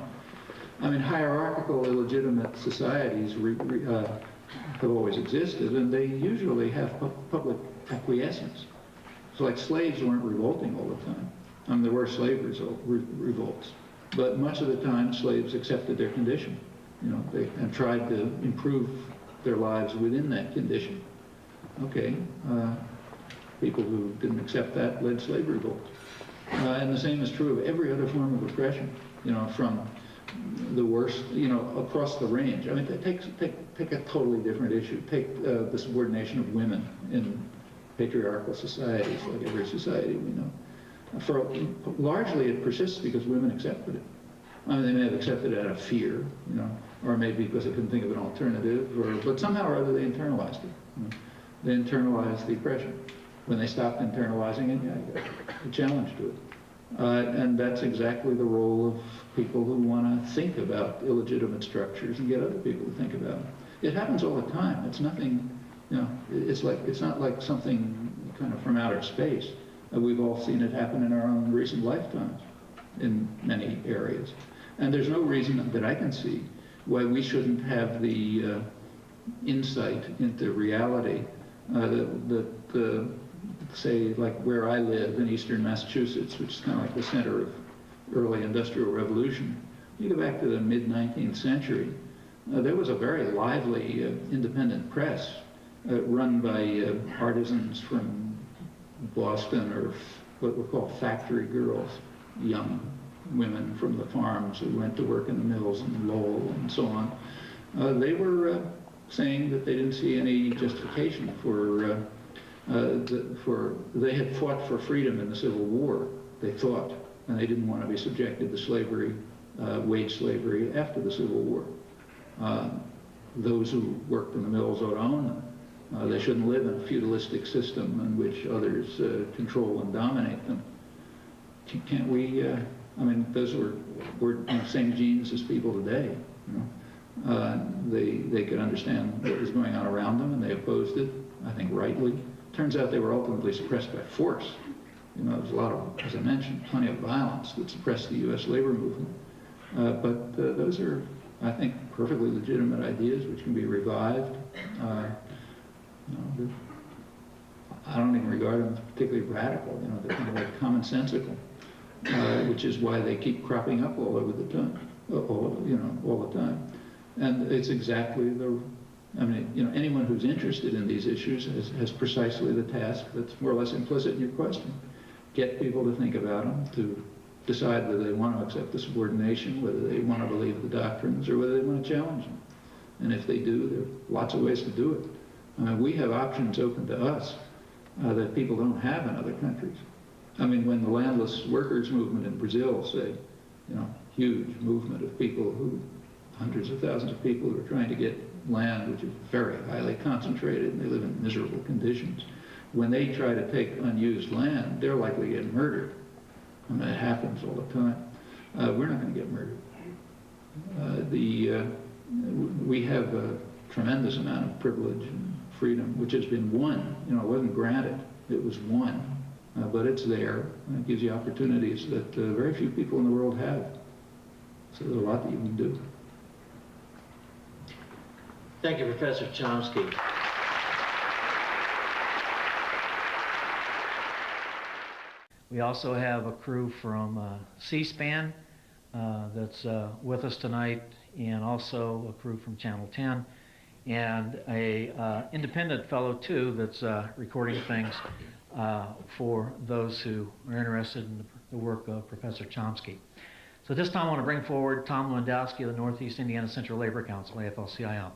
I mean, hierarchical, illegitimate societies have always existed, and they usually have public acquiescence. So like slaves weren't revolting all the time. I mean, there were slave revolts. But much of the time, slaves accepted their condition, and tried to improve their lives within that condition. Okay, people who didn't accept that led slave revolts. And the same is true of every other form of oppression, from the worst, across the range. I mean, take a totally different issue. Take the subordination of women in patriarchal societies, like every society we know. Largely it persists because women accepted it. I mean, they may have accepted it out of fear, or maybe because they couldn't think of an alternative, but somehow or other they internalized it. they internalized the oppression. When they stopped internalizing it, yeah, you got a challenge to it. And that's exactly the role of people who want to think about illegitimate structures and get other people to think about them. It happens all the time. It's nothing, you know, it's not like something kind of from outer space. We've all seen it happen in our own recent lifetimes in many areas. And there's no reason that I can see why we shouldn't have the insight into reality that say, like where I live in eastern Massachusetts, which is kind of like the center of early industrial revolution. You go back to the mid-19th century, there was a very lively independent press run by artisans from Boston, or what were called factory girls, young women from the farms who went to work in the mills in Lowell and so on. They were saying that they didn't see any justification for they had fought for freedom in the Civil War, they thought, and they didn't want to be subjected to slavery, wage slavery after the Civil War. Those who worked in the mills ought to own them. They shouldn't live in a feudalistic system in which others control and dominate them. Can't we, I mean, those were the same genes as people today. You know? They could understand what was going on around them, and they opposed it, I think rightly. Turns out they were ultimately suppressed by force. You know, there's a lot of, as I mentioned, plenty of violence that suppressed the U.S. labor movement. But those are, I think, perfectly legitimate ideas which can be revived. You know, I don't even regard them as particularly radical. You know, they're kind of like commonsensical, which is why they keep cropping up all over the time, all the time. And it's exactly the, I mean, you know, anyone who's interested in these issues has precisely the task that's more or less implicit in your question. Get people to think about them, to decide whether they want to accept the subordination, whether they want to believe the doctrines, or whether they want to challenge them. And if they do, there are lots of ways to do it. I mean, we have options open to us that people don't have in other countries. I mean, when the landless workers movement in Brazil, say, you know, huge movement of people who, hundreds of thousands of people who are trying to get land, which is very highly concentrated, and they live in miserable conditions. When they try to take unused land, they're likely to get murdered. I mean, it happens all the time. We're not going to get murdered. We have a tremendous amount of privilege and freedom, which has been won. You know, it wasn't granted, it was won. But it's there, and it gives you opportunities that very few people in the world have. So there's a lot that you can do. Thank you, Professor Chomsky. We also have a crew from C-SPAN that's with us tonight, and also a crew from Channel 10, and a independent fellow too that's recording things for those who are interested in the work of Professor Chomsky. So this time I want to bring forward Tom Lewandowski of the Northeast Indiana Central Labor Council, AFL-CIO.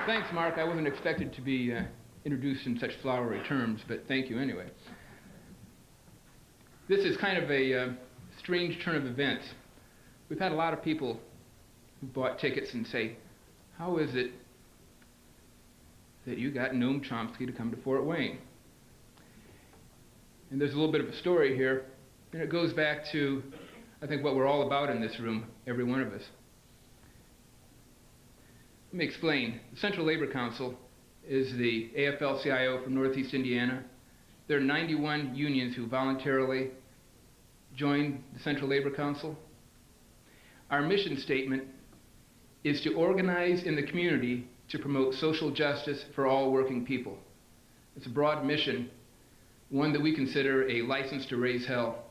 Thanks, Mark. I wasn't expected to be introduced in such flowery terms, but thank you anyway. This is kind of a strange turn of events. We've had a lot of people who bought tickets and say, how is it that you got Noam Chomsky to come to Fort Wayne? And there's a little bit of a story here, and it goes back to, I think, what we're all about in this room, every one of us. Let me explain. The Central Labor Council is the AFL-CIO from Northeast Indiana. There are 91 unions who voluntarily joined the Central Labor Council. Our mission statement is to organize in the community to promote social justice for all working people. It's a broad mission, one that we consider a license to raise hell.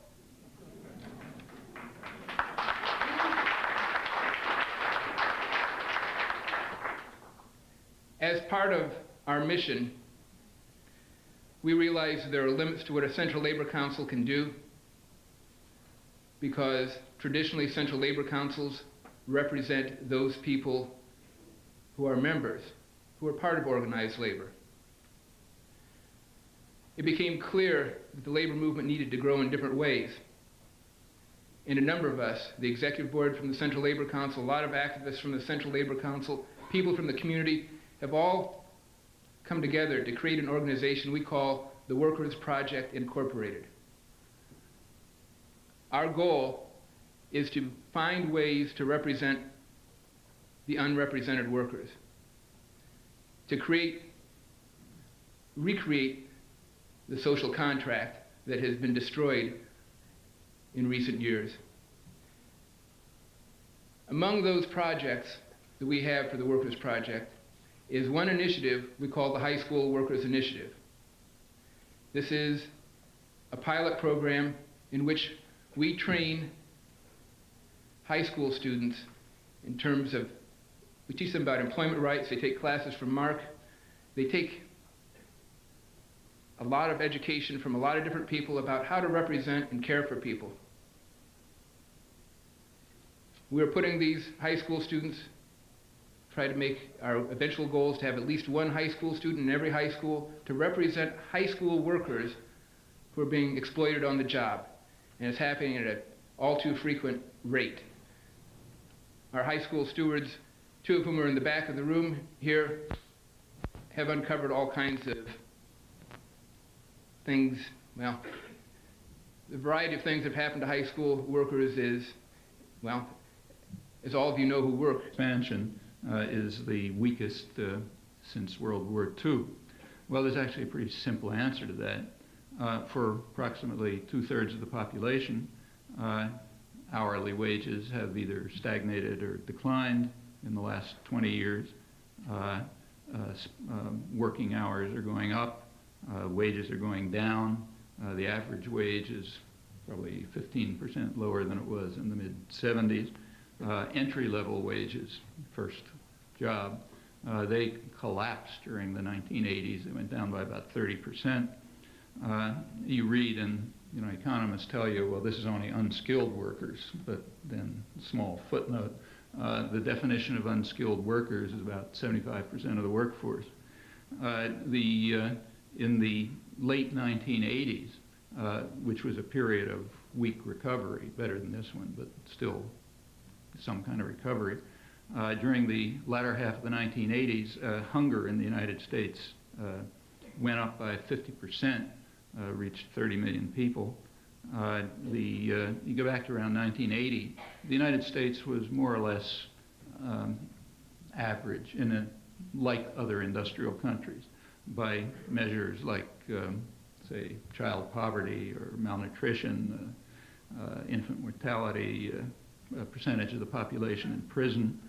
As part of our mission, we realize there are limits to what a Central Labor Council can do, because traditionally Central Labor Councils represent those people who are members, who are part of organized labor. It became clear that the labor movement needed to grow in different ways. and a number of us, the executive board from the Central Labor Council, a lot of activists from the Central Labor Council, people from the community, have all come together to create an organization we call the Workers' Project Incorporated. Our goal is to find ways to represent the unrepresented workers, to recreate the social contract that has been destroyed in recent years. Among those projects that we have for the Workers' Project is one initiative we call the High School Workers Initiative. This is a pilot program in which we train high school students in terms of, we teach them about employment rights, they take classes from Mark, they take a lot of education from a lot of different people about how to represent and care for people. We're putting these high school students, try to make our eventual goals to have at least one high school student in every high school to represent high school workers who are being exploited on the job. And it's happening at an all too frequent rate. Our high school stewards, two of whom are in the back of the room here, have uncovered all kinds of things. Well, the variety of things that have happened to high school workers is, well, as all of you know who work. Expansion is the weakest since World War II. Well, there's actually a pretty simple answer to that. For approximately 2/3 of the population, hourly wages have either stagnated or declined in the last 20 years. Working hours are going up, wages are going down. The average wage is probably 15% lower than it was in the mid-70s. Entry-level wages, first job, they collapsed during the 1980s. They went down by about 30%. You read, and economists tell you, well, this is only unskilled workers, but then small footnote, the definition of unskilled workers is about 75% of the workforce. In the late 1980s, which was a period of weak recovery, better than this one, but still some kind of recovery, during the latter half of the 1980s, hunger in the United States went up by 50%, reached 30 million people. You go back to around 1980, the United States was more or less average, like other industrial countries, by measures like, say, child poverty or malnutrition, infant mortality, percentage of the population in prison,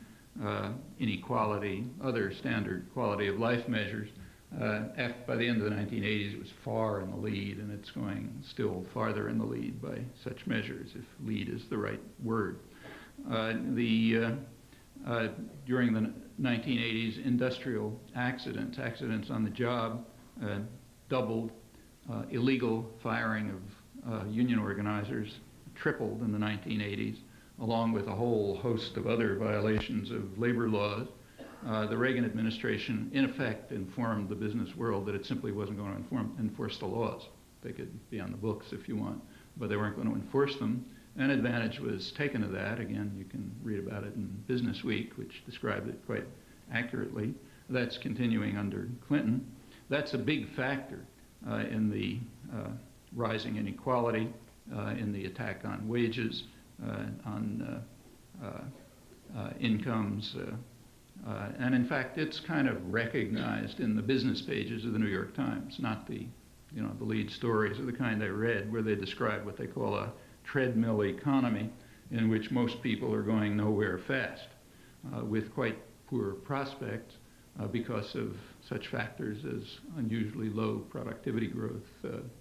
inequality, other standard quality of life measures. By the end of the 1980s, it was far in the lead, and it's going still farther in the lead by such measures, if lead is the right word. During the 1980s, industrial accidents on the job doubled. Illegal firing of union organizers tripled in the 1980s, along with a whole host of other violations of labor laws. The Reagan administration, in effect, informed the business world that it simply wasn't going to enforce the laws. They could be on the books if you want, but they weren't going to enforce them. And advantage was taken of that. Again, you can read about it in Business Week, which described it quite accurately. That's continuing under Clinton. That's a big factor in the rising inequality, in the attack on wages, on incomes, and in fact, it's kind of recognized in the business pages of the New York Times, not the lead stories of the kind I read, where they describe what they call a treadmill economy, in which most people are going nowhere fast, with quite poor prospects because of such factors as unusually low productivity growth,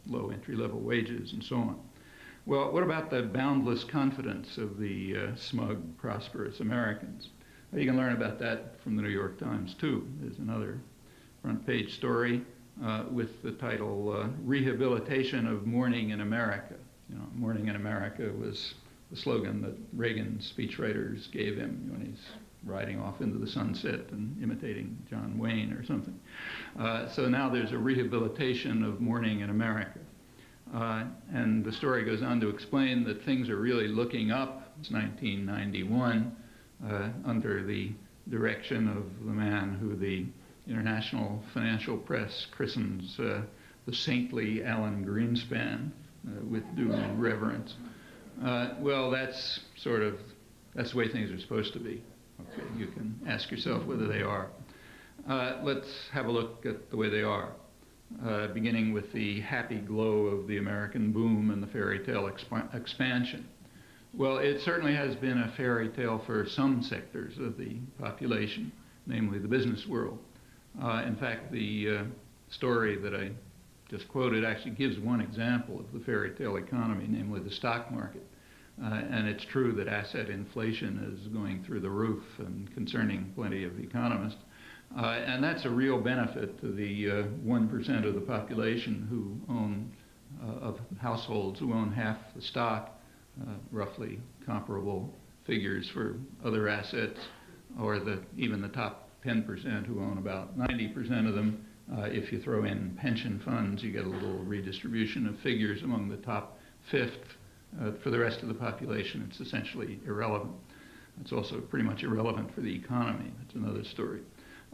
low entry-level wages, and so on. Well, what about the boundless confidence of the smug, prosperous Americans? Well, you can learn about that from the New York Times, too. There's another front-page story with the title, Rehabilitation of Mourning in America. Mourning in America was the slogan that Reagan speechwriters gave him when he's riding off into the sunset and imitating John Wayne or something. So now there's a rehabilitation of mourning in America. And the story goes on to explain that things are really looking up. It's 1991, under the direction of the man who the international financial press christens the saintly Alan Greenspan, with due reverence. Well, that's the way things are supposed to be. Okay, you can ask yourself whether they are. Let's have a look at the way they are, beginning with the happy glow of the American boom and the fairy tale expansion. Well, it certainly has been a fairy tale for some sectors of the population, namely the business world. In fact, the story that I just quoted actually gives one example of the fairy tale economy, namely the stock market. And it's true that asset inflation is going through the roof and concerning plenty of economists. And that's a real benefit to the 1% of the population who own, of households who own half the stock, roughly comparable figures for other assets, or even the top 10% who own about 90% of them. If you throw in pension funds, you get a little redistribution of figures among the top fifth. For the rest of the population, it's essentially irrelevant. It's also pretty much irrelevant for the economy. That's another story.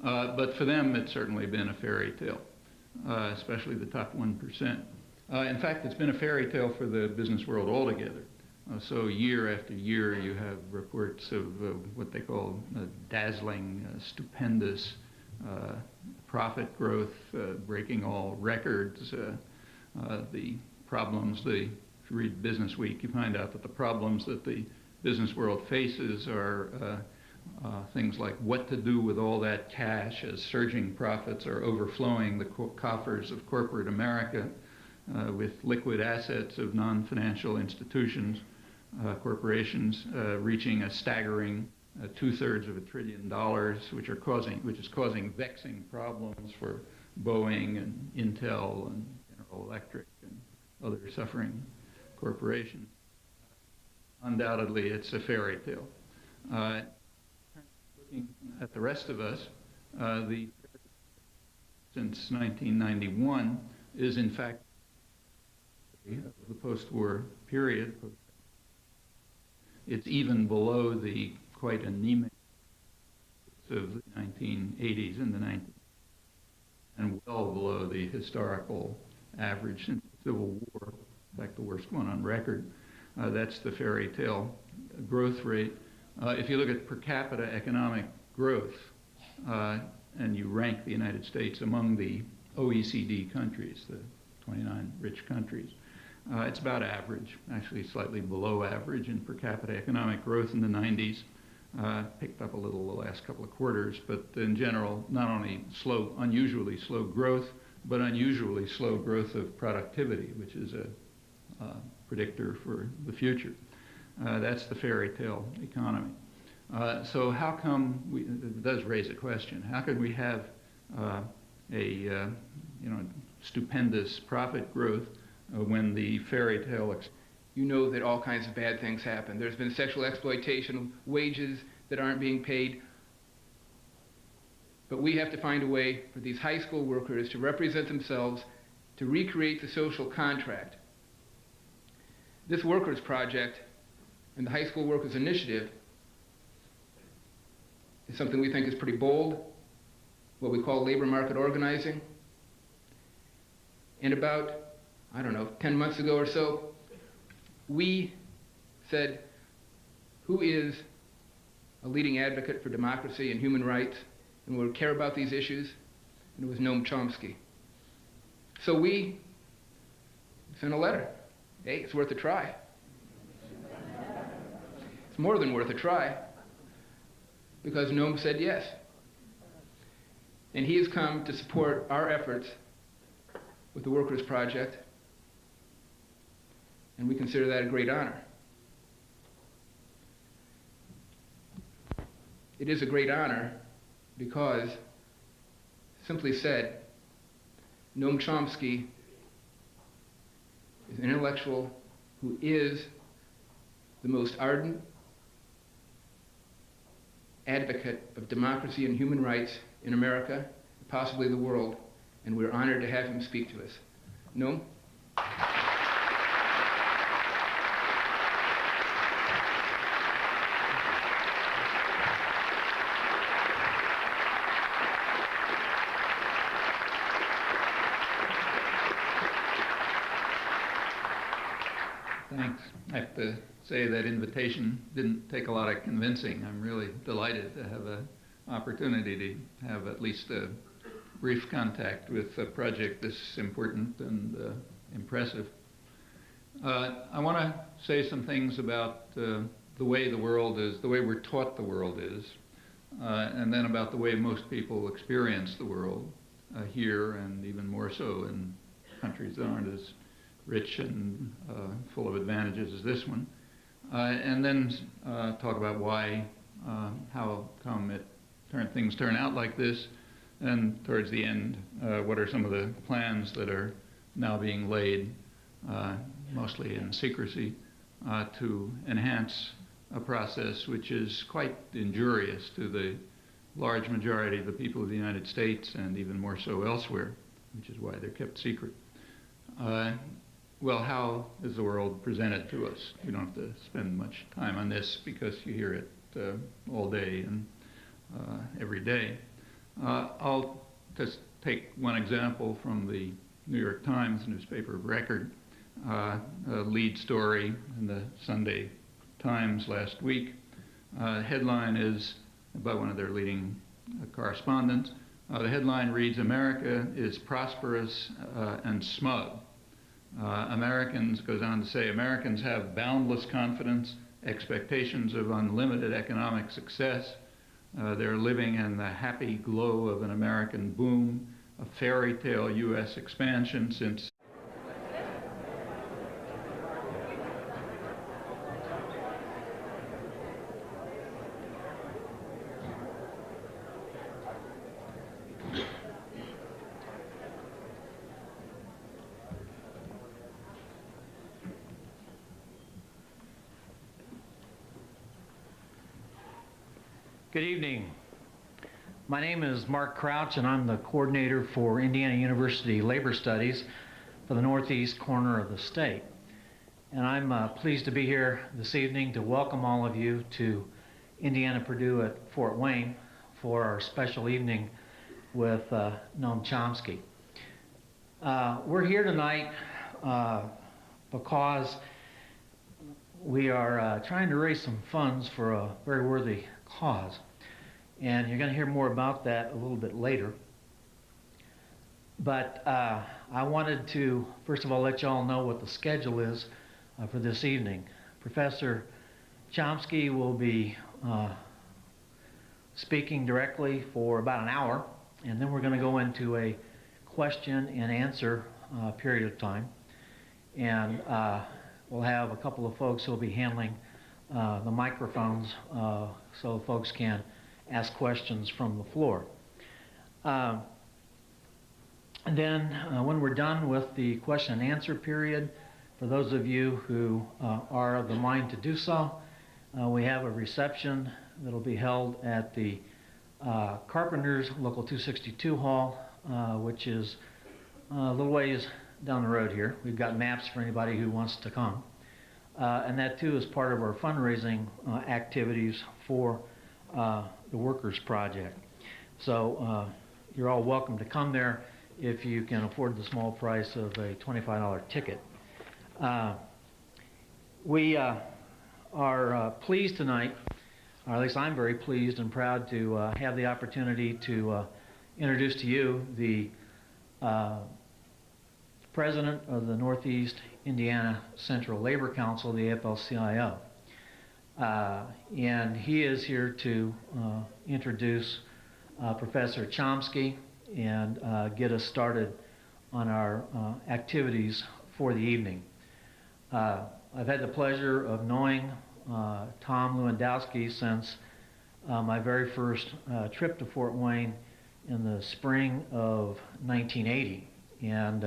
But for them, it's certainly been a fairy tale, especially the top 1%. In fact, it's been a fairy tale for the business world altogether. So year after year, you have reports of what they call dazzling, stupendous profit growth, breaking all records. The problems, if you read Business Week, you find out that the problems that the business world faces are things like what to do with all that cash as surging profits are overflowing the coffers of corporate America, with liquid assets of non-financial institutions, corporations reaching a staggering $2/3 of $1 trillion, which is causing vexing problems for Boeing and Intel and General Electric and other suffering corporations. Undoubtedly, it's a fairy tale. Looking at the rest of us, since 1991 is in fact the post-war period. It's even below the quite anemic of the 1980s and the 90s, and well below the historical average since the Civil War, in fact the worst one on record. That's the fairy tale growth rate. If you look at per capita economic growth, and you rank the United States among the OECD countries, the 29 rich countries, it's about average, actually slightly below average in per capita economic growth in the 90s. Picked up a little the last couple of quarters, but in general, not only unusually slow growth, but unusually slow growth of productivity, which is a predictor for the future. That's the fairy tale economy. So how come it does raise a question? How could we have stupendous profit growth when the fairy tale? You know that all kinds of bad things happen. There's been sexual exploitation, wages that aren't being paid. But we have to find a way for these high school workers to represent themselves, to recreate the social contract. This workers' project and the High School Workers Initiative is something we think is pretty bold, what we call labor market organizing. And about, 10 months ago or so, we said, who is a leading advocate for democracy and human rights and would care about these issues? And it was Noam Chomsky. So we sent a letter. Hey, it's worth a try. It's more than worth a try, because Noam said yes. And he has come to support our efforts with the Workers' Project, and we consider that a great honor. It is a great honor because, simply said, Noam Chomsky is an intellectual who is the most ardent advocate of democracy and human rights in America, possibly the world, and we're honored to have him speak to us. Noam? Thanks. I have to say that invitation didn't take a lot of convincing. I'm really delighted to have an opportunity to have at least a brief contact with a project this important and impressive. I want to say some things about the way the world is, the way we're taught the world is, and then about the way most people experience the world here, and even more so in countries that aren't as rich and full of advantages as this one, and then talk about why, how come things turn out like this, and towards the end, what are some of the plans that are now being laid, mostly in secrecy, to enhance a process which is quite injurious to the large majority of the people of the United States, and even more so elsewhere, which is why they're kept secret. Well, how is the world presented to us? You don't have to spend much time on this because you hear it all day and every day. I'll just take one example from the New York Times newspaper of record, a lead story in the Sunday Times last week. Headline is by one of their leading correspondents. The headline reads, "America is prosperous and smug." Americans, goes on to say, Americans have boundless confidence, expectations of unlimited economic success. They're living in the happy glow of an American boom, a fairy tale U.S. expansion since Good evening. My name is Mark Crouch, and I'm the coordinator for Indiana University Labor Studies for the northeast corner of the state. And I'm pleased to be here this evening to welcome all of you to Indiana Purdue at Fort Wayne for our special evening with Noam Chomsky. We're here tonight because we are trying to raise some funds for a very worthy cause. And you're going to hear more about that a little bit later. But I wanted to, first of all, let you all know what the schedule is for this evening. Professor Chomsky will be speaking directly for about an hour, and then we're going to go into a question and answer period of time. And we'll have a couple of folks who will be handling the microphones so folks can ask questions from the floor. And then when we're done with the question and answer period, for those of you who are of the mind to do so, we have a reception that'll be held at the Carpenters Local 262 Hall, which is a little ways down the road here. We've got maps for anybody who wants to come. And that too is part of our fundraising activities for the Workers Project. So you're all welcome to come there if you can afford the small price of a $25 ticket. We are pleased tonight, or at least I'm very pleased and proud to have the opportunity to introduce to you the President of the Northeast Indiana Central Labor Council, the AFL-CIO. And he is here to introduce Professor Chomsky and get us started on our activities for the evening. I've had the pleasure of knowing Tom Lewandowski since my very first trip to Fort Wayne in the spring of 1980. And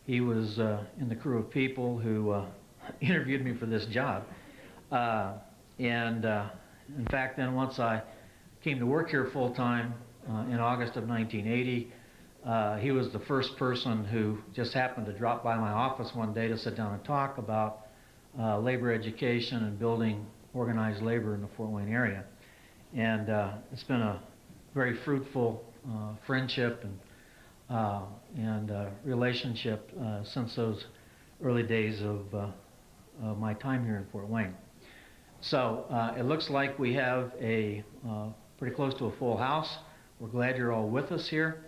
he was in the crew of people who interviewed me for this job. In fact, then once I came to work here full-time in August of 1980, he was the first person who just happened to drop by my office one day to sit down and talk about labor education and building organized labor in the Fort Wayne area. And it's been a very fruitful friendship and relationship since those early days of my time here in Fort Wayne. So it looks like we have a pretty close to a full house. We're glad you're all with us here.